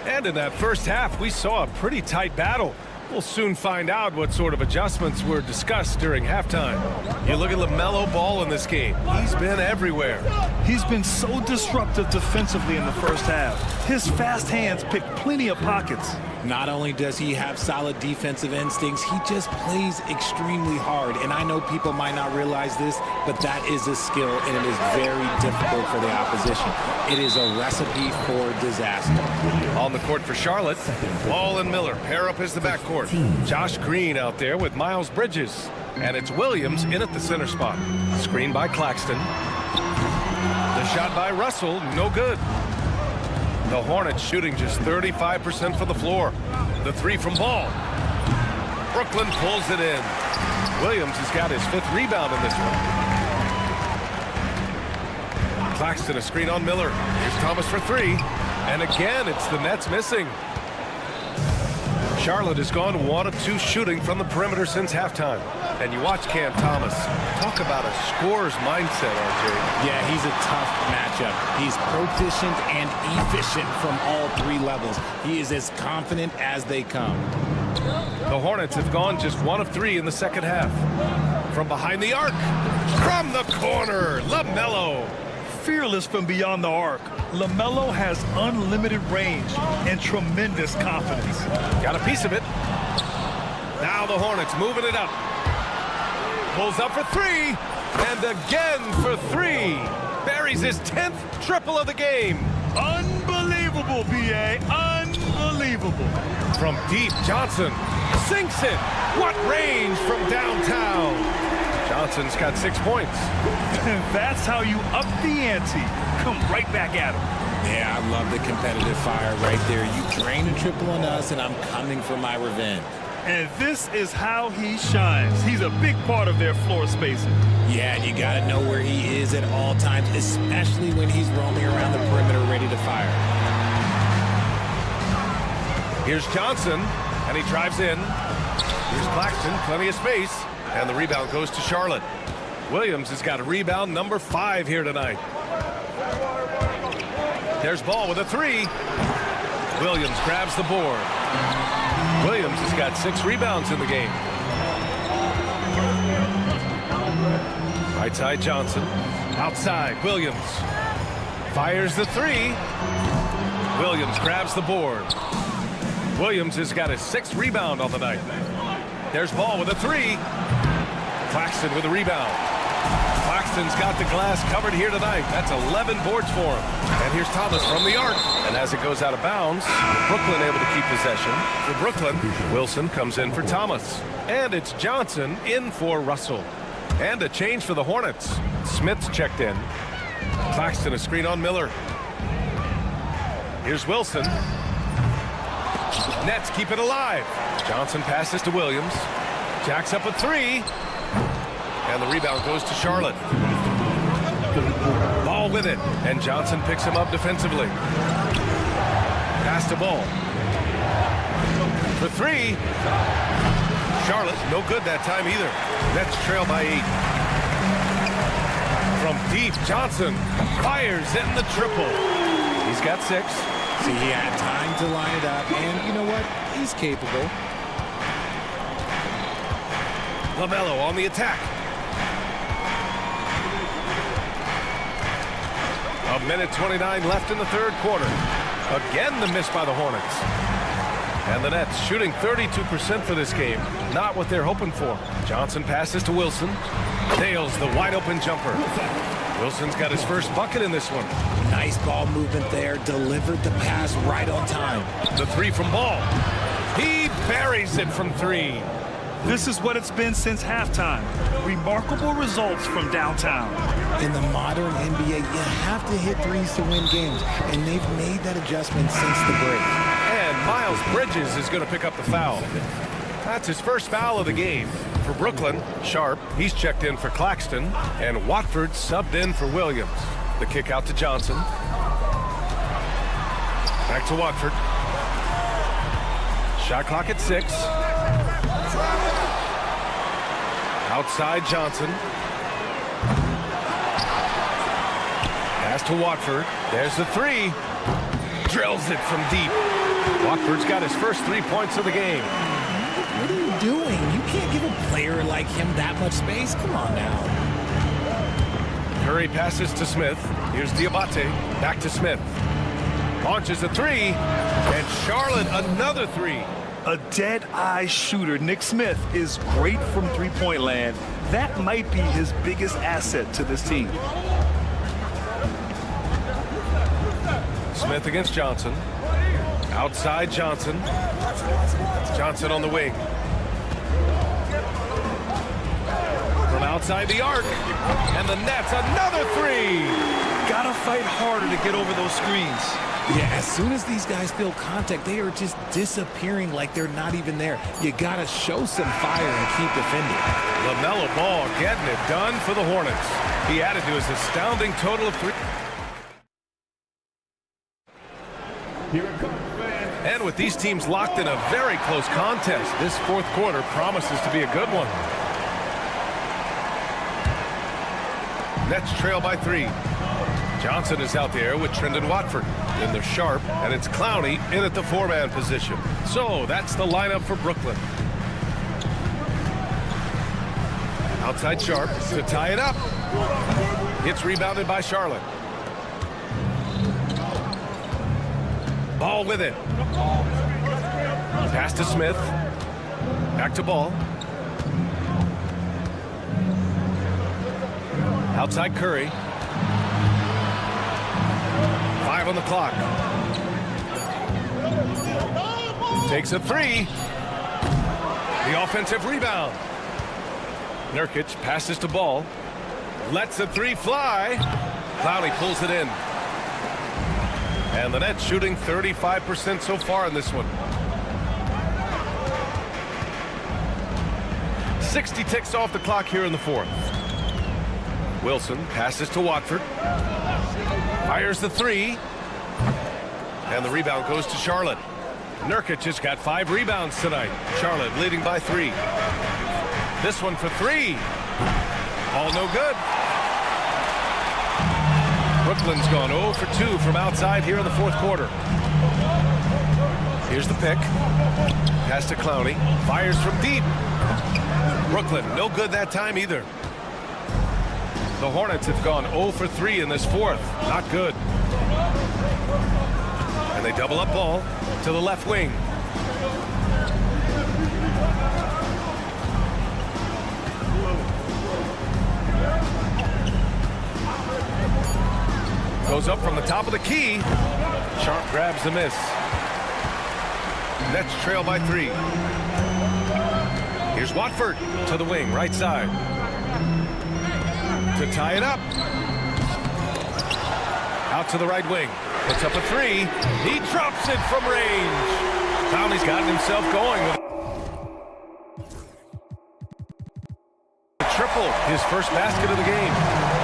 And in that first half, we saw a pretty tight battle. We'll soon find out what sort of adjustments were discussed during halftime. You look at LaMelo Ball in this game. He's been everywhere. He's been so disruptive defensively in the first half. His fast hands pick plenty of pockets. Not only does he have solid defensive instincts, he just plays extremely hard. And I know people might not realize this, but that is a skill, and it is very difficult for the opposition. It is a recipe for disaster. On the court for Charlotte, Ball and Miller pair up as the backcourt. Josh Green out there with Miles Bridges. And it's Williams in at the center spot. Screen by Claxton. The shot by Russell, no good. The Hornets shooting just 35% from the floor. The three from Ball. Brooklyn pulls it in. Williams has got his 5th rebound in this one. Claxton a screen on Miller. Here's Thomas for 3. And again, it's the Nets missing. Charlotte has gone 1 of 2 shooting from the perimeter since halftime. And you watch Cam Thomas. Talk about a scorer's mindset, RJ. Yeah, he's a tough matchup. He's proficient and efficient from all 3 levels. He is as confident as they come. The Hornets have gone just 1 of 3 in the second half. From behind the arc. From the corner, LaMelo. Fearless from beyond the arc, LaMelo has unlimited range and tremendous confidence. Got a piece of it. Now the Hornets moving it up. Pulls up for 3. And again for 3. Buries his 10th triple of the game. Unbelievable, B.A. Unbelievable. From deep, Johnson sinks it. What range from downtown. Johnson's got 6 points. And that's how you up the ante. Come right back at him. Yeah, I love the competitive fire right there. You drain a triple on us, and I'm coming for my revenge. And this is how he shines. He's a big part of their floor spacing. Yeah, and you got to know where he is at all times, especially when he's roaming around the perimeter ready to fire. Here's Johnson, and he drives in. Here's Claxton, plenty of space. And the rebound goes to Charlotte. Williams has got a rebound number 5 here tonight. There's Ball with a 3. Williams grabs the board. Williams has got 6 rebounds in the game. Right side Johnson. Outside Williams. Fires the 3. Williams grabs the board. Williams has got his 6th rebound on the night. There's Ball with a 3. Claxton with a rebound. Claxton's got the glass covered here tonight. That's 11 boards for him. And here's Thomas from the arc. And as it goes out of bounds, Brooklyn able to keep possession. For Brooklyn, Wilson comes in for Thomas. And it's Johnson in for Russell. And a change for the Hornets. Smith's checked in. Claxton, a screen on Miller. Here's Wilson. Nets keep it alive. Johnson passes to Williams. Jacks up a three. And the rebound goes to Charlotte. Ball with it. And Johnson picks him up defensively. Pass to Ball. For three. Charlotte, no good that time either. Nets trail by 8. From deep, Johnson fires in the triple. He's got 6. See, he had time to line it up, and you know what? He's capable. LaMelo on the attack. A minute 29 left in the third quarter. Again, the miss by the Hornets. And the Nets shooting 32% for this game. Not what they're hoping for. Johnson passes to Wilson. Nails the wide open jumper. Wilson's got his first bucket in this one. Nice ball movement there. Delivered the pass right on time. The three from Ball. He buries it from 3. This is what it's been since halftime. Remarkable results from downtown. In the modern NBA, you have to hit threes to win games, and they've made that adjustment since the break. And Miles Bridges is going to pick up the foul. That's his first foul of the game. For Brooklyn, Sharp, he's checked in for Claxton, and Watford subbed in for Williams. The kick out to Johnson. Back to Watford. Shot clock at 6. Outside Johnson. Pass to Watford. There's the 3. Drills it from deep. Watford's got his first 3 points of the game. What are you doing? You can't give a player like him that much space. Come on now. Curry passes to Smith. Here's Diabate. Back to Smith. Launches a 3. And Charlotte another 3. A dead-eye shooter, Nick Smith, is great from three-point land. That might be his biggest asset to this team. Smith against Johnson. Outside Johnson. Johnson on the wing. From outside the arc. And the Nets, another 3. Gotta fight harder to get over those screens. Yeah, as soon as these guys feel contact, they are just disappearing like they're not even there. You gotta show some fire and keep defending. LaMelo Ball getting it done for the Hornets. He added to his astounding total of 3. And with these teams locked in a very close contest, this fourth quarter promises to be a good one. Nets trail by 3. Johnson is out there with Trendon Watford. Then they're Sharp, and it's Clowney in at the 4-man position. So that's the lineup for Brooklyn. Outside Sharp to tie it up. It's rebounded by Charlotte. Ball with it. Pass to Smith. Back to Ball. Outside Curry. 5 on the clock. Takes a 3. The offensive rebound. Nurkic passes to Ball. Lets the 3 fly. Clowney pulls it in. And the Nets shooting 35% so far in this one. 60 ticks off the clock here in the fourth. Wilson passes to Watford. Fires the 3. And the rebound goes to Charlotte. Nurkic has got 5 rebounds tonight. Charlotte leading by 3. This one for 3. All no good. Brooklyn's gone 0 for 2 from outside here in the fourth quarter. Here's the pick. Pass to Clowney. Fires from deep. Brooklyn, no good that time either. The Hornets have gone 0 for 3 in this fourth. Not good. And they double up Ball to the left wing. Goes up from the top of the key. Sharp grabs the miss. Nets trail by 3. Here's Watford to the wing, right side. To tie it up. out to the right wing. Puts up a three. He drops it from range. Clowney's gotten himself going with a triple. His first basket of the game.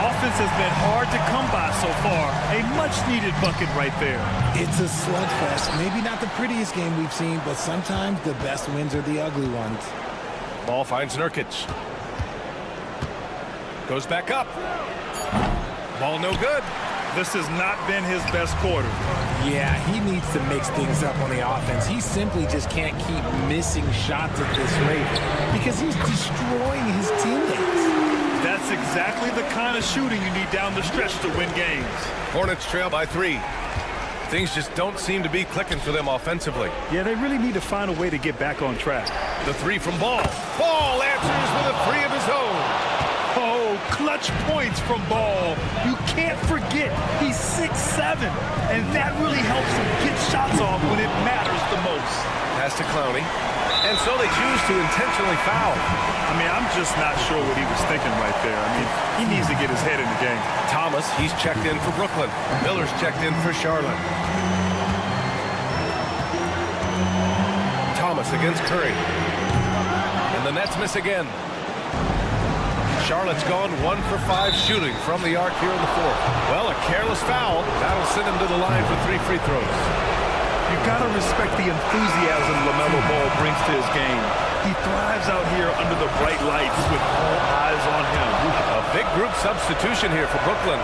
Offense has been hard to come by so far. A much-needed bucket right there. It's a slugfest. Maybe not the prettiest game we've seen, but sometimes the best wins are the ugly ones. Ball finds Nurkic. Goes back up. Ball no good. This has not been his best quarter. Yeah, he needs to mix things up on the offense. He simply just can't keep missing shots at this rate because he's destroying his teammates. That's exactly the kind of shooting you need down the stretch to win games. Hornets trail by 3. Things just don't seem to be clicking for them offensively. Yeah, they really need to find a way to get back on track. The three from Ball. Ball answers with a three of his own. Oh, clutch points from Ball. You can't forget he's 6'7", and that really helps him get shots off when it matters the most. Pass to Clowney. And so they choose to intentionally foul. I mean, I'm just not sure what he was thinking right there. I mean, he needs to get his head in the game. Thomas, he's checked in for Brooklyn. Miller's checked in for Charlotte. Thomas against Curry. And the Nets miss again. Charlotte's gone 1 for 5 shooting from the arc here in the fourth. Well, a careless foul. That'll send him to the line for 3 free throws. You've got to respect the enthusiasm LaMelo Ball brings to his game. He thrives out here under the bright lights with all eyes on him. A big group substitution here for Brooklyn.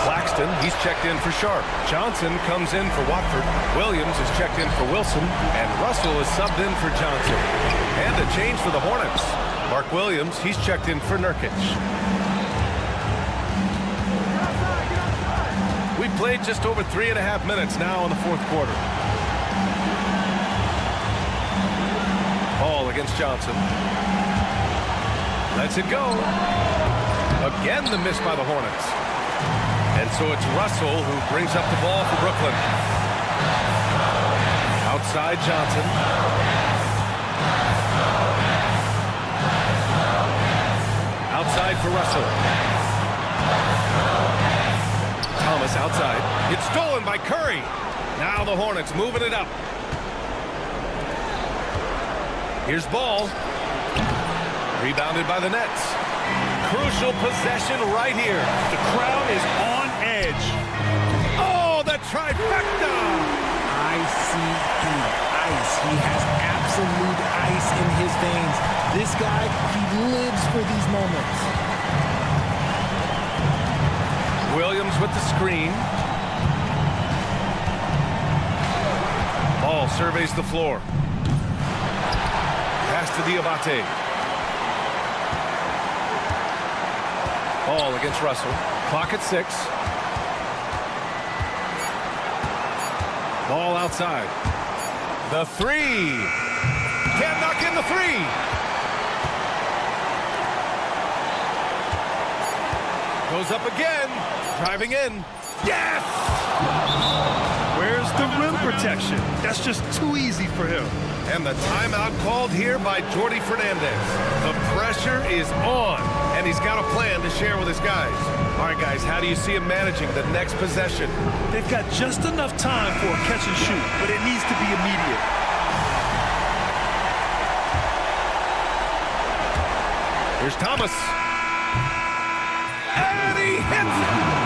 Claxton, he's checked in for Sharp. Johnson comes in for Watford. Williams is checked in for Wilson. And Russell is subbed in for Johnson. And a change for the Hornets. Mark Williams, he's checked in for Nurkic. We played just over 3.5 minutes now in the fourth quarter. Ball against Johnson. Lets it go. Again the miss by the Hornets. And so it's Russell who brings up the ball for Brooklyn. Outside Johnson. Outside for Russell. Thomas outside. It's stolen by Curry. Now the Hornets moving it up. Here's Ball. Rebounded by the Nets. Crucial possession right here. The crowd is on edge. Oh, the trifecta! Ice. He has absolute ice in his veins. This guy, he lives for these moments. Williams with the screen. Ball surveys the floor. Pass to Diabate. Ball against Russell. Clock at 6. Ball outside. The three. Can't knock in the three. Goes up again. Driving in. Yes! Where's the rim protection? That's just too easy for him. And the timeout called here by Jordi Fernandez. The pressure is on, and he's got a plan to share with his guys. All right, guys, how do you see him managing the next possession? They've got just enough time for a catch and shoot, but it needs to be immediate. Here's Thomas. And he hits it!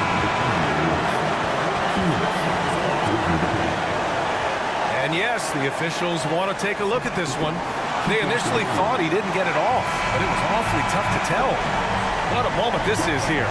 And yes, the officials want to take a look at this one. They initially thought he didn't get it off, but it was awfully tough to tell. What a moment this is here.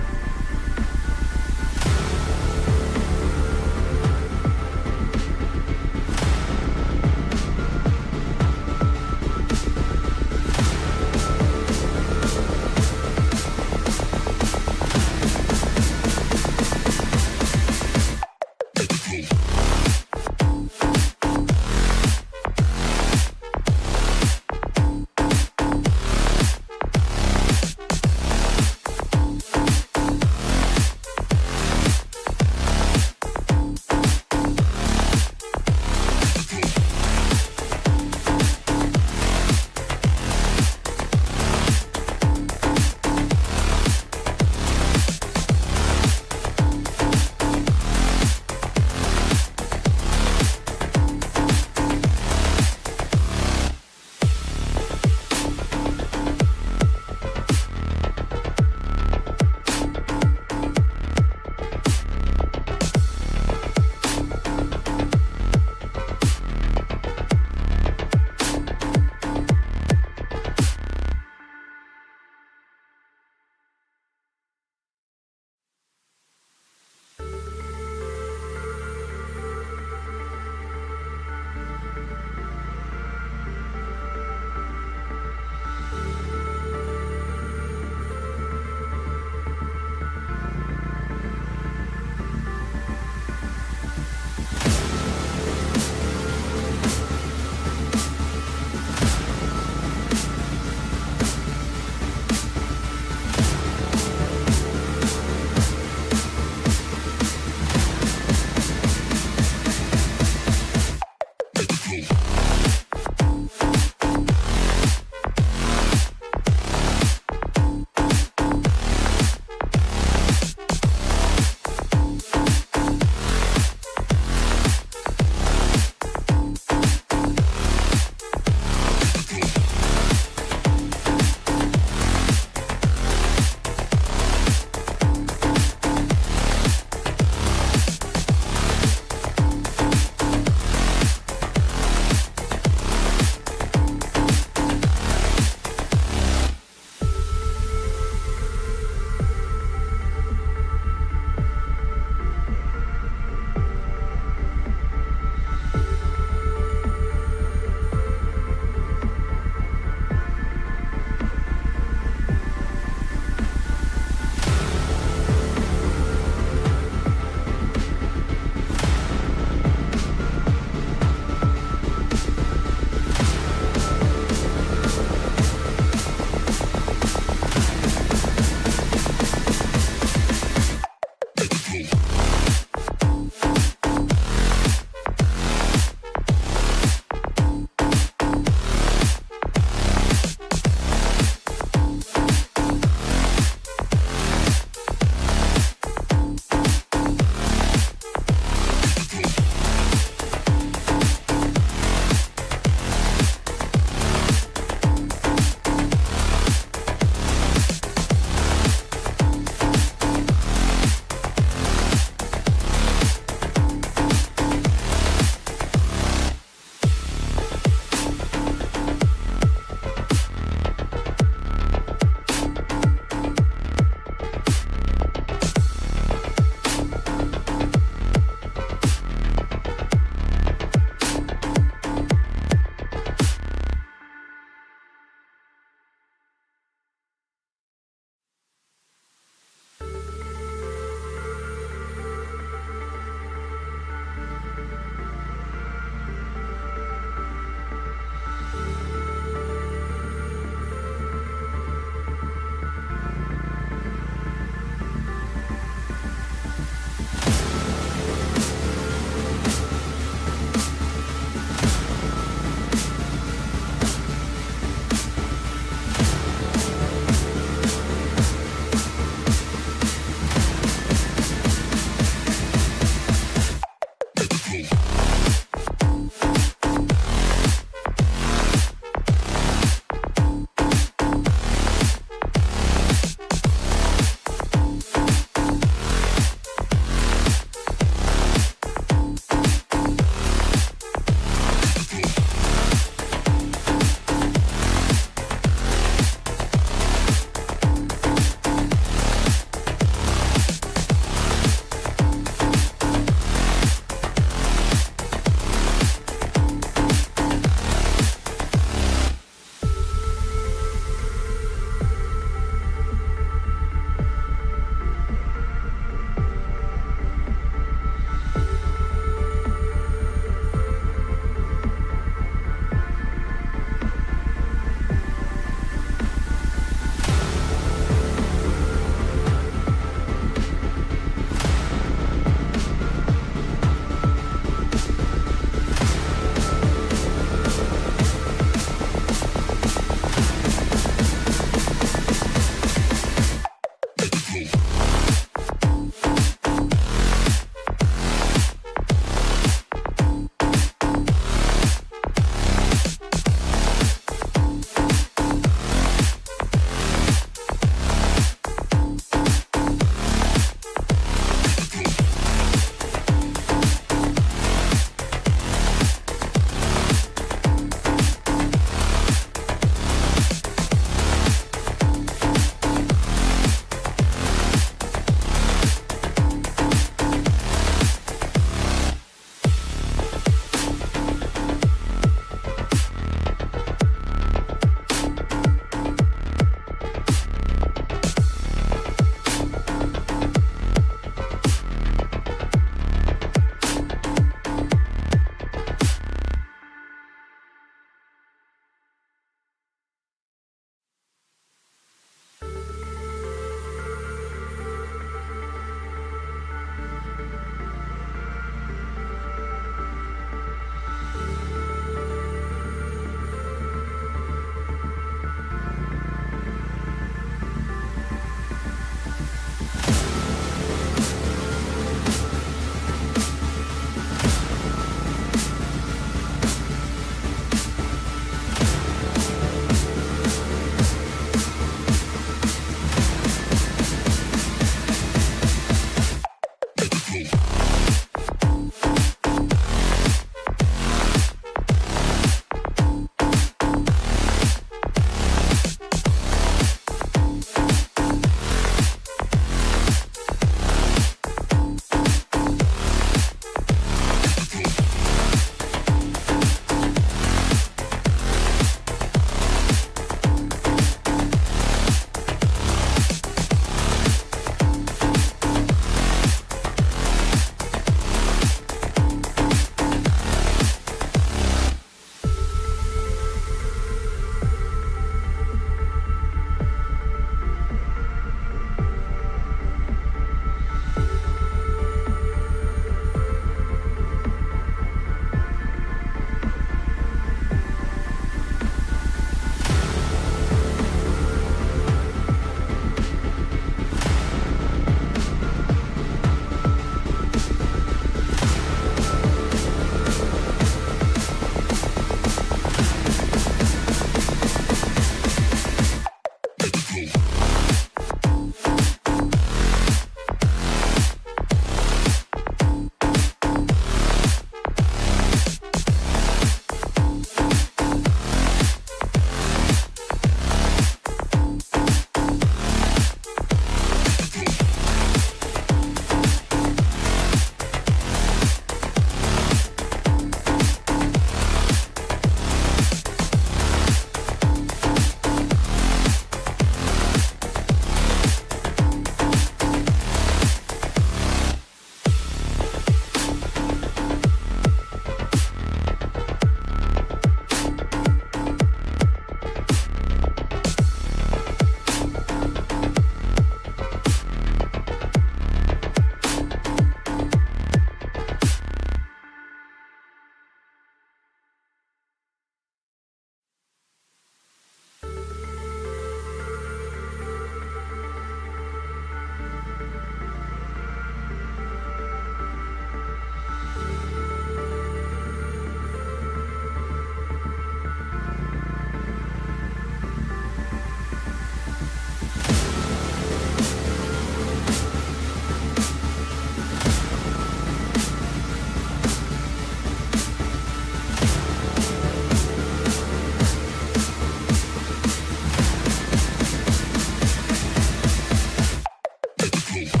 play.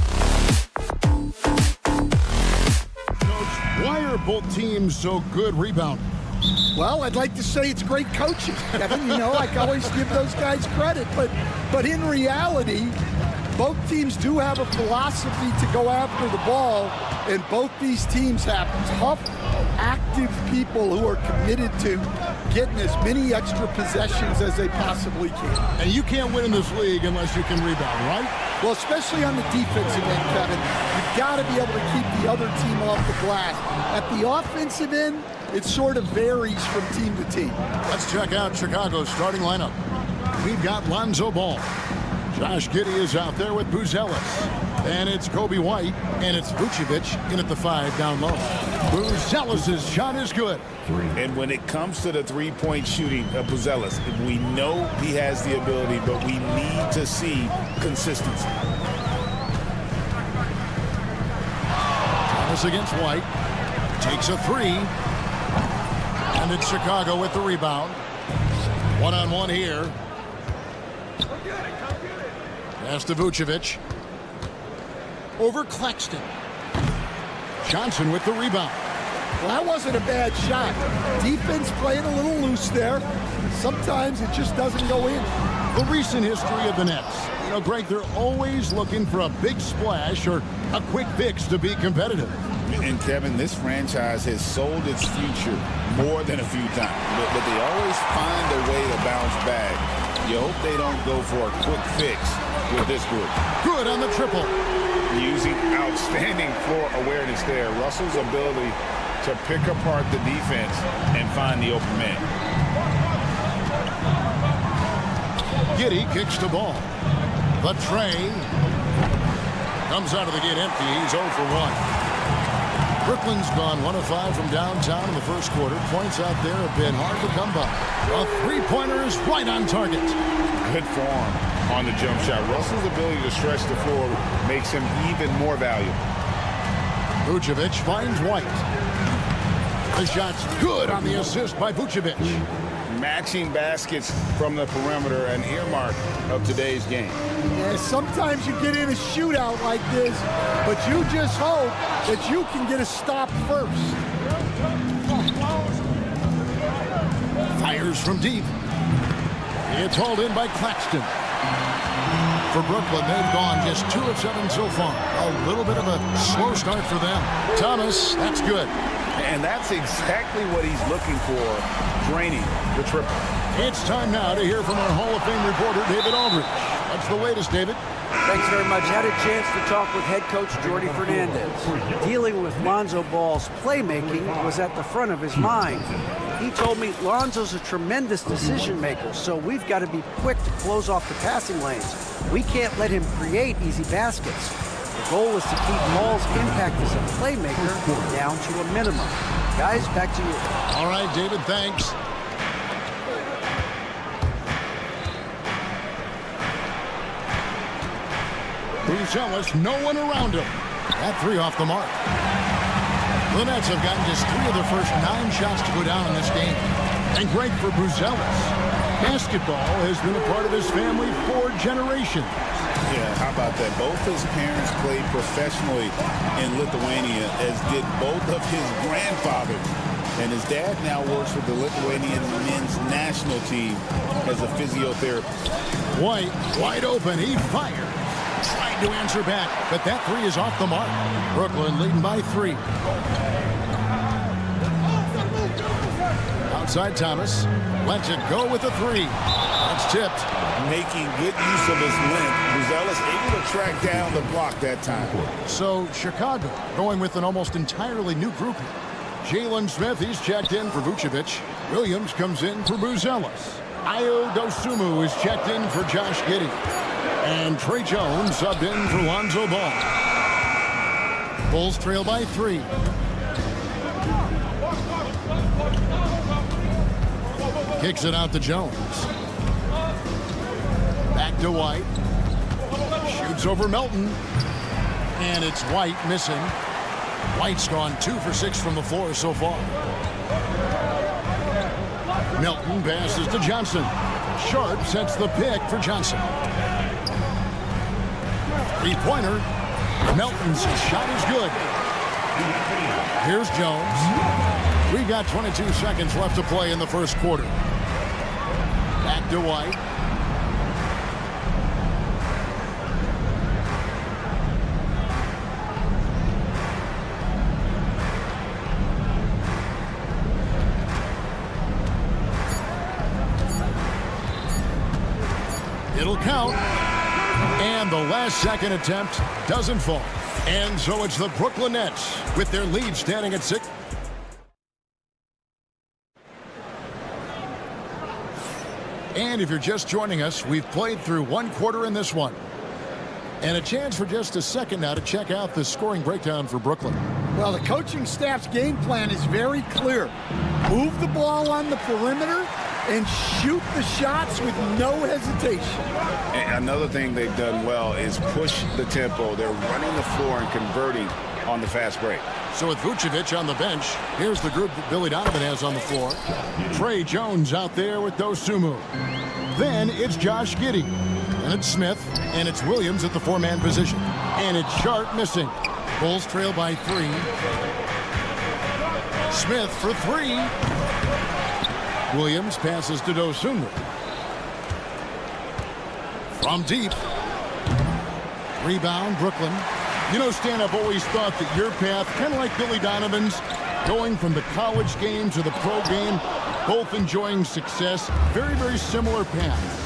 Coach, why are both teams so good rebounding? Well, I'd like to say it's great coaching, Kevin. You know, I always give those guys credit. But in reality, both teams do have a philosophy to go after the ball, and both these teams have tough, active people who are committed to getting as many extra possessions as they possibly can. And you can't win in this league unless you can rebound, right? Well, especially on the defensive end, Kevin, you've got to be able to keep the other team off the glass. At the offensive end, it sort of varies from team to team. Let's check out Chicago's starting lineup. We've got Lonzo Ball. Josh Giddey is out there with Buzelis. And it's Kobe White, and it's Vucevic in at the 5 down low. Buzelis' shot is good. And when it comes to the three-point shooting of Buzelis, we know he has the ability, but we need to see consistency. Thomas against White. Takes a 3. And it's Chicago with the rebound. One-on-one here. Pass to Vucevic. Over Claxton. Johnson with the rebound. Well, that wasn't a bad shot. Defense playing a little loose there. Sometimes it just doesn't go in. The recent history of the Nets. You know, Greg, they're always looking for a big splash or a quick fix to be competitive. And Kevin, this franchise has sold its future more than a few times, but they always find a way to bounce back. You hope they don't go for a quick fix with this group. Good on the triple. Using outstanding floor awareness there. Russell's ability to pick apart the defense and find the open man. Giddey kicks the ball. The tray comes out of the gate empty. He's 0 for 1. Brooklyn's gone 1 of 5 from downtown in the first quarter. Points out there have been hard to come by. A three-pointer is right on target. Good form on the jump shot. Russell's ability to stretch the floor makes him even more valuable. Vucevic finds White. The shot's good on the assist by Vucevic. Matching baskets from the perimeter, an earmark of today's game. Yeah, sometimes you get in a shootout like this, but you just hope that you can get a stop first. Fires from deep. It's hauled in by Claxton. For Brooklyn, they've gone just 2 of 7 so far. A little bit of a slow start for them. Thomas, that's good. And that's exactly what he's looking for, draining the triple. It's time now to hear from our Hall of Fame reporter, David Aldridge. What's the latest, David? Thanks very much. Had a chance to talk with head coach Jordi Fernandez. Dealing with Lonzo Ball's playmaking was at the front of his mind. He told me Lonzo's a tremendous decision maker, so we've got to be quick to close off the passing lanes. We can't let him create easy baskets. The goal is to keep Ball's impact as a playmaker down to a minimum. Guys, back to you. All right, David, thanks. Buzelis, no one around him. That 3 off the mark. The Nets have gotten just 3 of their first 9 shots to go down in this game. And great for Buzelis. Basketball has been a part of his family for generations. Yeah, how about that? Both his parents played professionally in Lithuania, as did both of his grandfathers. And his dad now works with the Lithuanian men's national team as a physiotherapist. White, wide open, he fired. Tried to answer back, but that 3 is off the mark. Brooklyn leading by 3. Outside Thomas, lets it go with a 3. That's tipped. Making good use of his length. Buzelis able to track down the block that time. So Chicago going with an almost entirely new group. Jalen Smith, he's checked in for Vucevic. Williams comes in for Buzelis. Ayo Dosunmu is checked in for Josh Giddey. And Trey Jones subbed in for Lonzo Ball. Bulls trail by 3. Kicks it out to Jones. Back to White. Shoots over Melton. And it's White missing. White's gone 2 for 6 from the floor so far. Melton passes to Johnson. Sharp sets the pick for Johnson. 3-pointer. Melton's shot is good. Here's Jones. We've got 22 seconds left to play in the first quarter. Back to White. It'll count. And the last second attempt doesn't fall. And so it's the Brooklyn Nets with their lead standing at 6. And if you're just joining us, we've played through one quarter in this one. And a chance for just a second now to check out the scoring breakdown for Brooklyn. Well, the coaching staff's game plan is very clear. Move the ball on the perimeter and shoot the shots with no hesitation. And another thing they've done well is push the tempo. They're running the floor and converting on the fast break. So with Vucevic on the bench, here's the group that Billy Donovan has on the floor. Trey Jones out there with Dosunmu. Then it's Josh Giddey. And it's Smith. And it's Williams at the four-man position. And it's Sharp missing. Bulls trail by 3. Smith for 3. Williams passes to Dosunmu. From deep. Rebound, Brooklyn. You know, Stan, I've always thought that your path, kind of like Billy Donovan's, going from the college game to the pro game, both enjoying success, very, very similar paths.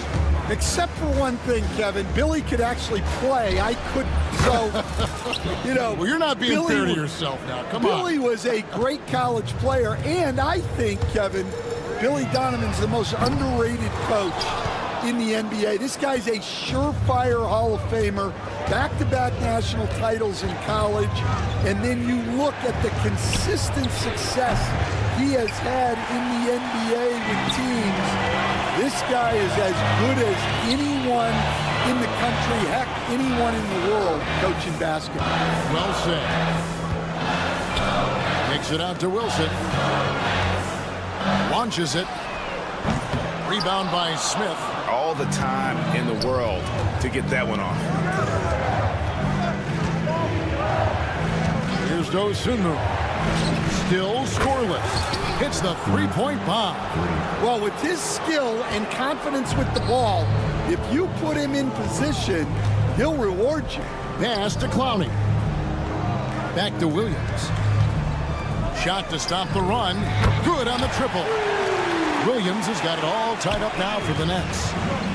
Except for one thing, Kevin. Billy could actually play. I couldn't. So, you know. Well, you're not being fair to yourself now. Come on. Billy was a great college player. And I think, Kevin, Billy Donovan's the most underrated coach in the NBA. This guy's a surefire Hall of Famer. Back-to-back national titles in college. And then you look at the consistent success he has had in the NBA with teams. This guy is as good as anyone in the country, heck, anyone in the world coaching basketball. Well said. Kicks it out to Wilson. Launches it. Rebound by Smith. All the time in the world to get that one off. Here's Dosunmu. Still scoreless. Hits the three-point bomb. Well, with his skill and confidence with the ball, if you put him in position, he'll reward you. Pass to Clowney. Back to Williams. Shot to stop the run. Good on the triple. Williams has got it all tied up now for the Nets.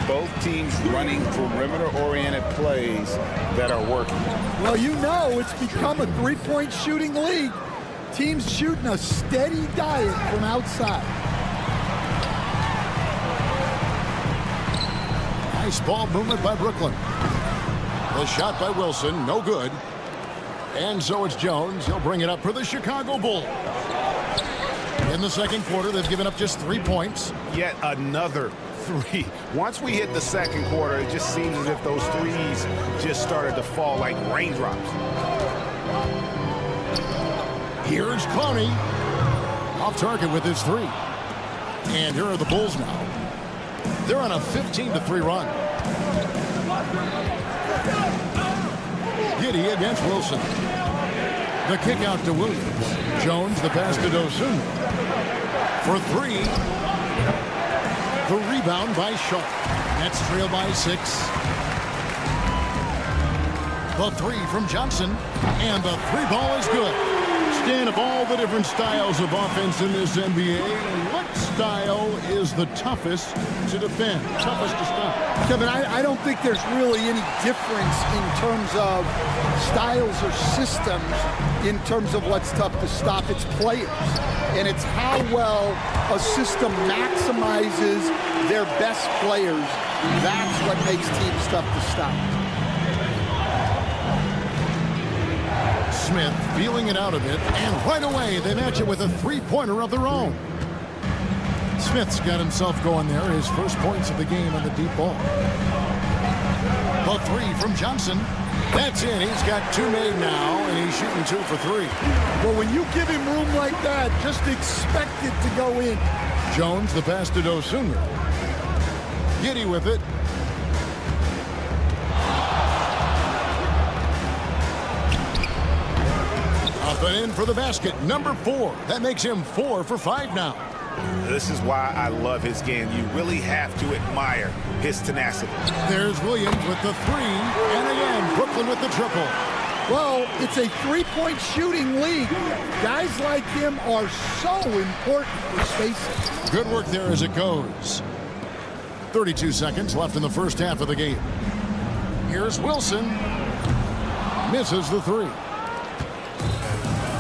Both teams running perimeter-oriented plays that are working. Well, you know it's become a three-point shooting league. Teams shooting a steady diet from outside. Nice ball movement by Brooklyn. The shot by Wilson, no good. And so it's Jones. He'll bring it up for the Chicago Bulls. In the second quarter, they've given up just 3 points. Yet another 3. Once we hit the second quarter, it just seems as if those threes just started to fall like raindrops. Here's Clowney. Off target with his 3. And here are the Bulls now. They're on a 15-3 run. Giddey against Wilson. The kick out to Williams. Jones, the pass to Dosunmu. For 3. The rebound by Sharp. Nets trail by 6. The 3 from Johnson. And the 3 ball is good. Stan, of all the different styles of offense in this NBA, what style is the toughest to defend, toughest to stop? Kevin, I don't think there's really any difference in terms of styles or systems in terms of what's tough to stop. It's players. And it's how well a system maximizes their best players. That's what makes teams tough to stop. Smith feeling it out a bit, and right away they match it with a three-pointer of their own. Smith's got himself going there, his first points of the game on the deep ball. The 3 from Johnson. That's in. He's got 2 made now, and he's shooting 2 for 3. Well, when you give him room like that, just expect it to go in. Jones, the pass to Dosunmu. Giddey with it. But in for the basket, number 4. That makes him 4 for 5 now. This is why I love his game. You really have to admire his tenacity. There's Williams with the 3, and again, Brooklyn with the triple. Well, it's a three-point shooting league. Guys like him are so important for spacing. Good work there as it goes. 32 seconds left in the first half of the game. Here's Wilson. Misses the 3.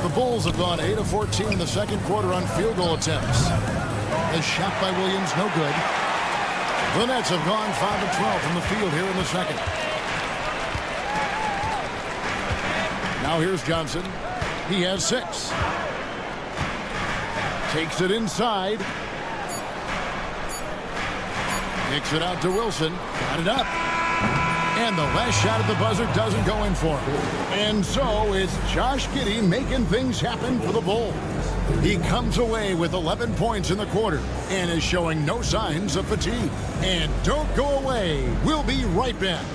The Bulls have gone 8 of 14 in the second quarter on field goal attempts. A shot by Williams, no good. The Nets have gone 5 of 12 from the field here in the second. Now here's Johnson. He has 6. Takes it inside. Kicks it out to Wilson. Got it up. And the last shot at the buzzer doesn't go in for him. And so it's Josh Giddey making things happen for the Bulls. He comes away with 11 points in the quarter and is showing no signs of fatigue. And don't go away. We'll be right back.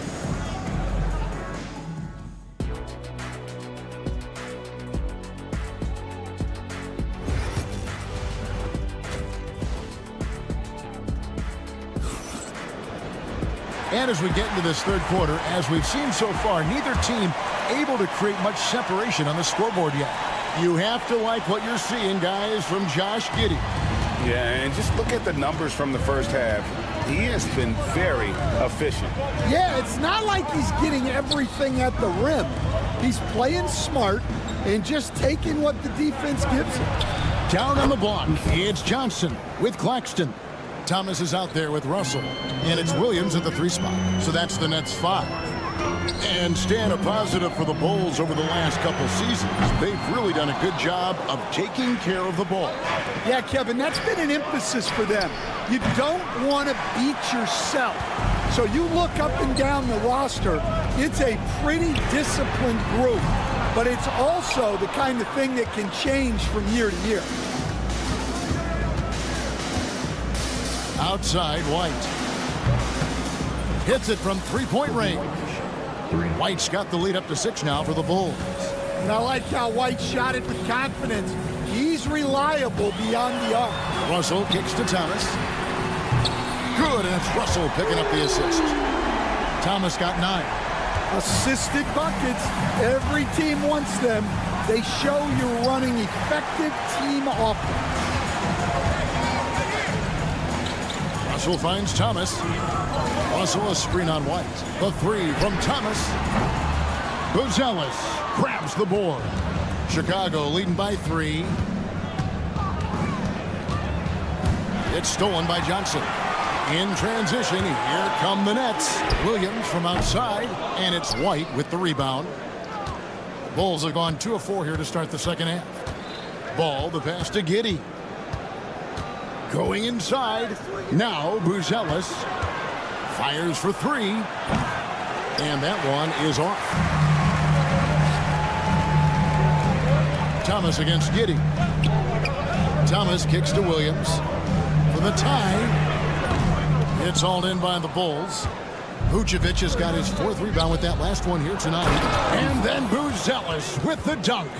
And as we get into this third quarter, as we've seen so far, neither team able to create much separation on the scoreboard yet. You have to like what you're seeing, guys, from Josh Giddey. Yeah, and just look at the numbers from the first half. He has been very efficient. Yeah, it's not like he's getting everything at the rim. He's playing smart and just taking what the defense gives him. Down on the block, it's Johnson with Claxton. Thomas is out there with Russell, and it's Williams at the 3 spot. So that's the Nets 5. And staying a positive for the Bulls over the last couple seasons. They've really done a good job of taking care of the ball. Yeah, Kevin, that's been an emphasis for them. You don't want to beat yourself. So you look up and down the roster, it's a pretty disciplined group. But it's also the kind of thing that can change from year to year. Outside, White. Hits it from 3-point range. White's got the lead up to 6 now for the Bulls. And I like how White shot it with confidence. He's reliable beyond the arc. Russell kicks to Thomas. Good, and it's Russell picking up the assist. Thomas got 9. Assisted buckets. Every team wants them. They show you're running effective team offense. Russell finds Thomas. Russell a screen on White. The 3 from Thomas. Buzelis grabs the board. Chicago leading by 3. It's stolen by Johnson. In transition, here come the Nets. Williams from outside, and it's White with the rebound. The Bulls have gone 2 of 4 here to start the second half. Ball, the pass to Giddey. Going inside. Now Buzelis fires for 3. And that one is off. Thomas against Giddey. Thomas kicks to Williams for the tie. It's hauled in by the Bulls. Vucevic has got his 4th rebound with that last one here tonight. And then Buzelis with the dunk.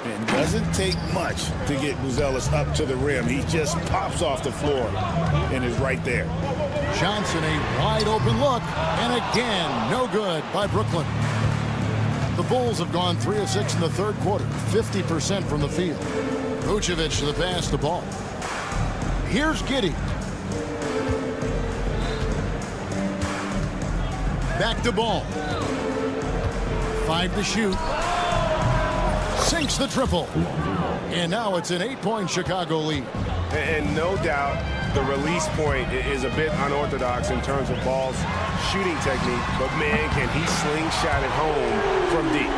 It doesn't take much to get Buzelis up to the rim. He just pops off the floor and is right there. Johnson, a wide open look, and again, no good by Brooklyn. The Bulls have gone 3 of 6 in the third quarter, 50% from the field. Vucevic to the pass, the ball. Here's Giddey. Back to Ball. 5 to shoot. Sinks the triple. And now it's an 8-point Chicago lead. And no doubt the release point is a bit unorthodox in terms of Ball's shooting technique, but man, can he slingshot it home from deep.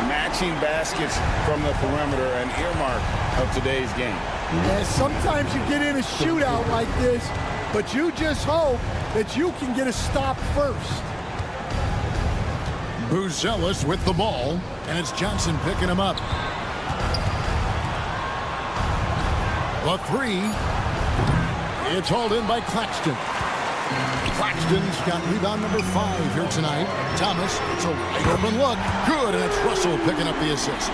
Matching baskets from the perimeter, an earmark of today's game. Yeah, sometimes you get in a shootout like this, but you just hope that you can get a stop first. Buzelis with the ball, and it's Johnson picking him up. The 3. It's hauled in by Claxton. Claxton's got rebound number 5 here tonight. Thomas, it's a wide open look. Good, and it's Russell picking up the assist.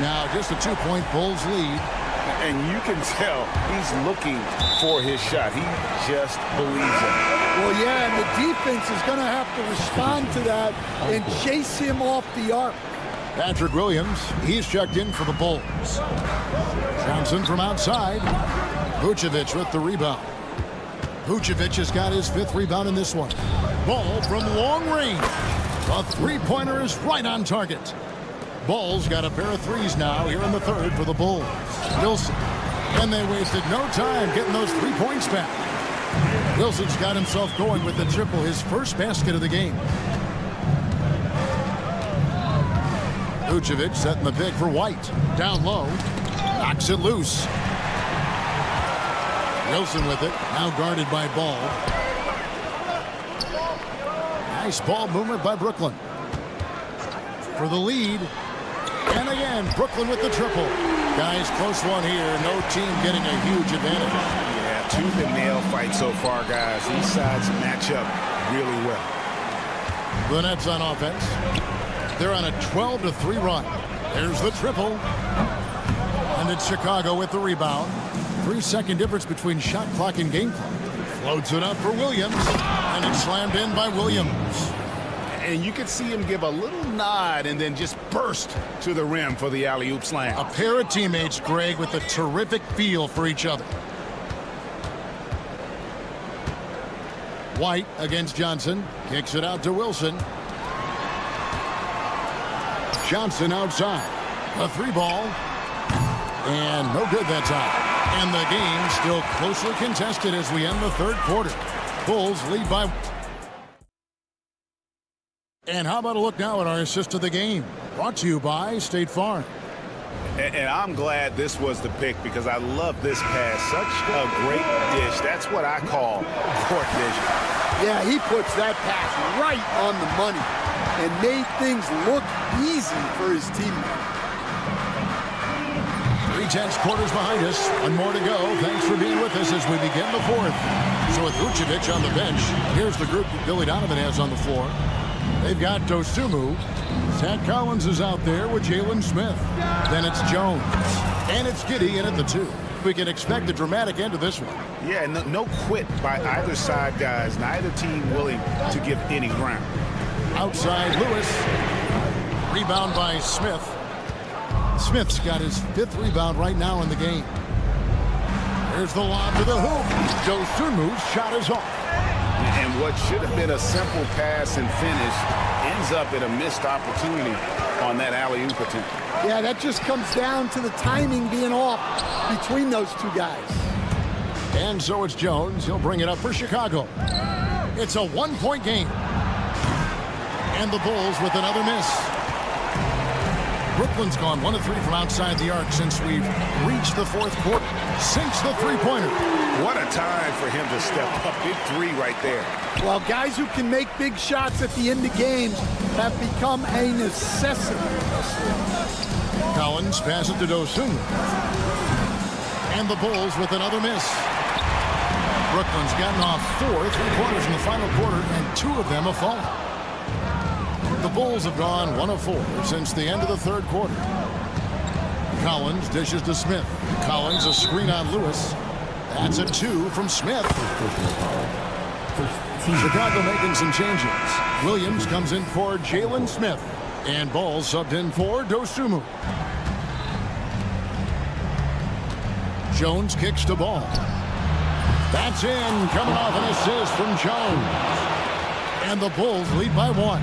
Now just a 2-point Bulls lead. And you can tell he's looking for his shot. He just believes it. Well, yeah, and the defense is going to have to respond to that and chase him off the arc. Patrick Williams, he's checked in for the Bulls. Johnson from outside. Vucevic with the rebound. Vucevic has got his 5th rebound in this one. Ball from long range. A 3-pointer is right on target. Bulls got a pair of threes now here in the 3rd for the Bulls. Wilson. And they wasted no time getting those 3 points back. Wilson's got himself going with the triple, his first basket of the game. Vucevic setting the pick for White. Down low. Knocks it loose. Wilson with it. Now guarded by Ball. Nice ball movement by Brooklyn. For the lead. And again, Brooklyn with the triple. Guys, close one here. No team getting a huge advantage. Yeah, tooth and nail fight so far, guys. These sides match up really well. The Nets on offense. They're on a 12-3 run. There's the triple. And it's Chicago with the rebound. 3-second difference between shot clock and game clock. Floats it up for Williams. And it's slammed in by Williams. And you could see him give a little nod and then just burst to the rim for the alley-oop slam. A pair of teammates, Greg, with a terrific feel for each other. White against Johnson. Kicks it out to Wilson. Johnson outside. A 3-ball. And no good that time. And the game still closely contested as we end the 3rd quarter. Bulls lead by... And how about a look now at our assist of the game? Brought to you by State Farm. And I'm glad this was the pick because I love this pass. Such a great dish. That's what I call court vision. Yeah, he puts that pass right on the money and made things look easy for his teammate. 3/10 quarters behind us. One more to go. Thanks for being with us as we begin the 4th. So with Vucevic on the bench, here's the group that Billy Donovan has on the floor. They've got Dosunmu. Zach Collins is out there with Jalen Smith. Then it's Jones. And it's Giddey in at the 2. We can expect a dramatic end to this one. Yeah, no quit by either side, guys. Neither team willing to give any ground. Outside Lewis. Rebound by Smith. Smith's got his 5th rebound right now in the game. There's the lob to the hoop. Dosunmu's shot is off. And what should have been a simple pass and finish ends up in a missed opportunity on that alley-oop attempt. Yeah, that just comes down to the timing being off between those two guys. And so it's Jones. He'll bring it up for Chicago. It's a 1-point game. And the Bulls with another miss. Brooklyn's gone 1 of 3 from outside the arc since we've reached the 4th quarter. Sinks the 3-pointer. What a time for him to step up. Big 3 right there. Well, guys who can make big shots at the end of games have become a necessity. Collins passes to Dosunmu. And the Bulls with another miss. Brooklyn's gotten off 4 3-pointers in the final quarter, and 2 of them have fallen. The Bulls have gone 1 of 4 since the end of the 3rd quarter. Collins dishes to Smith. Collins a screen on Lewis. That's a 2 from Smith. Chicago making some changes. Williams comes in for Jalen Smith. And Ball subbed in for Dosunmu. Jones kicks to Ball. That's in, coming off an assist from Jones. And the Bulls lead by 1.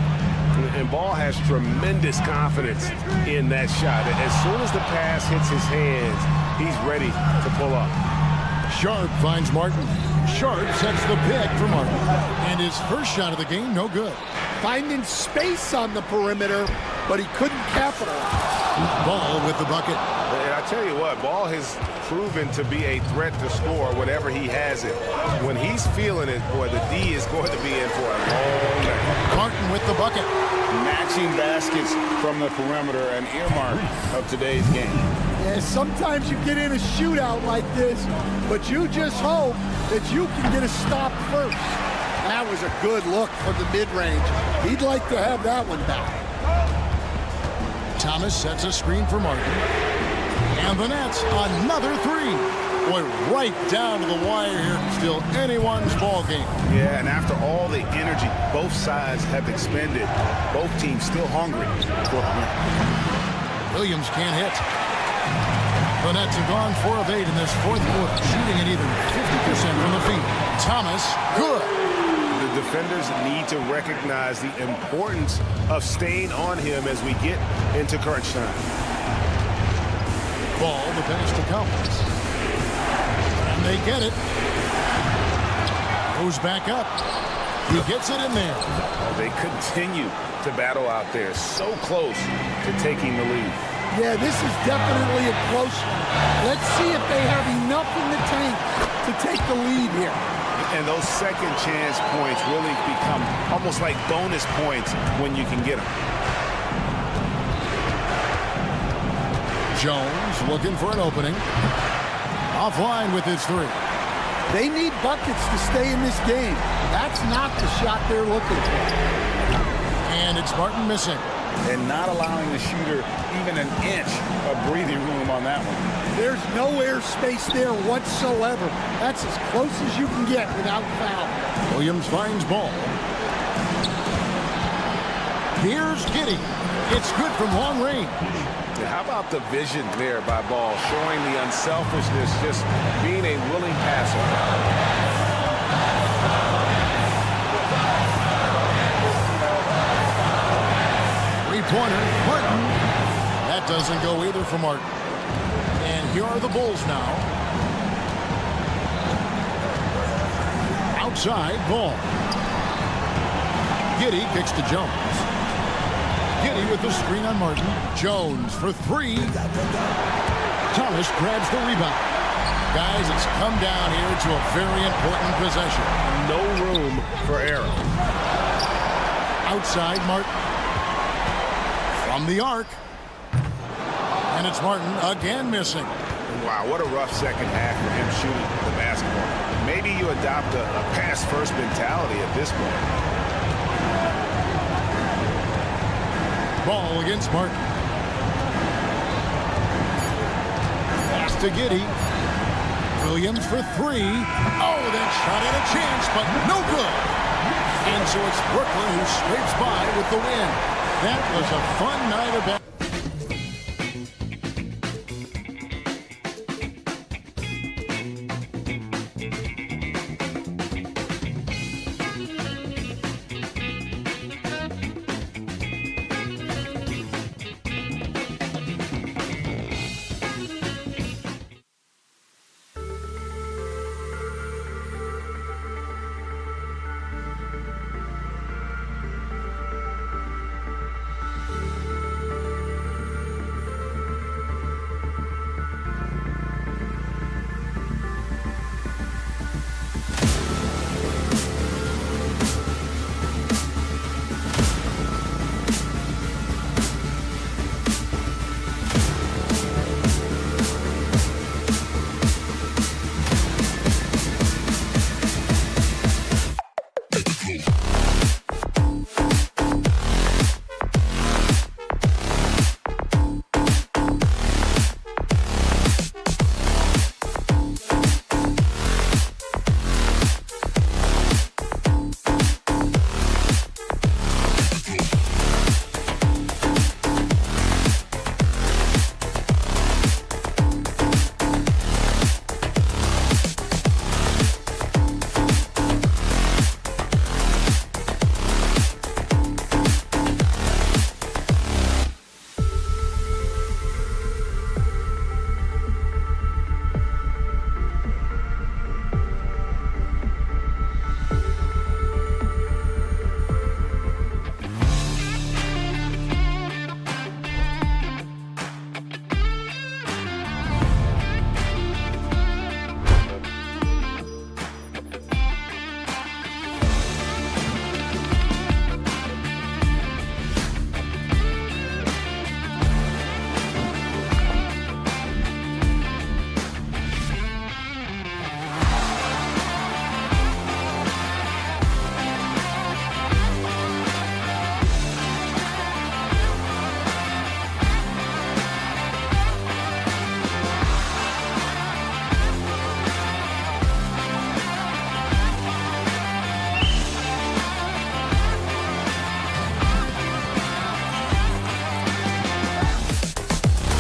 And Ball has tremendous confidence in that shot. As soon as the pass hits his hands, he's ready to pull up. Sharp finds Martin. Sharp sets the pick for Martin. And his first shot of the game, no good. Finding space on the perimeter, but he couldn't capitalize. Ball with the bucket. And I tell you what, Ball has proven to be a threat to score whenever he has it. When he's feeling it, boy, the D is going to be in for a long night. Martin with the bucket. Matching baskets from the perimeter, an earmark of today's game. Yeah, sometimes you get in a shootout like this, but you just hope that you can get a stop first. That was a good look from the mid-range. He'd like to have that one back. Thomas sets a screen for Martin. And the Nets, another three. Boy, right down to the wire here. Still anyone's ball game. Yeah, and after all the energy both sides have expended, both teams still hungry for a win. Williams can't hit. The Nets have gone 4 of 8 in this fourth quarter, shooting at even 50% from the field. Thomas, good. The defenders need to recognize the importance of staying on him as we get into crunch time. Ball, the pass to Collins. And they get it. Goes back up. He gets it in there. Oh, they continue to battle out there, so close to taking the lead. Yeah, this is definitely a close one. Let's see if they have enough in the tank to take the lead here. And those second chance points really become almost like bonus points when you can get them. Jones looking for an opening. Offline with his three. They need buckets to stay in this game. That's not the shot they're looking for. And it's Martin missing. And not allowing the shooter even an inch of breathing room on that one. There's no air space there whatsoever. That's as close as you can get without foul. Williams finds ball. Here's Giddey. It's good from long range. How about the vision there by Ball, showing the unselfishness, just being a willing passer. Three-pointer, Martin. That doesn't go either for Martin. And here are the Bulls now. Outside, Ball. Giddey kicks to Jones. Giddey with the screen on Martin. Jones for three. Thomas grabs the rebound. Guys, it's come down here to a very important possession. No room for error. Outside, Martin. From the arc. And it's Martin again missing. Wow, what a rough second half for him shooting the basketball. Maybe you adopt a pass-first mentality at this point. Ball against Martin. Pass to Giddey. Williams for three. Oh, that shot had a chance, but no good. And so it's Brooklyn who scrapes by with the win. That was a fun night of basketball.